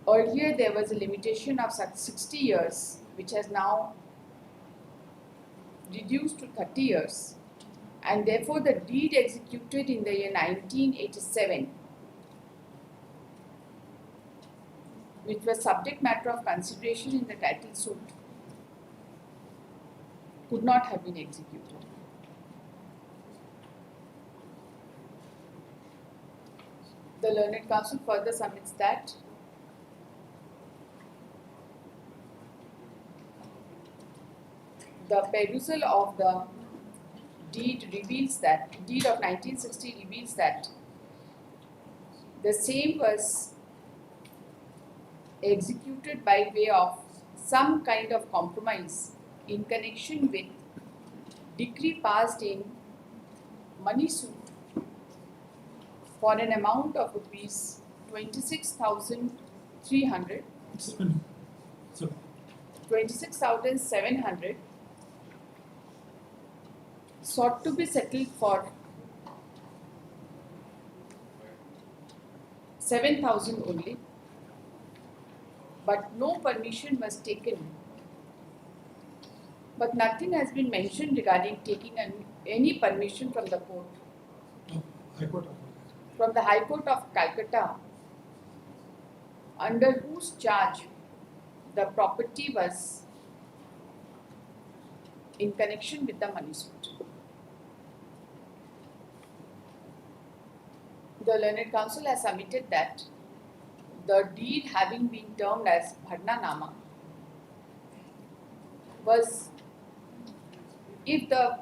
earlier there was a limitation of 60 years, which has now reduced to 30 years, and therefore the deed executed in the year 1987, which was subject matter of consideration in the title suit, could not have been executed. The learned counsel further submits that the perusal of the deed reveals that, deed of 1960 reveals that the same was executed by way of some kind of compromise in connection with decree passed in money suit for an amount of rupees 26,300, 26,700 sought to be settled for 7,000 only, but no permission was taken. But nothing has been mentioned regarding taking any permission from the court, High Court of from the High Court of Calcutta, under whose charge the property was in connection with the money suit. The learned counsel has submitted that the deed having been termed as Bharnanama was, if the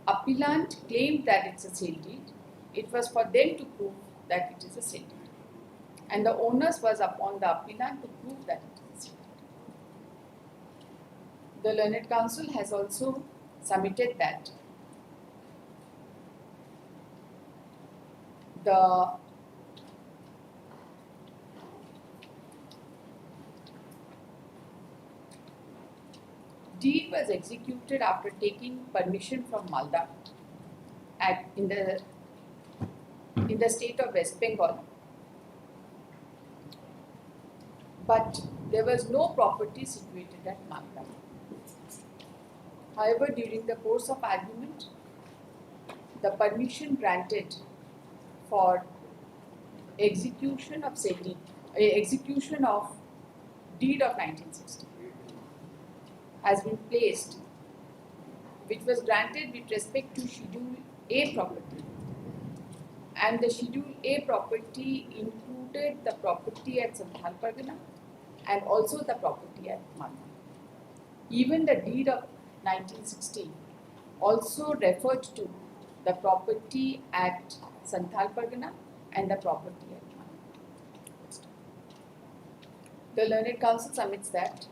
appellant claimed that it's a sale deed, it was for them to prove that it is a sale deed, and the onus was upon the appellant to prove that it is a sale deed. The learned counsel has also submitted that the deed was executed after taking permission from Malda in the state of West Bengal, but there was no property situated at Malda. However, during the course of argument, the permission granted for execution of execution of deed of 1960 has been placed, which was granted with respect to Schedule A property, and the Schedule A property included the property at Santhal Pargana and also the property at Malda. Even the deed of 1960 also referred to the property at Santhal Pargana and the property at Manu. The Learned Council submits that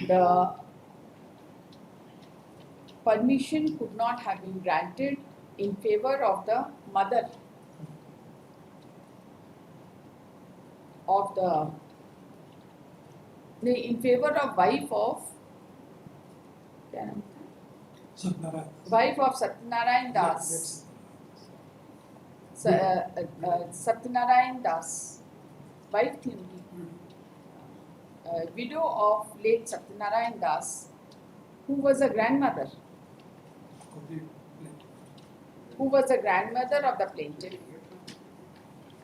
the permission could not have been granted in favor of the mother of in favor of wife of Satyanarayan Das. Satyanarayan Das, wife थी उनकी, widow of late Satyanarayan Das, who was a grandmother of the plaintiff,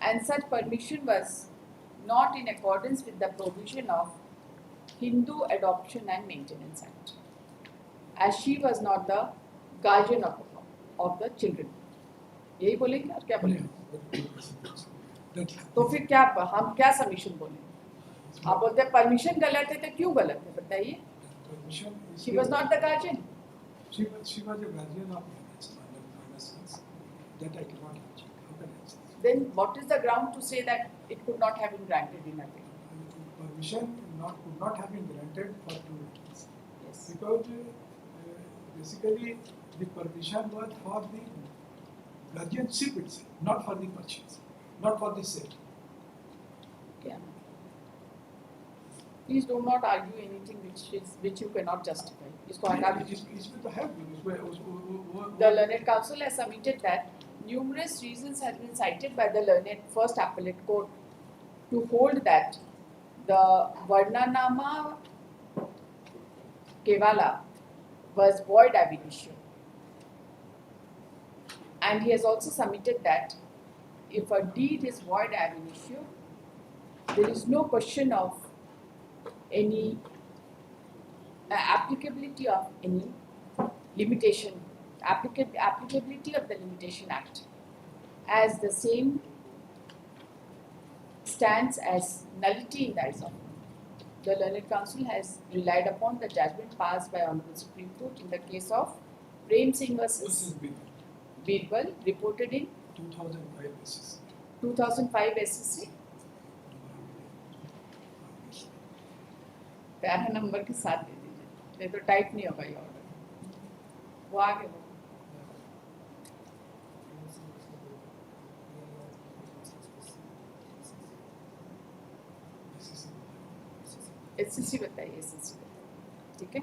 and such permission was not in accordance with the provision of Hindu Adoption and Maintenance Act, as she was not the guardian of the children. यही बोलेंगे और क्या बोलेंगे? तो फिर क्या हम क्या सबमिशन बोलेंगे? आप बोलते हैं परमिशन गलत है, तो क्यों गलत है बताइए? She was not the guardian. She was a guardian of innocence. That I cannot answer. How can I answer? Then what is the ground to say that it could not have been granted in a way? Permission could not have been granted for 2 reasons. Yes. Because basically the permission was for the guardianship itself, not for the purchase, not for the sale. Yeah. Please do not argue anything which you cannot justify. इसको हटा दीजिए. इसमें तो है The Learned Council has submitted that numerous reasons have been cited by the Learned First Appellate Court to hold that the Varnanama Kevala was void ab initio. And he has also submitted that if a deed is void ab initio, there is no question of any applicability of any limitation, applicability of the Limitation Act, as the same stands as nullity in the eyes of law. The Learned Council has relied upon the judgment passed by Honorable Supreme Court in the case of Prem Singh versus Birbal, reported in 2005 basis. 2005 SSC. Para number के साथ दे दीजिए, नहीं तो type नहीं होगा ये order. वो आगे वो SSC बताइए, SSC ठीक है.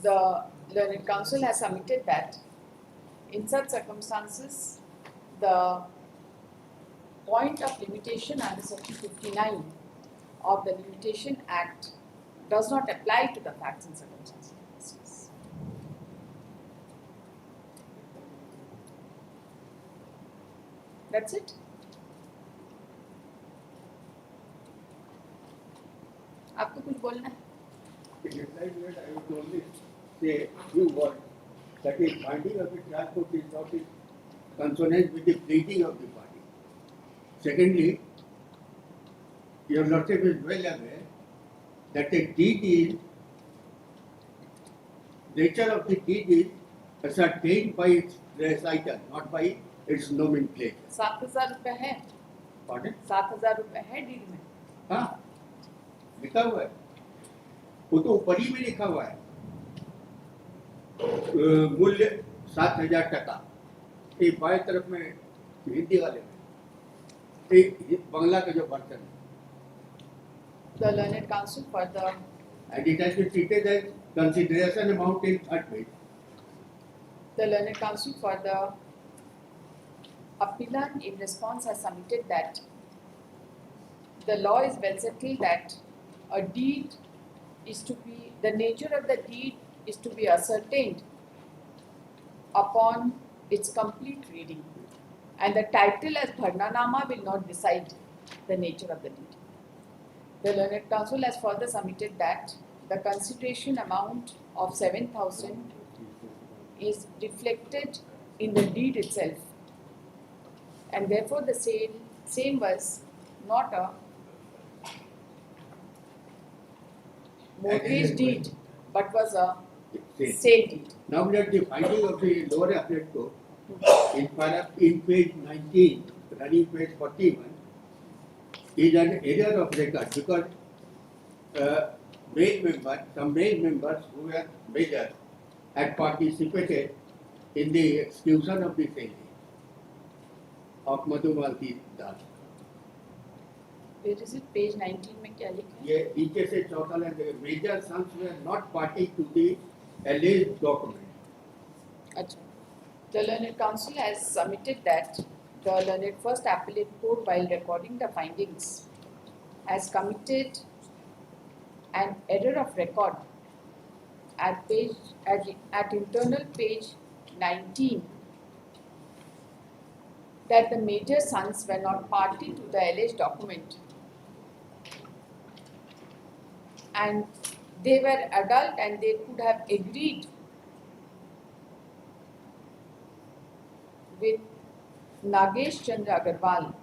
The Learned Council has submitted that in such circumstances, the point of limitation under Section 59 of the Limitation Act does not apply to the facts and circumstances of this case. That's it. आपको कुछ बोलना है? In a slide where I would only say a few words, that is finding of the trial court is not in consonance with the pleading of the party. Secondly, your lordship is well aware that a deed is, nature of the deed is ascertained by its recital, not by its nomenclature. 7,000 रुपए है. Pardon? 7,000 रुपए है deal में. हाँ, लिखा हुआ है. वो तो ऊपर ही में लिखा हुआ है. मूल्य 7,000 टका. ये बाएं तरफ में हिंदी वाले में, ये बांग्ला का जो वर्तन है. The Learned Council further, And it has been treated as consideration amount in third page. the Learned Council further, appellant in response has submitted that the law is well settled that a deed is to be, the nature of the deed is to be ascertained upon its complete reading, and the title as Bharnanama will not decide the nature of the deed. The Learned Council has further submitted that the consideration amount of 7,000 is reflected in the deed itself, and therefore the same was not a mortgage deed, but was a Sale. sale deed. Now let the finding of the lower appellate court in page 19, running page 41, is an error of record because some main members who were major had participated in the execution of the sale of Madhumalti Das. Where is it? Page 19 में क्या लिखा है? ये नीचे से चौथा line देखिए, major sons were not party to the alleged document. अच्छा. The learned counsel has submitted that the learned first appellate court, while recording the findings, has committed an error of record at internal page 19, that the major sons were not party to the alleged document and they were adult and they could have agreed with Nagesh Chandra Agarwal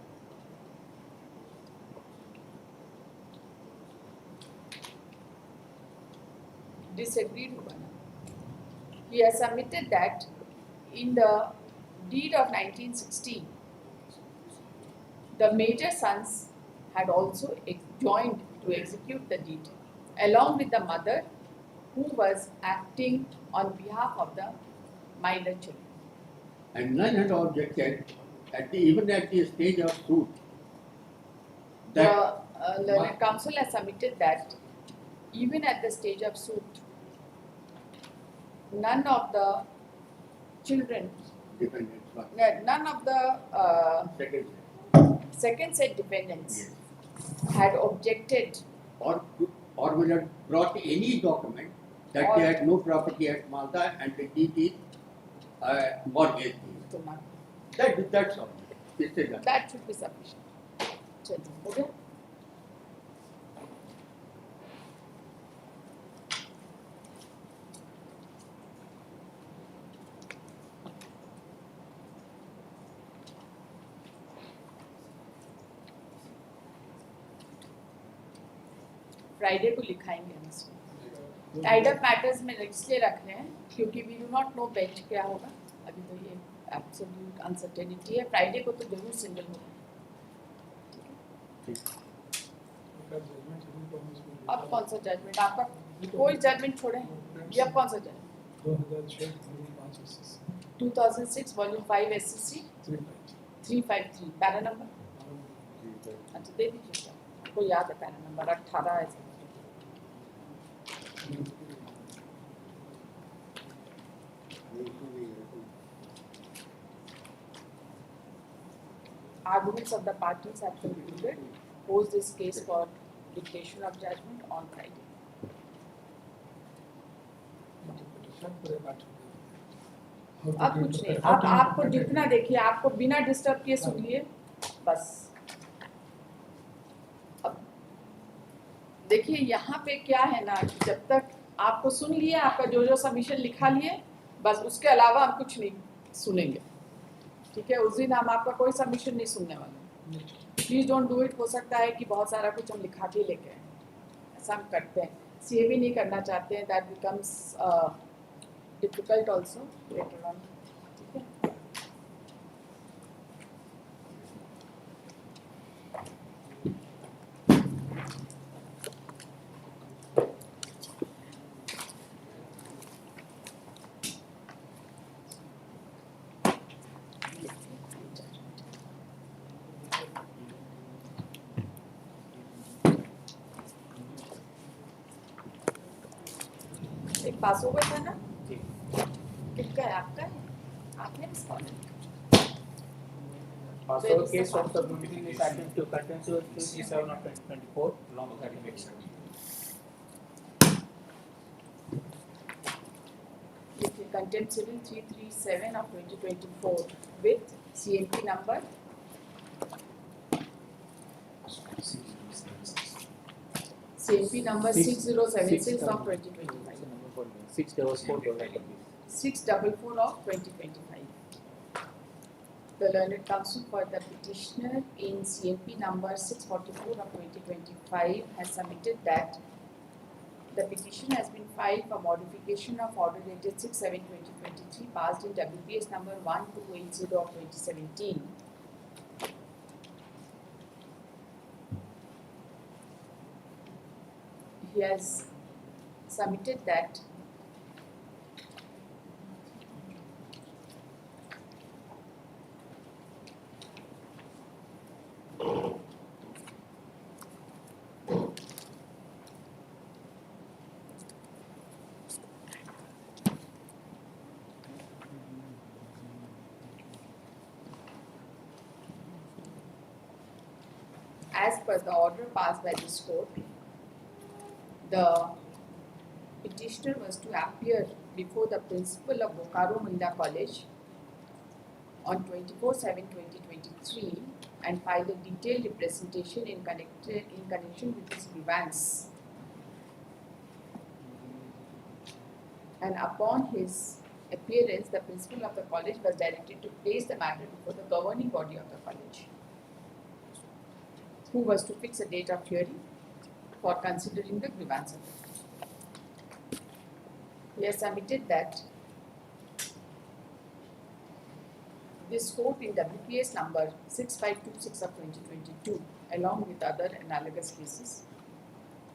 disagreed हुआ ना. He has submitted that in the deed of 1960, the major sons had also joined to execute the deed, along with the mother, who was acting on behalf of the minor children. And none had objected even at the stage of suit. That The learned counsel has submitted that even at the stage of suit, none of the children, dependent was none of the second second set defendants yes. had objected or would have brought any document that Or- they had no property at Malta and the deed is mortgage deed. to none. That's all. This is that. That should be sufficient. चलिए, हो गया? Friday को लिखाएंगे हम इसको. Tied up matters में इसलिए रख रहे हैं क्योंकि we do not know bench क्या होगा. अभी तो ये एब्सोल्यूट अनसर्टेनिटी है. फ्राइडे को तो जरूर सिंगल होगा. अब कौन सा जजमेंट आपका? कोई जजमेंट छोड़े. ये अब कौन सा judgment? 2006 volume 5 SCC 353 para number. अच्छा दे दीजिए. आपको याद है पैरा नंबर 18 है. Arguments of the parties have concluded. Pose this case for dictation of judgment on Friday. अब कुछ नहीं. अब आपको जितना देखिए, आपको बिना डिस्टर्ब किए सुनिए बस. अब देखिए यहाँ पे क्या है ना, कि जब तक आपको सुन लिए, आपका जो सबमिशन लिखा लिए, बस उसके अलावा हम कुछ नहीं सुनेंगे. ठीक है, उस दिन हम आपका कोई सबमिशन नहीं सुनने वाले. Please don't do it. हो सकता है कि बहुत सारा कुछ हम लिखा के लेके आए. ऐसा हम करते हैं. सीए भी नहीं करना चाहते हैं. That becomes difficult also later on. ठीक है. एक पास ओवर था ना, किसका है? आपका है. आपने respond. Also, case of submitting this item to contentious 237 of 2024 along with application. देखिए contempt civil 337 of 2024 with CMP number CMP number 6076 of 2025. 644 644 of 2025. The learned counsel for the petitioner in CMP number 644 of 2025 has submitted that the petition has been filed for modification of order dated 6/7/2023 passed in WPS number 1280 of 2017. He has submitted that as per the order passed by this court, the petitioner was to appear before the principal of Bokaro Mahila College on 24/7/2023 and file a detailed representation in connection with his grievance. And upon his appearance, the principal of the college was directed to place the matter before the governing body of the college, who was to fix a date of hearing for considering the grievance of the college. He has submitted that this court in WPS number 6526 of 2022, along with other analogous cases,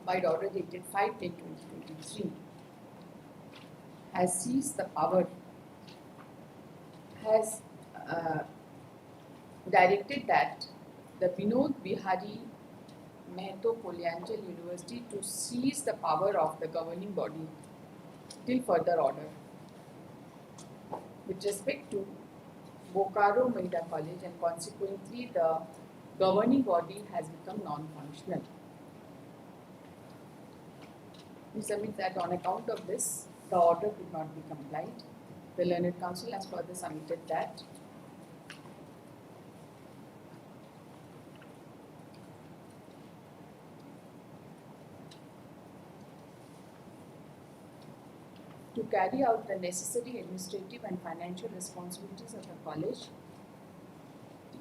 by order dated 5/10/2023, has seized the power, has directed that the Vinod Bihari Mehto Polyangel University to seize the power of the governing body till further order. With respect to Bokaro Mahila College, and consequently the governing body has become non-functional. We submit that on account of this, the order could not be complied. The learned counsel has further submitted that to carry out the necessary administrative and financial responsibilities of the college,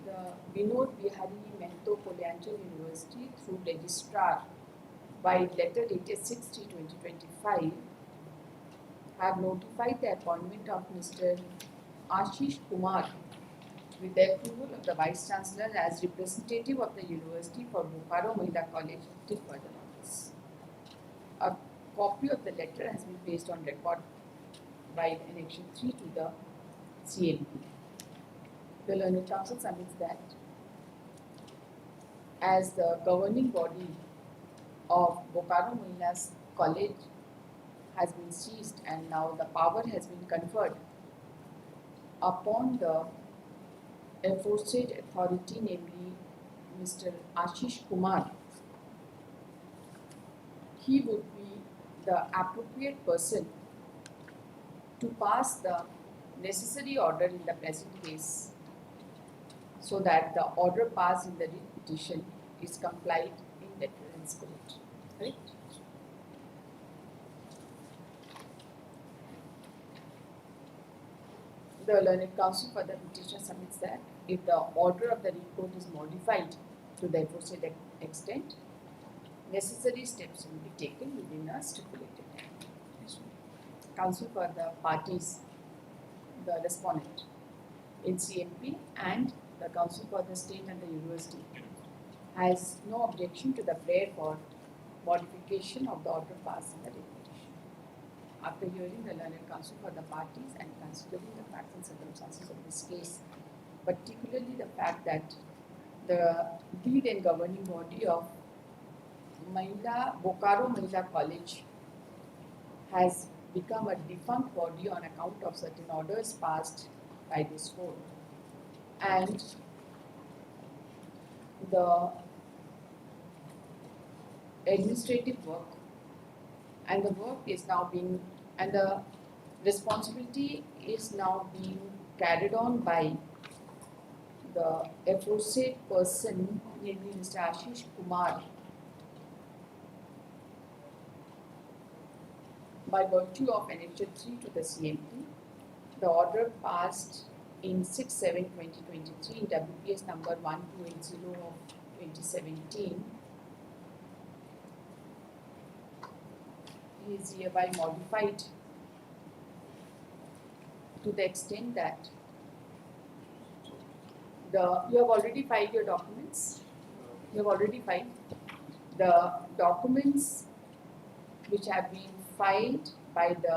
the Vinod Bihari Mehto Polyangel University, through registrar, by letter dated 6/3/2025, have notified the appointment of Mr. Ashish Kumar with the approval of the Vice Chancellor as representative of the university for Bokaro Mahila College till further notice. A copy of the letter has been placed on record by Annexure 3 to the CMP. The learned counsel submits that as the governing body of Bokaro Mahila's College has been seized and now the power has been conferred upon the aforesaid authority, namely Mr. Ashish Kumar, he would be the appropriate person to pass the necessary order in the present case, so that the order passed in the writ petition is complied in letter and spirit. Correct? The learned counsel for the petition submits that if the order of the writ court is modified to the aforesaid extent, necessary steps will be taken within a stipulated time. Counsel for the parties, the respondent in CMP and the counsel for the state and the university has no objection to the prayer for modification of the order passed in the writ petition. After hearing the learned counsel for the parties and considering the facts and circumstances of this case, particularly the fact that the lead and governing body of Bokaro Mahila College has become a defunct body on account of certain orders passed by this court, and the administrative work and the work is now being, and the responsibility is now being carried on by the aforesaid person, namely Mr. Ashish Kumar, by virtue of Annexure 3 to the CMP. The order passed in 6/7/2023 in WPS number 1280 of 2017 is hereby modified to the extent that you have already filed your documents. You have already filed the documents which have been filed by the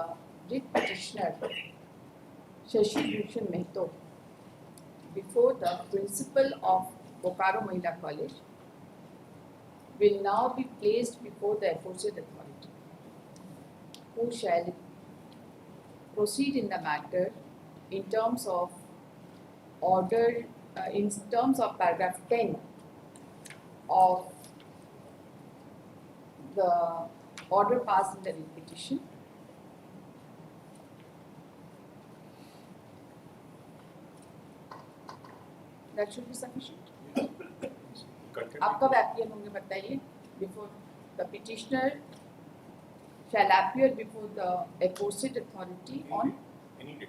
writ petitioner Shashi Bhushan Mehto before the principal of Bokaro Mahila College will now be placed before the aforesaid authority, who shall proceed in the matter in terms of order, in terms of paragraph 10 of the order passed in the writ petition. That should be sufficient. Content. आप कब appear होंगे बताइए? Before the petitioner shall appear before the aforesaid authority on Any day.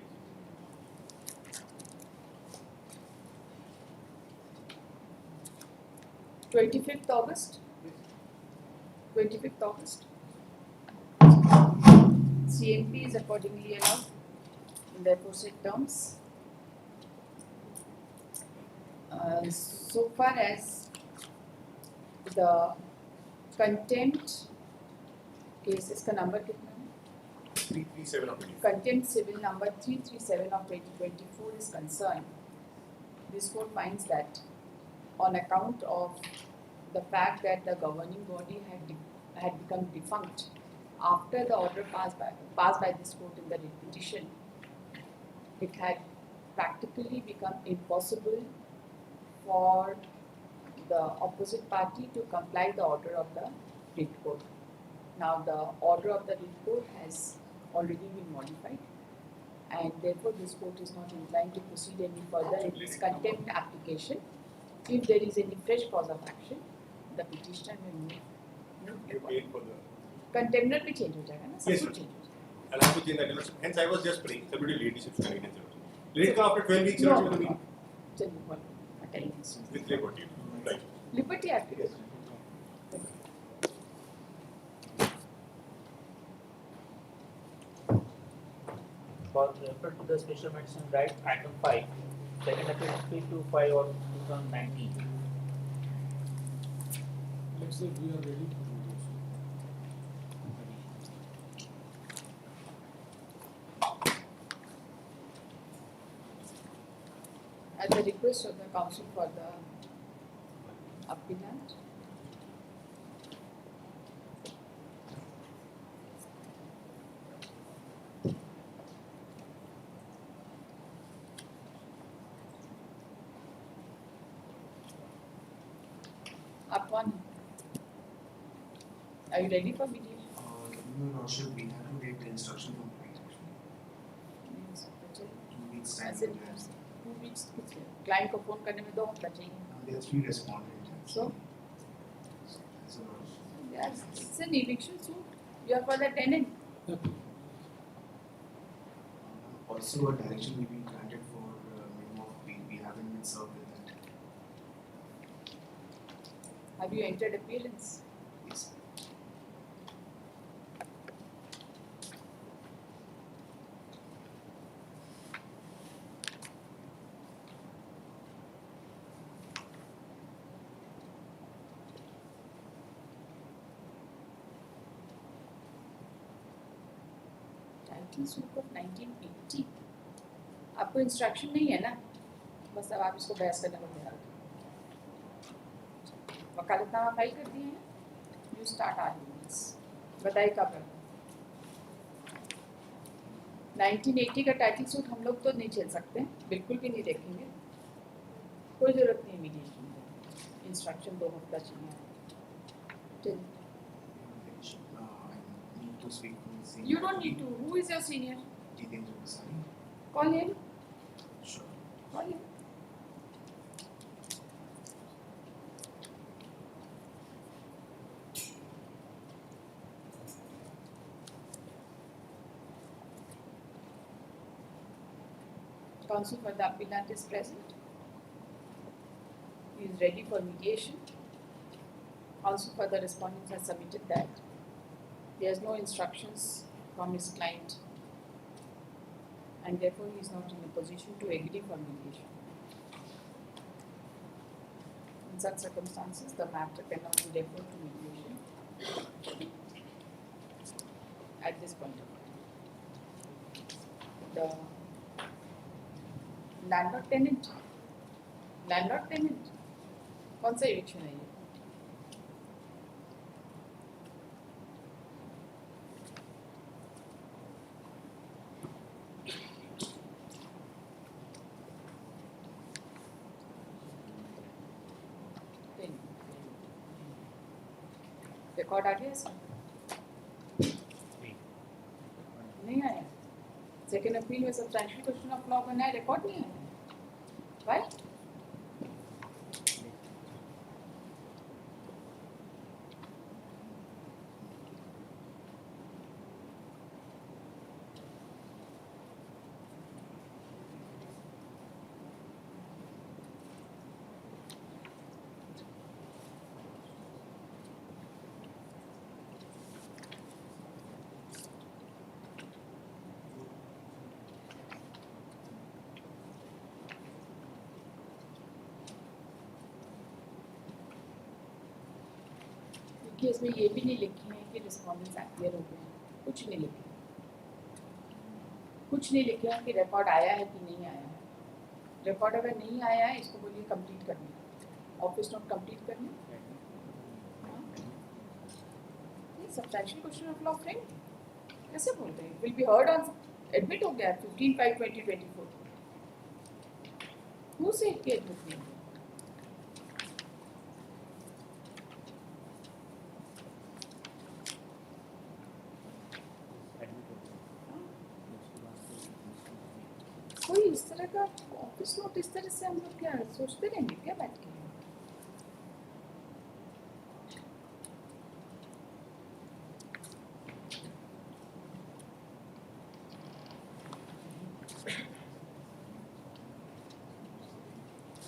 25th August. 25th August. CMP is accordingly allowed in the aforesaid terms. So far as the contempt cases का number कितना है? 337 of 24. Contempt civil number 337 of 2024 is concerned, this court finds that on account of the fact that the governing body had become defunct after the order passed by this court in the writ petition, it had practically become impossible for the opposite party to comply the order of the writ court. Now the order of the writ court has already been modified, and therefore this court is not inclined to proceed any further in this contempt application. If there is any fresh cause of action, the petitioner may move You paid for the. कंटेम्नर भी change हो जाएगा ना, सब Yes, कुछ sir. Change हो जाएगा. I'll have to change that. Hence, I was just praying. Somebody leadership convenience. Later, after 12 weeks, No, you're going to चलिए बोलो, हटाइए. be with liberty. Right. Liberty act. Yes. For refer to the special medicine right, item 5, second appeal 325 of 2019. Let's say we are ready to do this. At the request of the counsel for the appellant, आप कौन हैं? Are you ready for mediation? No, no, sure. We have to get the instruction from client actually. Yes, चलिए. 2 weeks time. ऐसे we have. 2 weeks client को phone करने में 2 हफ्ता चाहिए. There are 3 respondents. So, So, yes, it's an eviction suit. You are for the tenant. also, a direction will be granted for memo of appeal. We haven't been served with that. Have you entered appearance? Yes. Title suit of 1980. आपको instruction नहीं है ना, बस अब आप इसको बहस करने को तैयार हो. वकालतनामा फाइल कर दिए हैं. You start arguments. बताइए कब है. 1980 का टाइटल सूट हम लोग तो नहीं झेल सकते, बिल्कुल भी नहीं देखेंगे. कोई ज़रूरत नहीं मीडिएशन की. इंस्ट्रक्शन 2 हफ्ता चाहिए. चलिए. I need to speak with the senior. You don't need to. Who is your senior? Jitendra Vasari. Call him. Sure. Call him. Counsel for the appellant is present. He is ready for mediation. Counsel for the respondent has submitted that. He has no instructions from his client and therefore he is not in a position to agree for mediation. In such circumstances, the matter cannot be referred to mediation at this point of time. The landlord-tenant कौन सा eviction है ये? Record आ गया इसमें? नहीं आया। Second appeal में substantial question of law बना है, रिकॉर्ड नहीं आया। Why? केस में ये भी नहीं लिखे हैं कि रिस्पॉन्डेंट्स एक्टियर हो गए हैं, कुछ नहीं लिखे हैं कि रिकॉर्ड आया है कि नहीं आया है। रिकॉर्ड अगर नहीं आया है इसको बोलिए कंप्लीट करने, ऑफिस नोट कंप्लीट करने। Substantial question of law friend कैसे बोल रहे हैं? Will be heard on admit हो गया 15/5/2024। हु सेड कि एडमिट नहीं हुआ? कोई इस तरह का ऑफिस नोट इस तरह से हम लोग क्या सोचते रहेंगे क्या बैठ के?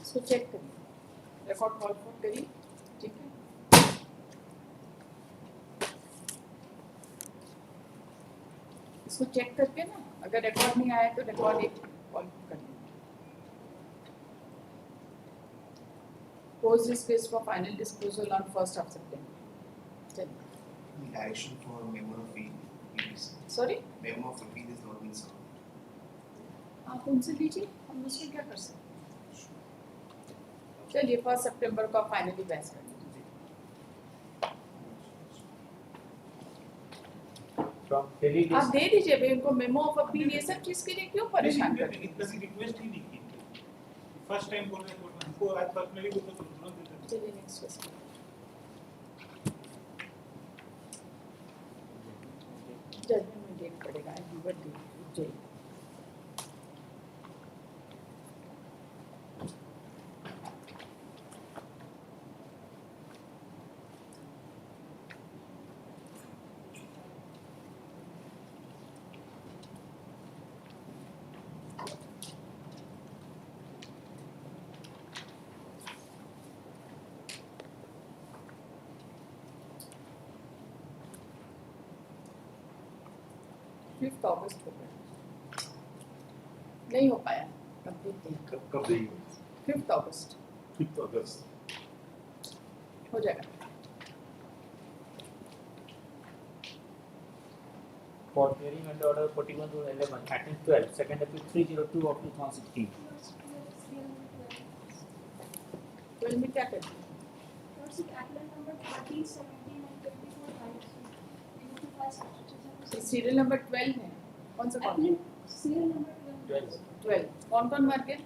इसको चेक करिए, रिकॉर्ड कॉल फॉर करिए, ठीक है? इसको चेक करके ना अगर रिकॉर्ड नहीं आया तो रिकॉर्ड एक कॉल कर लेंगे। Post this case for final disposal on 1st of September. चलिए। Direction for memo of appeal is Sorry? memo of appeal is not being served. आप उनसे लीजिए, हम उसमें क्या कर सकते हैं? चलिए 1 सितंबर को फाइनली बहस कर लीजिए। आप दे दीजिए भाई उनको मेमो ऑफ अपील, ये सब चीज के लिए क्यों परेशान कर रहे हैं? रिक्वेस्ट ही नहीं की। फर्स्ट टाइम बोल रहे हैं हमको आज पर्सनली बोलते तो तुरंत देते। चलिए नेक्स्ट क्वेश्चन। जजमेंट में डेट पड़ेगा, गिवर डेट उज्जैन। फिफ्थ अगस्त को नहीं हो पाया कंप्लीट नहीं। कब देगी? 5th अगस्त 5th अगस्त हो जाएगा। For hearing under order 41/11, Act 12, second appeal 302 of 2016. 12 में क्या करते हैं? सीरियल नंबर 12 है, कौन सा कॉपी? सीरियल नंबर 12 कौन मर गए?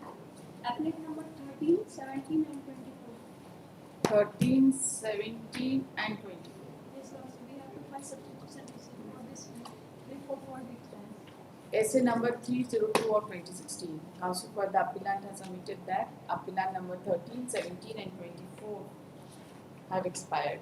एप्लीकेट number 13, 17 and 24. 13, 17 and 24। Yes, sir. So we have to file substitution for this before 4 weeks time. Essay number 302 of 2016. Counsel for the appellant has submitted that appellant number 13, 17 and 24 have expired.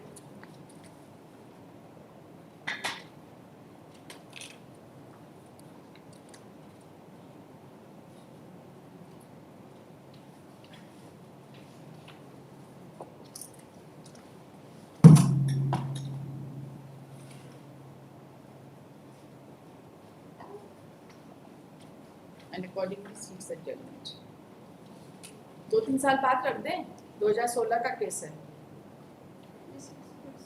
and accordingly seeks a judgment. 2-3 साल बाद रख दें, 2016 का case है। Yes, yes.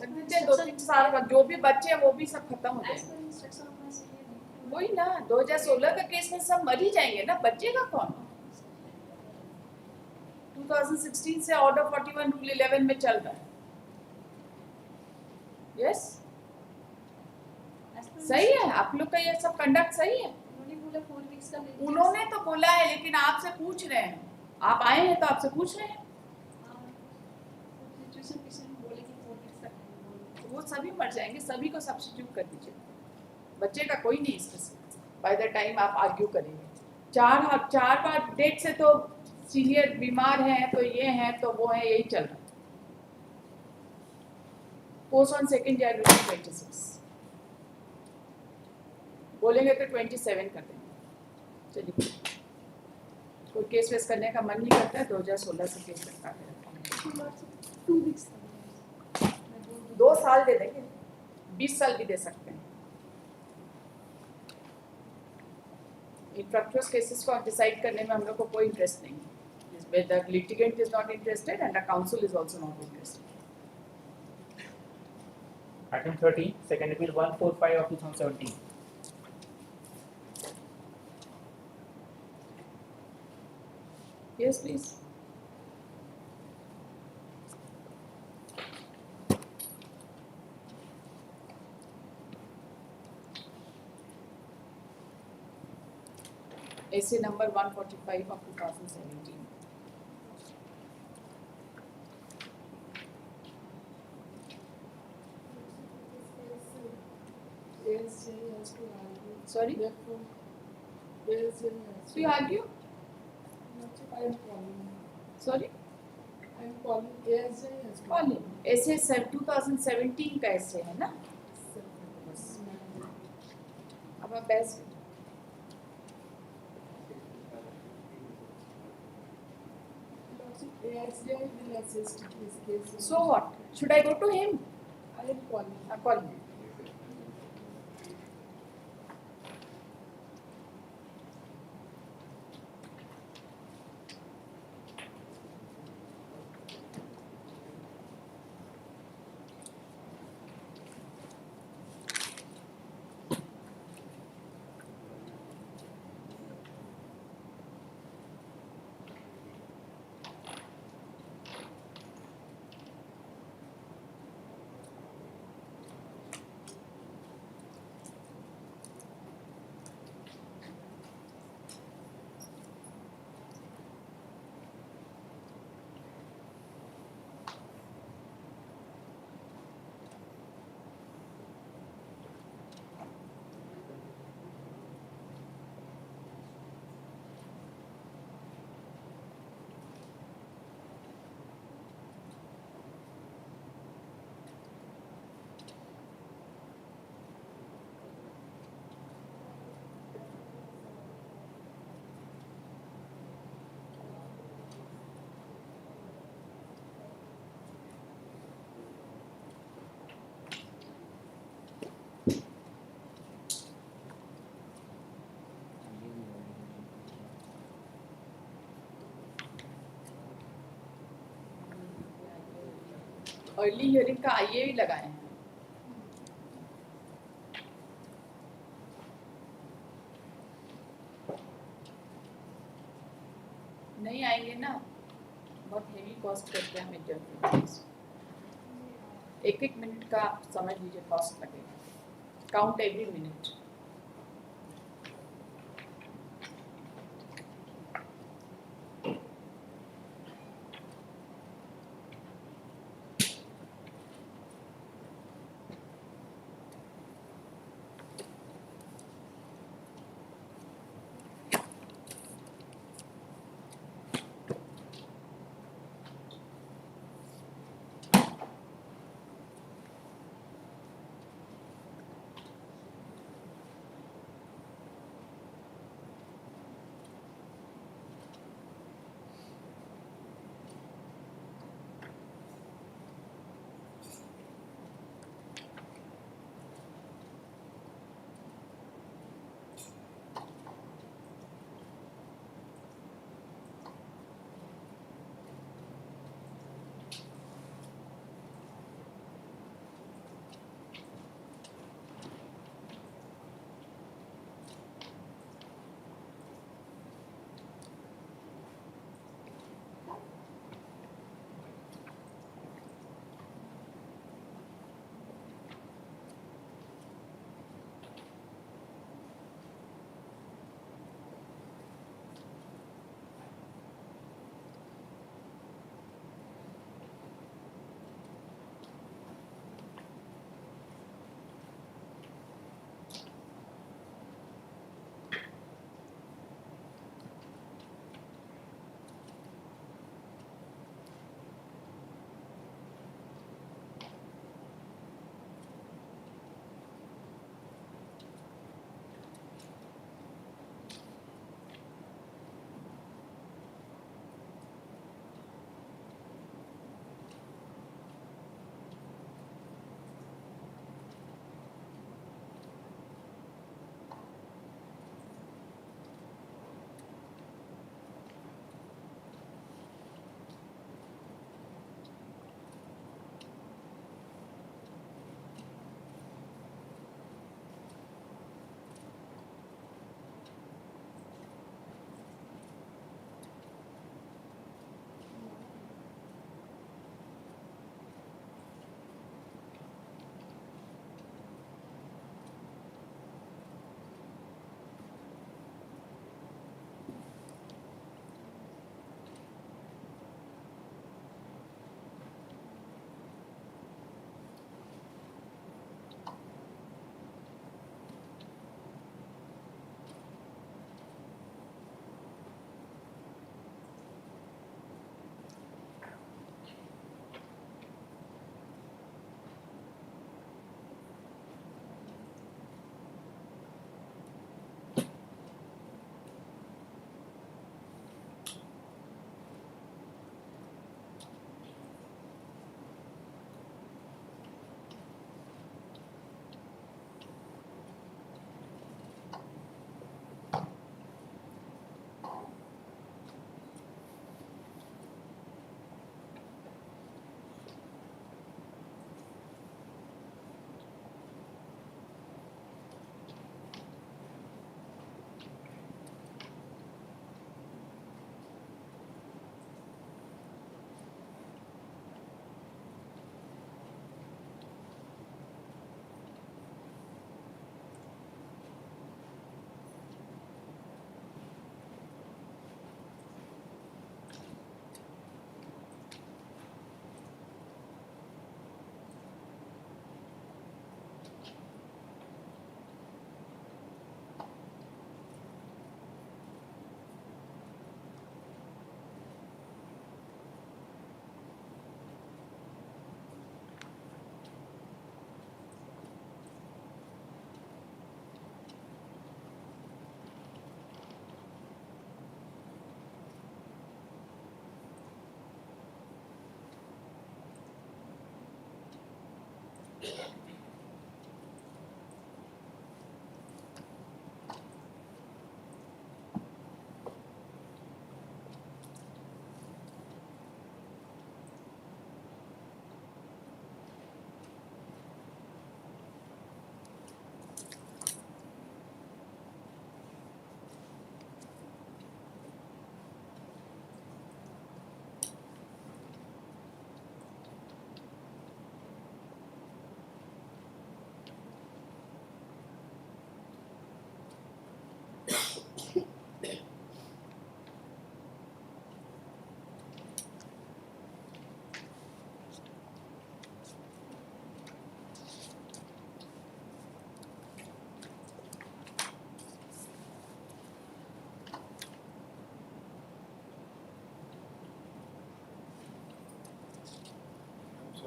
रख देते हैं 2-3 साल बाद, जो भी बच्चे हैं वो भी सब खत्म हो As जाएंगे। per instruction of my senior. वही ना, 2016 का केस में सब मर ही जाएंगे ना, बचेगा कौन? 2016 से ऑर्डर 41 रूल 11 में चल रहा है। यस, सही है, आप लोग का ये सब कंडक्ट सही है। उन्होंने बोला 4 weeks का लेंगे। उन्होंने तो बोला है, लेकिन आपसे पूछ रहे हैं, आप आए हैं तो आपसे पूछ रहे हैं। सिचुएशन किसी ने बोले कि 4 weeks का लेंगे। वो सभी मर जाएंगे, सभी को सब्स्टिट्यूट कर दीजिए, बचेगा कोई नहीं इसमें। बाय द टाइम आप आर्ग्यू करेंगे, 4 डेट से तो सीनियर बीमार हैं, तो ये हैं तो वो हैं, यही चल रहा है। पोस्ट ऑन 2 जनवरी 26 बोलेंगे तो 27 कर देंगे। चलिए, कोई केस वेस करने का मन नहीं करता है, 2016 से केस करता है। 2 weeks का। 2 साल दे देंगे, 20 साल भी दे सकते हैं। इंफ्रक्चुअस केसेस को डिसाइड करने में हम लोग को कोई इंटरेस्ट नहीं है, जिसमें the litigant is not interested and the council is also not interested. Item 13, Second Appeal 145 of 2017. Yes, please. AC number 145 of 2017. Sorry? So you argue? I am calling. Sorry? I am calling ASJ has Call him. ऐसे 2017 का ऐसे है ना? बस। अब आप बहस करो। ASJ will assist this case. So what? Should I go to him? I am calling. I'll call him. Early hearing का आईए भी लगाए हैं। नहीं आएंगे ना, बहुत हेवी कॉस्ट करते हैं हमें जज। 1-1 मिनट का आप समझ लीजिए कॉस्ट लगेगा, count every minute.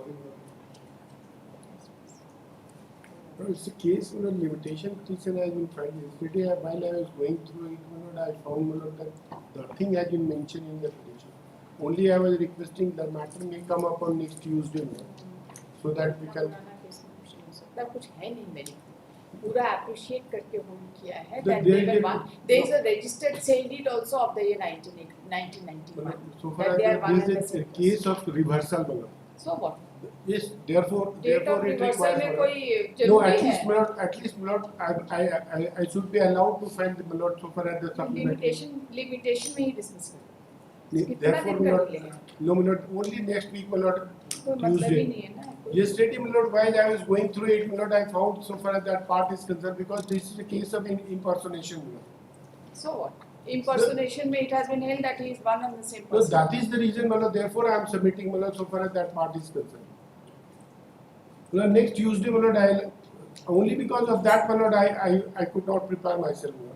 sorry. No, it's a case where a limitation petition has been filed yesterday. While I was going through it, I found that the thing has been mentioned in the petition. Only I was requesting the matter may come up on next Tuesday, so that we can. सकता कुछ है नहीं मेरी पूरा appreciate करके hold किया है The- that there they is were a- one there is a registered sale deed also of the year 1991 So that far they are one as and there the is a same case of reversal. so what Yes, therefore date of it reversal requires. में कोई No, जरूरी at least, है Milord, I should be allowed to file the Milord so far as the supplementary. limitation में ही dismiss करो कितना Therefore, दिन का Milord, निकलेगा no, Milord, only next week, Milord, कोई मतलब ही Tuesday. नहीं है ना Yesterday, Milord, while I was going through it, Milord, I found so far as that part is concerned because this is a case of impersonation, Milord. so what impersonation में it has been held that he is one and the same No, person that is the reason, Milord, therefore I am submitting, Milord, so far as that part is concerned. Milord, next Tuesday, Milord, only because of that, Milord, I could not prepare myself, Milord.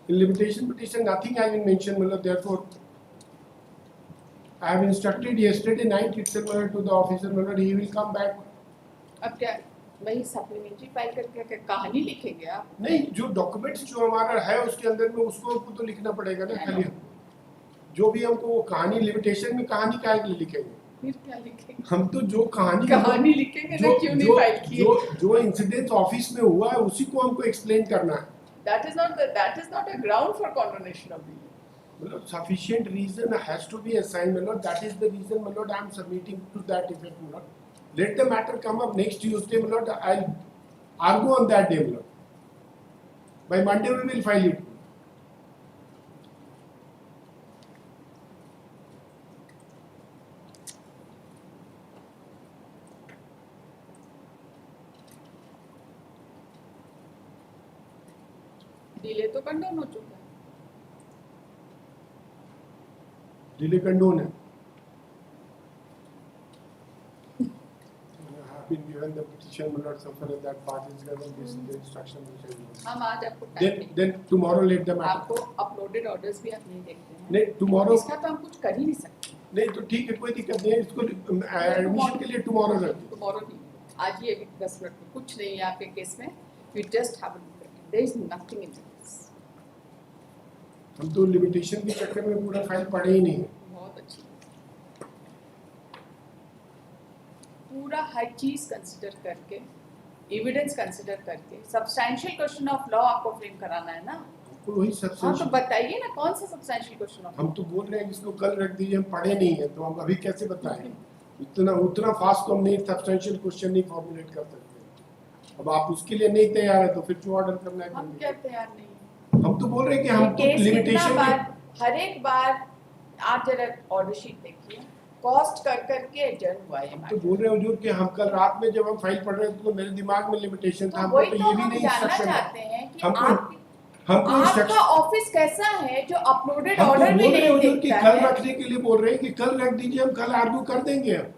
In limitation petition, nothing has been mentioned, Milord, therefore, I have instructed yesterday night itself, Milord, to the officer, Milord, he will come back. अब क्या वही supplementary file करके क्या कहानी लिखेंगे आप नहीं, जो डॉक्यूमेंट्स जो हमारा है उसके अंदर में उसको हमको तो लिखना पड़ेगा ना खाली जो भी हमको वो कहानी लिमिटेशन में कहानी क्या लिखेंगे फिर क्या लिखेंगे हम तो जो कहानी लिखेंगे ना क्यों नहीं फाइल किए जो इंसिडेंट ऑफिस में हुआ है उसी को हमको एक्सप्लेन करना है that is not a ground for condonation of the year. मतलब sufficient reason has to be assigned, my lord. That is the reason, my lord, I am submitting to that effect, my lord. Let the matter come up next Tuesday, my lord. I'll argue on that day, my lord. By Monday we will file it. Delay तो condone हो चुका है Delay condone है. I have been given the petition, my lord, so far as that part is given. This is the instruction which I give. हम आज आपको time Then tomorrow let the matter. आपको uploaded orders भी आप नहीं देखते हैं नहीं tomorrow. इसका तो हम कुछ कर ही नहीं सकते नहीं तो ठीक है कोई दिक्कत नहीं है इसको एडमिशन के लिए टुमारो कर दो टुमारो नहीं आज ही अभी 10 मिनट में कुछ नहीं है आपके केस में we just have there is nothing in this हम तो लिमिटेशन के चक्कर में पूरा फाइल पढ़े ही नहीं है बहुत अच्छी पूरा हर चीज कंसीडर करके एविडेंस कंसीडर करके सब्सटैंशियल क्वेश्चन ऑफ लॉ आपको फ्रेम कराना है ना तो वही हाँ तो सब्सटेंशियल बताइए ना कौन सा सब्सटैंशियल क्वेश्चन ऑफ हम तो बोल रहे हैं इसको कल रख दीजिए हम पढ़े नहीं है तो हम अभी कैसे बताएं उतना फास्ट तो हम नहीं सब्सटेंशियल क्वेश्चन नहीं फॉर्मुलेट कर सकते अब आप उसके लिए नहीं तैयार है तो फिर जो ऑर्डर करना है हम कर क्या दीजिए। तैयार नहीं है हम तो बोल रहे हैं कि हम तो केस कितना लिमिटेशन बार हर एक बार आप जरा ऑर्डर शीट देखिए कॉस्ट कर करके एडजर्न हुआ है तो मैटर बोल रहे हैं हुजूर कि हम कल रात में जब हम फाइल पढ़ रहे थे तो मेरे दिमाग में लिमिटेशन था तो हमको वही तो तो ये भी हम नहीं जानना इंस्ट्रक्शन चाहते हैं कि हमको आपका इंस्ट्रक्शन ऑफिस कैसा है जो अपलोडेड हम तो ऑर्डर भी बोल रहे हैं नहीं हुजूर कि देखता कल है रखने के लिए बोल रहे हैं कि कल रख दीजिए हम कल आर्ग्यू कर देंगे हम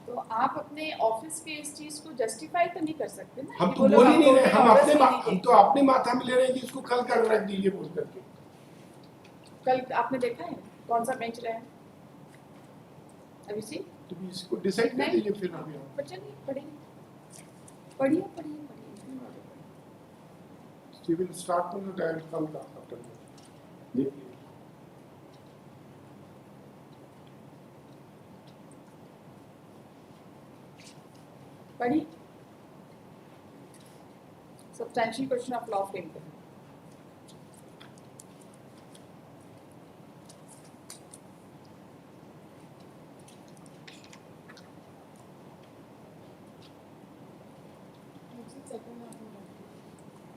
तो आप अपने ऑफिस के इस चीज को जस्टिफाई तो नहीं कर सकते ना हम कि तो वो लोग बोल ही नहीं रहे uploaded हम orders अपने भी नहीं हम तो अपने माथा में ले रहे हैं कि इसको कल कर रख दीजिए बोल करके देखते। कल आपने देखा है कौन सा बेंच रहा है अभी सी तो भी इसको डिसाइड कर नहीं। दीजिए फिर अभी हम पर चलिए पढ़िए पढ़िए सिविल स्टार्ट में तो डायरेक्ट कम था आफ्टर देखिए पढ़िए substantial question of law frame करें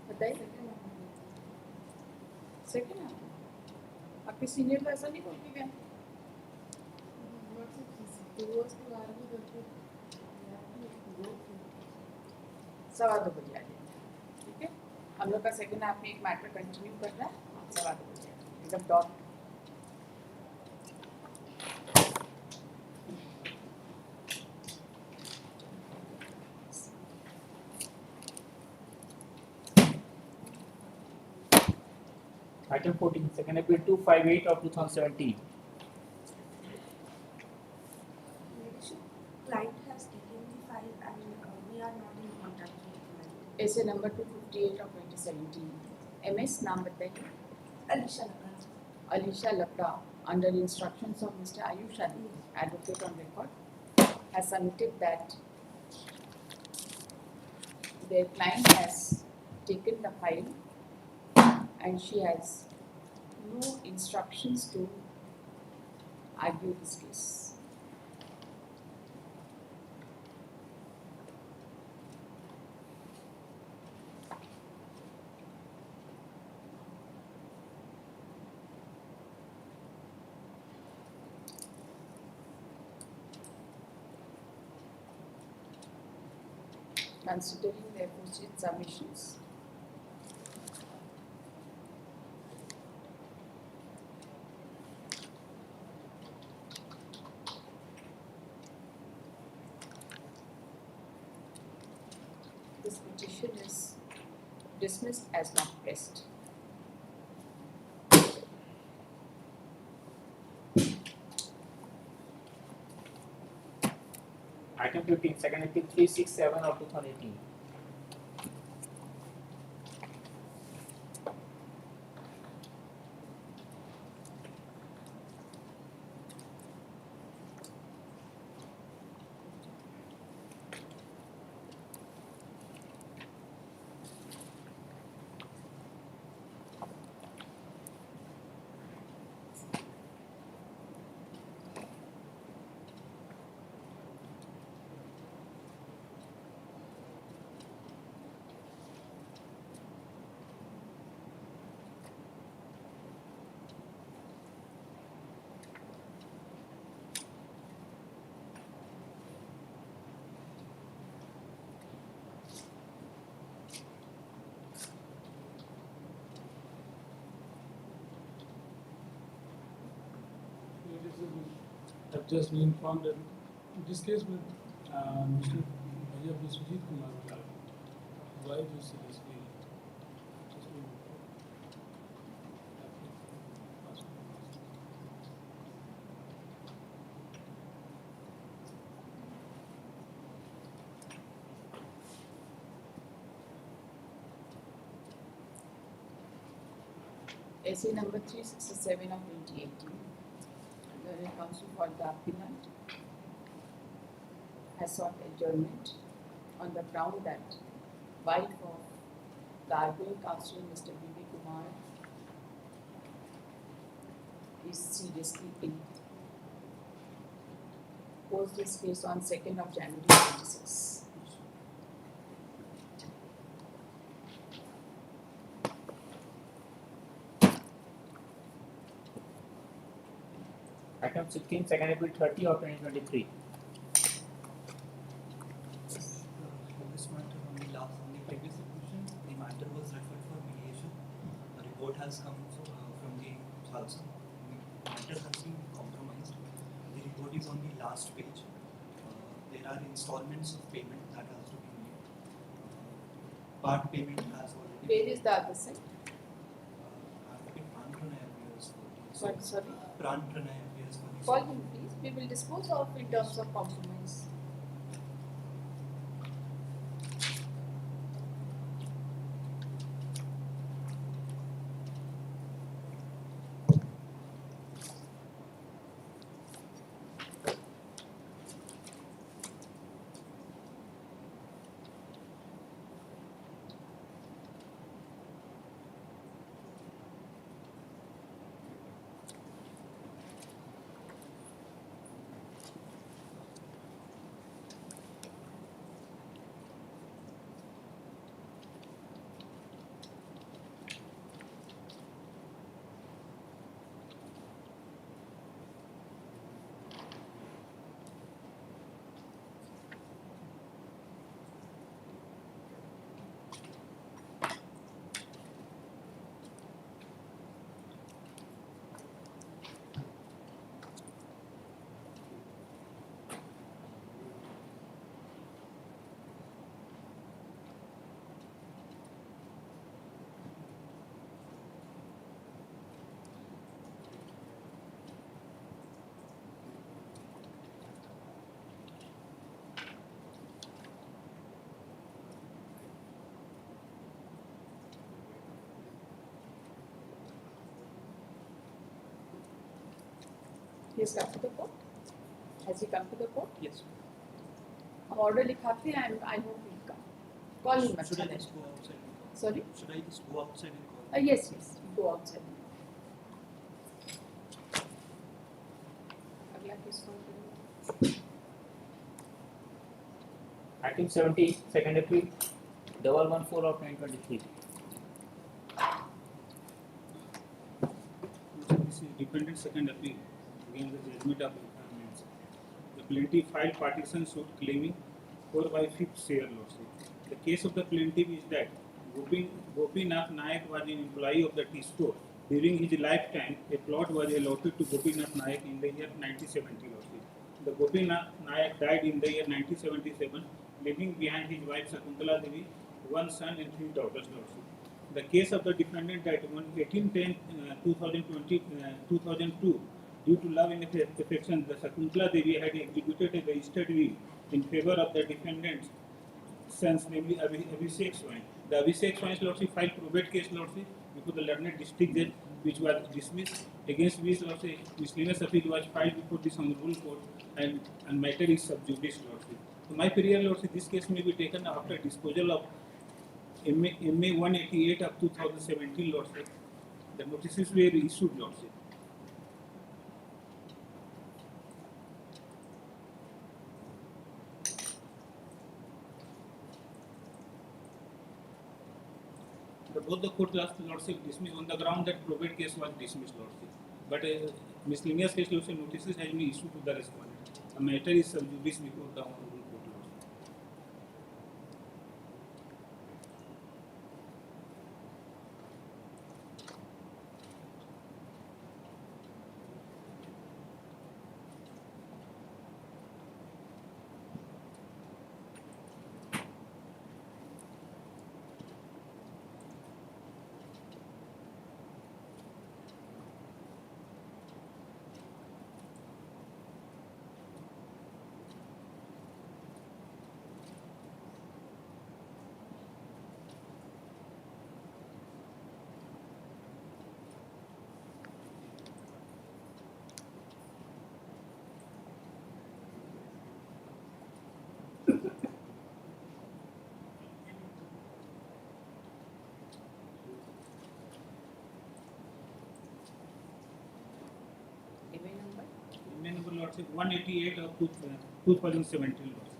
बताइए सेकंड हाफ आपके सीनियर तो ऐसा नहीं बोल के गए सवा 2 बजे आ जाएंगे ठीक है हम लोग का सेकंड हाफ में एक मैटर कंटिन्यू कर रहा है सवा 2 बजे एकदम dot Item 14, second appeal 258 of 2017. Essay number 258 of 2017. MS नाम बताइए. Alisha Lagra. Alisha Lakra, under instructions of Mr. Ayush Ali, advocate on record, has submitted that their client has taken the file and she has no instructions to argue this case. Considering their posted submissions, this petition is dismissed as not pressed. Item 15, second appeal 367 of 2018. I've just been informed that in this case with Mr. Bhaiya Biswajit Kumar, why do you seriously just been Essay number 367 of 2018. The counsel for the appellant has sought adjournment on the ground that wife of the arguing counsel, Mr. B.B. Kumar, is seriously ill. Posed this case on 2nd of January 26. Item 16, second appeal 30 of 2023. This matter on the previous occasion, the matter was referred for mediation. A report has come from the Khalsa. The matter has been compromised. The report is on the last page. There are installments of payment that has to be made. Part payment has already. Where is the other side? Advocate Pranpranay appears for this. What, sorry? Pranpranay appears for this. Call him please. We will dispose of in terms of compromise. He has come to the court. Has he come to the court? Yes. हम order लिखाते हैं and I hope he'll come. Call him. Should I अच्छा just go outside and call? Sorry? Should I just go outside and call? Yes, yes. Go outside. अगला किस कौन करेगा? Item 70, second appeal, 114 of 2023. This is dependent second appeal against the judgment of requirements. The plaintiff filed partition suit claiming 4 by 5th share lordship. The case of the plaintiff is that Gopinath Nayak was an employee of the tea store. During his lifetime, a plot was allotted to Gopinath Nayak in the year 1970 lordship. The Gopinath Nayak died in the year 1977, leaving behind his wife Shakuntala Devi, one son and 3 daughters lordship. The case of the defendant that on 18/10/2002, due to love and affection, the Shakuntala Devi had executed a registered will in favor of the defendant's sons, namely Abhishek Swain. The Abhishek Swain's lordship filed probate case lordship before the learned district judge, which was dismissed. Against which lordship miscellaneous appeal was filed before this honorable court, and matter is sub judice lordship. So my prior lordship, this case may be taken after disposal of MA 188 of 2017 lordship. The notices were issued lordship. Both the court lordship dismissed on the ground that probate case was dismissed lordship. But miscellaneous case lordship notices has been issued to the respondent. The matter is sub judice before the honorable court lordship. Number lordship 188 of 2017 lordship.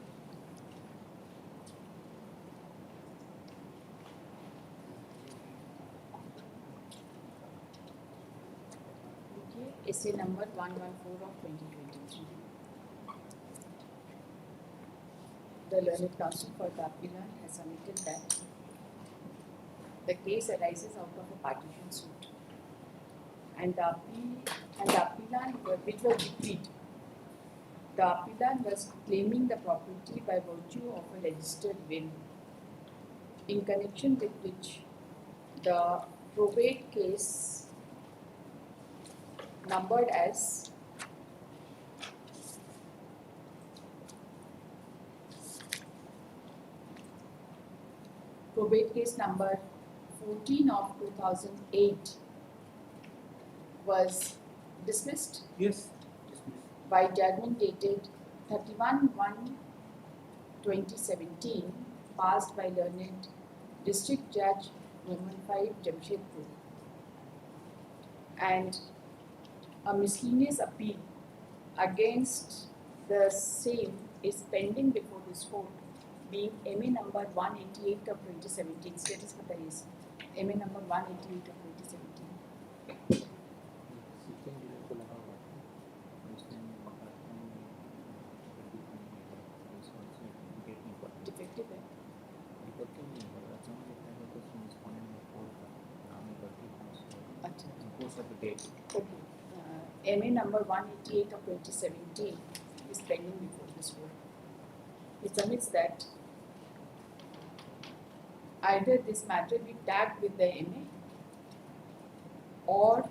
Essay number 114 of 2023. The learned counsel for the appellant has submitted that the case arises out of a partition suit, and the appellant, which was decreed, the appellant was claiming the property by virtue of a registered will, in connection with which the probate case numbered as probate case number 14 of 2008 was dismissed. Yes, dismissed. By judgment dated 31/1/2017, passed by learned District Judge Roman 5 Jamshedpur, and a miscellaneous appeal against the same is pending before this court, being MA number 188 of 2017. Status बताइए sir. MA number 188 of 2017. Defective है. अच्छा. Okay. MA number 188 of 2017 is pending before this court. It submits that either this matter be tagged with the MA or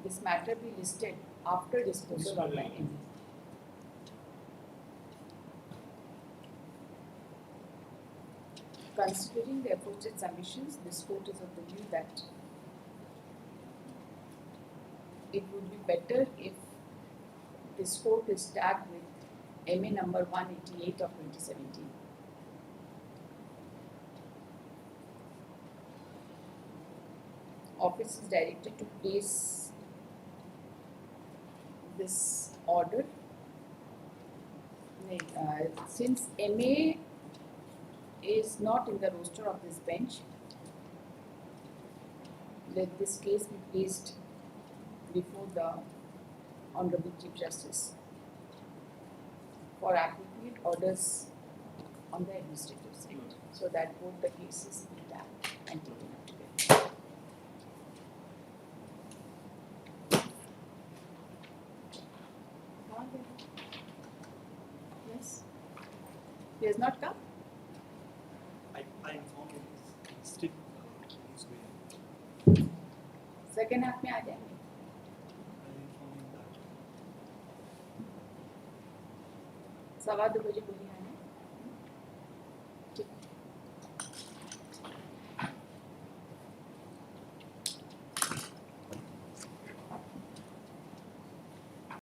this matter be listed after disposal of the MA. Considering the aforesaid submissions, this court is of the view that it would be better if this court is tagged with MA number 188 of 2017. Office is directed to place this order. Since MA is not in the roster of this bench, let this case be placed before the Honorable Chief Justice for appropriate orders on the administrative side, so that both the cases be tagged and taken up together. Yes? He has not come? I informed him he's still he's going. Second half में आ जाएंगे. I informed him that. 2:15 बजे बोली आना. ठीक.